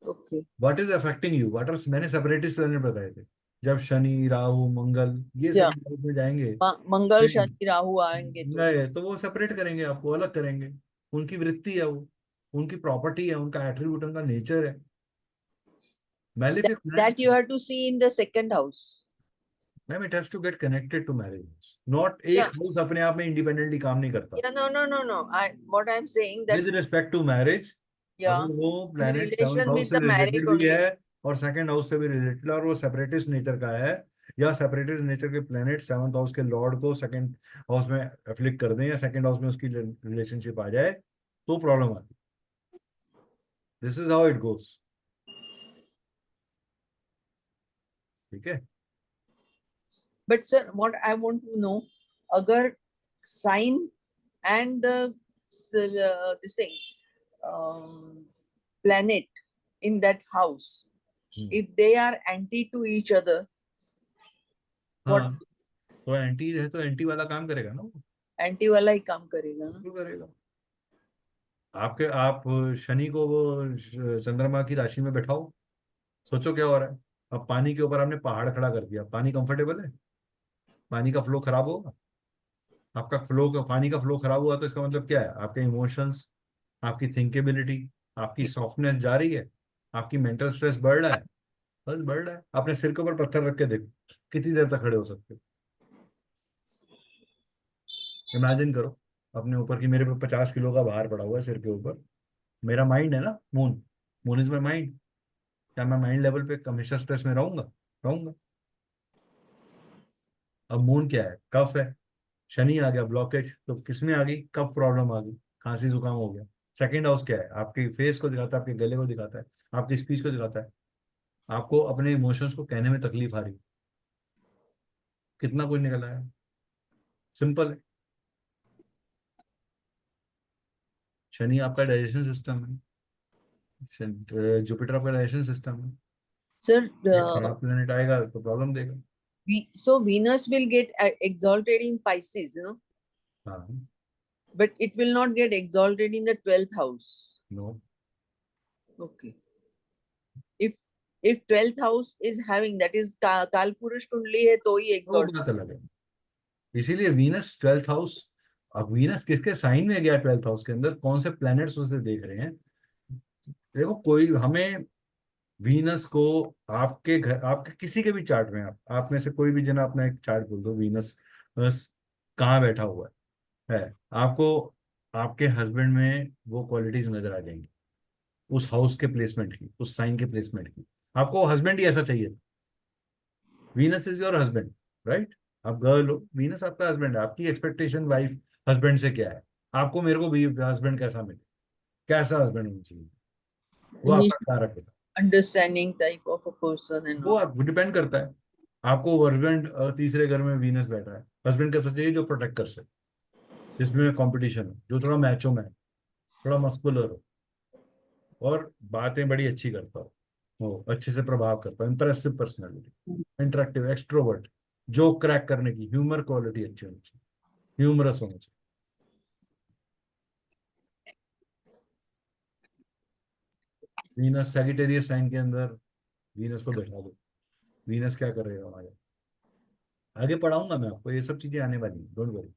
Okay what is affecting you, what are, मैंने सेपरेटिस्ट प्लेनेट बताए थे, जब शनि राहु मंगल ये या सेकंड हाउस में जाएंगे, मंगल शनि राहु आएंगे तो गए तो वो सेपरेट करेंगे, आपको अलग करेंगे। उनकी वृत्ति है वो, उनकी प्रॉपर्टी है, उनका एट्रीब्यूट, उनका नेचर है। Malefic planets, that you have to see in the second house. Ma'am it has to get connected to marriage, not एक Yeah, हाउस अपने आप में इंडिपेंडेंटली काम नहीं करता। yeah, no. What I'm saying that, with respect to marriage, yeah, अगर वो in planet 7th relation house with से the marriage रिलेटेड भी only. है और सेकंड हाउस से भी रिलेटेड, और वो सेपरेटिस्ट नेचर का है, या सेपरेटिस्ट नेचर के प्लैनेट 7th हाउस के लॉर्ड को सेकंड हाउस में एफ्लिक्ट कर दें, या सेकंड हाउस में उसकी रिलेशनशिप आ जाए, तो प्रॉब्लम आती है। This is how it goes. ठीक है? But sir, what I want to know, अगर sign and the thing, planet in that house, if they are anti to each other, what हाँ, तो एंटी है तो एंटी वाला काम करेगा ना, वो anti वाला ही काम करेगा ना? बिल्कुल करेगा। आप शनि को वो चंद्रमा की राशि में बैठाओ, सोचो क्या हो रहा है। अब पानी के ऊपर आपने पहाड़ खड़ा कर दिया, पानी कंफर्टेबल है, पानी का फ्लो खराब होगा। आपका पानी का फ्लो खराब हुआ तो इसका मतलब क्या है, आपके इमोशंस, आपकी थिंकेबिलिटी, आपकी सॉफ्टनेस जा रही है। आपकी मेंटल स्ट्रेस बढ़ रहा है, बस बढ़ रहा है। अपने सिर के ऊपर पत्थर रख के देखो कितनी देर तक खड़े हो सकते हो। इमेजिन करो अपने ऊपर कि मेरे पे 50 किलो का भार पड़ा हुआ है सिर के ऊपर। मेरा माइंड है ना, moon, moon is my mind. क्या मैं माइंड लेवल पे हमेशा स्ट्रेस में रहूंगा? रहूंगा। अब मून क्या है? कफ है। शनि आ गया ब्लॉकेज, तो किसमें आ गई? कफ प्रॉब्लम आ गई, खांसी जुकाम हो गया। सेकंड हाउस क्या है? आपके फेस को दिखाता है, आपके गले को दिखाता है, आपकी स्पीच को दिखाता है। आपको अपने इमोशंस को कहने में तकलीफ आ रही है। कितना कुछ निकल आया। सिंपल है। शनि आपका डाइजेशन सिस्टम है, जुपिटर आपका डाइजेशन सिस्टम है। Sir, एक खराब प्लेनेट आएगा तो प्रॉब्लम देगा। so Venus will get exalted in Pisces, हाँ। but it will not get exalted in the 12th house. No. Okay. If 12th house is having, that is Kalpurush Kundli है तो ही वो exalted. बात अलग है। इसीलिए वीनस 12th हाउस। अब Venus किसके साइन में गया 12th हाउस के अंदर? कौन से प्लैनेट्स उसे देख रहे हैं? देखो कोई हमें वीनस को आपके घर, आपके किसी के भी चार्ट में, आप में से कोई भी जना अपना एक चार्ट बोल दो, वीनस बस कहाँ बैठा हुआ है आपको आपके हस्बैंड में वो क्वालिटीज नजर आ जाएंगी, उस हाउस के प्लेसमेंट की, उस साइन के प्लेसमेंट की। आपको हस्बैंड ही ऐसा चाहिए। Venus is your husband, right? आप गर्ल हो, वीनस आपका हस्बैंड है। आपकी एक्सपेक्टेशन वाइफ हस्बैंड से क्या है? आपको मेरे को भी हस्बैंड कैसा मिले, कैसा हस्बैंड होना चाहिए, वो He आपका should कारक है। understanding type of a person and वो all. आप डिपेंड करता है। आपको हस्बैंड तीसरे घर में वीनस बैठा है, हस्बैंड कैसा चाहिए? जो प्रोटेक्ट कर सके, जिसमें कंपटीशन हो, जो थोड़ा मैचो में है, थोड़ा मस्कुलर हो, और बातें बड़ी अच्छी करता हो, अच्छे से प्रभाव करता हो, इंप्रेसिव पर्सनैलिटी, इंटरेक्टिव, एक्सट्रोवर्ट, जो क्रैक करने की ह्यूमर क्वालिटी अच्छी होनी चाहिए, ह्यूमरस होना चाहिए। वीनस सैजिटेरियस साइन के अंदर वीनस को बैठा दो। वीनस क्या कर रहे हो हमारे? आगे पढ़ाऊंगा मैं आपको, ये सब चीजें आने वाली हैं, डोंट वरी।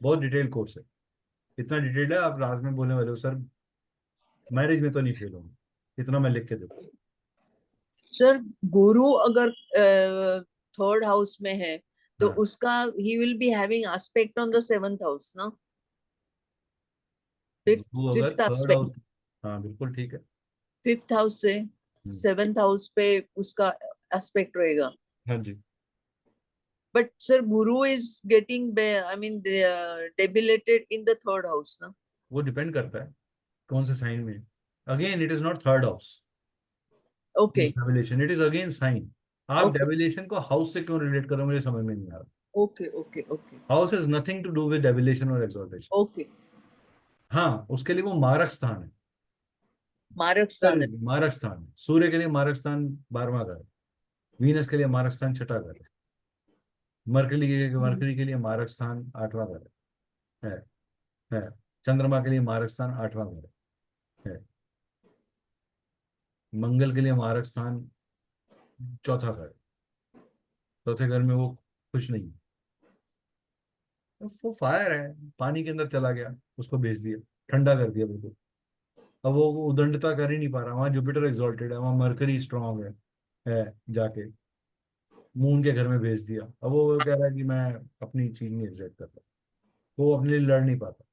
बहुत डिटेल कोर्स है, इतना डिटेल्ड है आप रात में बोलने वाले हो सर मैरिज में तो नहीं फेल होंगे। इतना मैं लिख के देता हूँ। सर गुरु अगर थर्ड हाउस में है तो हाँ, उसका he will be having aspect on the 7th house, ना? फिफ्थ वो अगर फिफ्थ थर्ड aspect, हाउस, हाँ बिल्कुल ठीक है। 5th हाउस से हम्म, 7th हाउस पे उसका एस्पेक्ट रहेगा. हाँ जी। But sir, Guru is getting, I mean, debilitated in the 3rd house, na? वो डिपेंड करता है कौन से साइन में। Again it is not third house, Okay, debilitation, it is again sign. आप okay, डेविलेशन को हाउस से क्यों रिलेट करो, मुझे समझ में नहीं आ रहा। okay, okay, okay, house is nothing to do with debilitation और एक्सॉल्टेशन। okay. हाँ, उसके लिए वो मारक स्थान है। Marak sir Sthan. मारक स्थान है। सूर्य के लिए मारक स्थान 12वां घर है, वीनस के लिए मारक स्थान 6ठा घर है, मरकरी के लिए मारक स्थान 8वां घर है, है। चंद्रमा के लिए मारक स्थान 8वां घर है। मंगल के लिए मारक स्थान 4था घर है। चौथे घर में वो खुश नहीं है। वो फायर है, पानी के अंदर चला गया, उसको भेज दिया, ठंडा कर दिया बिल्कुल। अब वो उदंडता कर ही नहीं पा रहा। वहां जुपिटर एक्सॉल्टेड है, वहां मरकरी स्ट्रांग है जाके मून के घर में भेज दिया। अब वो कह रहा है कि मैं अपनी चीज नहीं एग्जैक्ट कर पाता, वो अपने लिए लड़ नहीं पाता।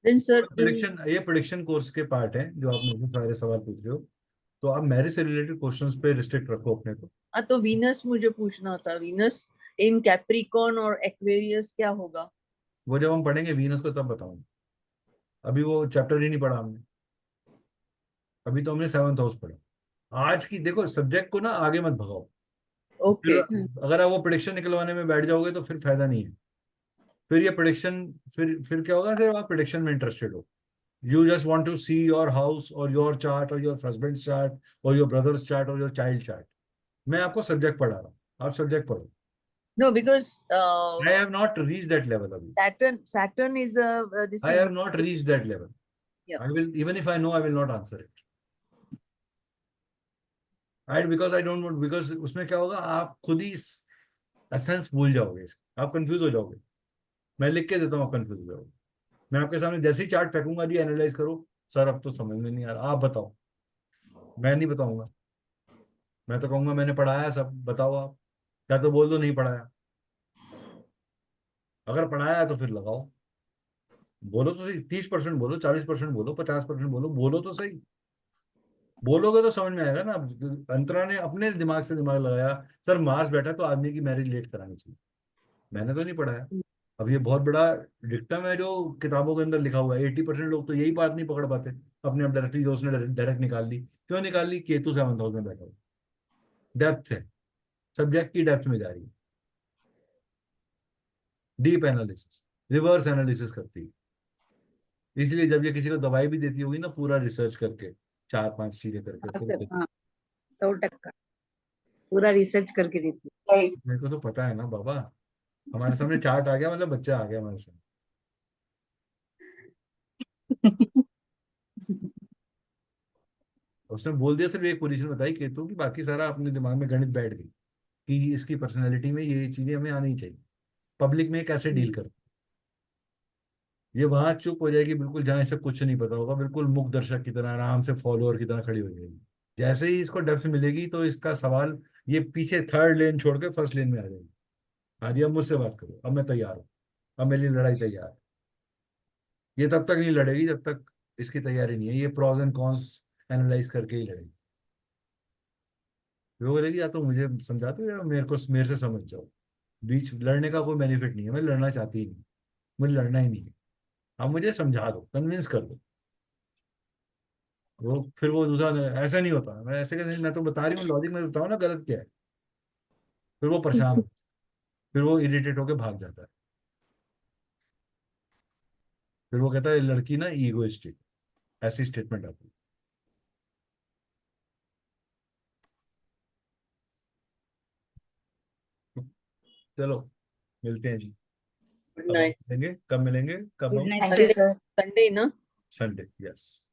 Then sir, in ये प्रोडिक्शन कोर्स के पार्ट है जो आप मुझे सारे सवाल पूछ रहे हो। तो आप मैरिज से रिलेटेड क्वेश्चंस पे रिस्ट्रिक्ट रखो अपने को। तो Venus मुझे पूछना था, Venus in Capricorn और Aquarius क्या होगा? वो जब हम पढ़ेंगे वीनस को तब बताऊंगा, अभी वो चैप्टर ही नहीं पढ़ा हमने। अभी तो हमने 7th हाउस पढ़ा। आज की देखो सब्जेक्ट को ना आगे मत भगाओ। फिर Okay, अगर आप वो प्रिडिक्शन निकलवाने में बैठ जाओगे तो फिर फायदा नहीं है। फिर ये प्रिडिक्शन, फिर क्या होगा, फिर आप प्रिडिक्शन में इंटरेस्टेड हो। You just want to see your house और योर चार्ट और योर हस्बैंड चार्ट और योर ब्रदर्स चार्ट और योर चाइल्ड चार्ट। मैं आपको सब्जेक्ट पढ़ा रहा हूँ, आप सब्जेक्ट पढ़ो। no, because I have not reach that level अभी। Saturn is this I in, have not reach that level. yeah. I will, even if I know, I will not answer it. I because I don't want, because उसमें क्या होगा, आप खुद ही essence भूल जाओगे, आप confuse हो जाओगे। मैं लिख के देता हूँ, आप कंफ्यूज हो जाओगे। मैं आपके सामने जैसे ही चार्ट फेंकूंगा जी एनालाइज करो, सर अब तो समझ में नहीं आ रहा, आप बताओ। मैं नहीं बताऊंगा, मैं तो कहूंगा मैंने पढ़ाया सब, बताओ आप। या तो बोल दो नहीं पढ़ाया, अगर पढ़ाया है तो फिर लगाओ। बोलो तो सही, 30% बोलो, 40% बोलो, 50% बोलो, बोलो तो सही। बोलोगे तो समझ में आएगा ना। अब अंतरा ने अपने दिमाग से दिमाग लगाया, सर मार्स बैठा तो आदमी की मैरिज लेट करानी चाहिए। मैंने तो नहीं पढ़ाया। अब ये बहुत बड़ा डिक्टम है जो किताबों के अंदर लिखा हुआ है। 80% लोग तो यही बात नहीं पकड़ पाते अपने आप डायरेक्टली, जो उसने डायरेक्ट निकाल ली। क्यों निकाल ली? केतु 7th हाउस में बैठा हुआ, डेप्थ है, सब्जेक्ट की डेप्थ में जा रही है, डीप एनालिसिस, रिवर्स एनालिसिस करती है। इसलिए जब ये किसी को दवाई भी देती होगी ना, पूरा रिसर्च करके, 4-5 चीजें करके हाँ फिर सर, हाँ 100% पूरा रिसर्च करके देती राइट। मेरे को तो पता है ना बाबा। हमारे सामने चार्ट आ गया, मतलब बच्चा आ गया हमारे सामने। उसने बोल दिया, सिर्फ एक पोजीशन बताई केतु की, बाकी सारा अपने दिमाग में गणित बैठ गई कि इसकी पर्सनैलिटी में ये चीजें हमें आनी चाहिए, पब्लिक में कैसे डील कर। ये वहां चुप हो जाएगी बिल्कुल, जहां इसे कुछ नहीं पता होगा, बिल्कुल मूक दर्शक की तरह आराम से फॉलोअर की तरह खड़ी हो जाएगी। जैसे ही इसको डेप्थ मिलेगी तो इसका सवाल, ये पीछे थर्ड लेन छोड़ के फर्स्ट लेन में आ जाएगी। हाँ जी, अब मुझसे बात करो, अब मैं तैयार हूँ, अब मेरी लड़ाई तैयार है। ये तब तक नहीं लड़ेगी जब तक इसकी तैयारी नहीं है, ये प्रॉज एंड कॉन्स एनालाइज करके ही लड़ेगी। वो बोलेगी या तो मुझे समझा दो या मेरे से समझ जाओ। बीच लड़ने का कोई बेनिफिट नहीं है, मैं लड़ना चाहती ही नहीं, मुझे लड़ना ही नहीं है। आप मुझे समझा दो, कन्विंस कर दो। वो फिर वो दूसरा, ऐसा नहीं होता, मैं ऐसे कैसे, मैं तो बता रही हूँ लॉजिक में, बताओ ना गलत क्या है। फिर वो परेशान हो, फिर वो इरिटेट होकर भाग जाता है। फिर वो कहता है लड़की ना ईगोइस्टिक, ऐसी स्टेटमेंट आती है। चलो, मिलते हैं जी। गुड अब हम नाइट। मिलेंगे, कब मिलेंगे, कब गुड हम? Night thank sir. You sir. Sunday ना? Sunday, yes.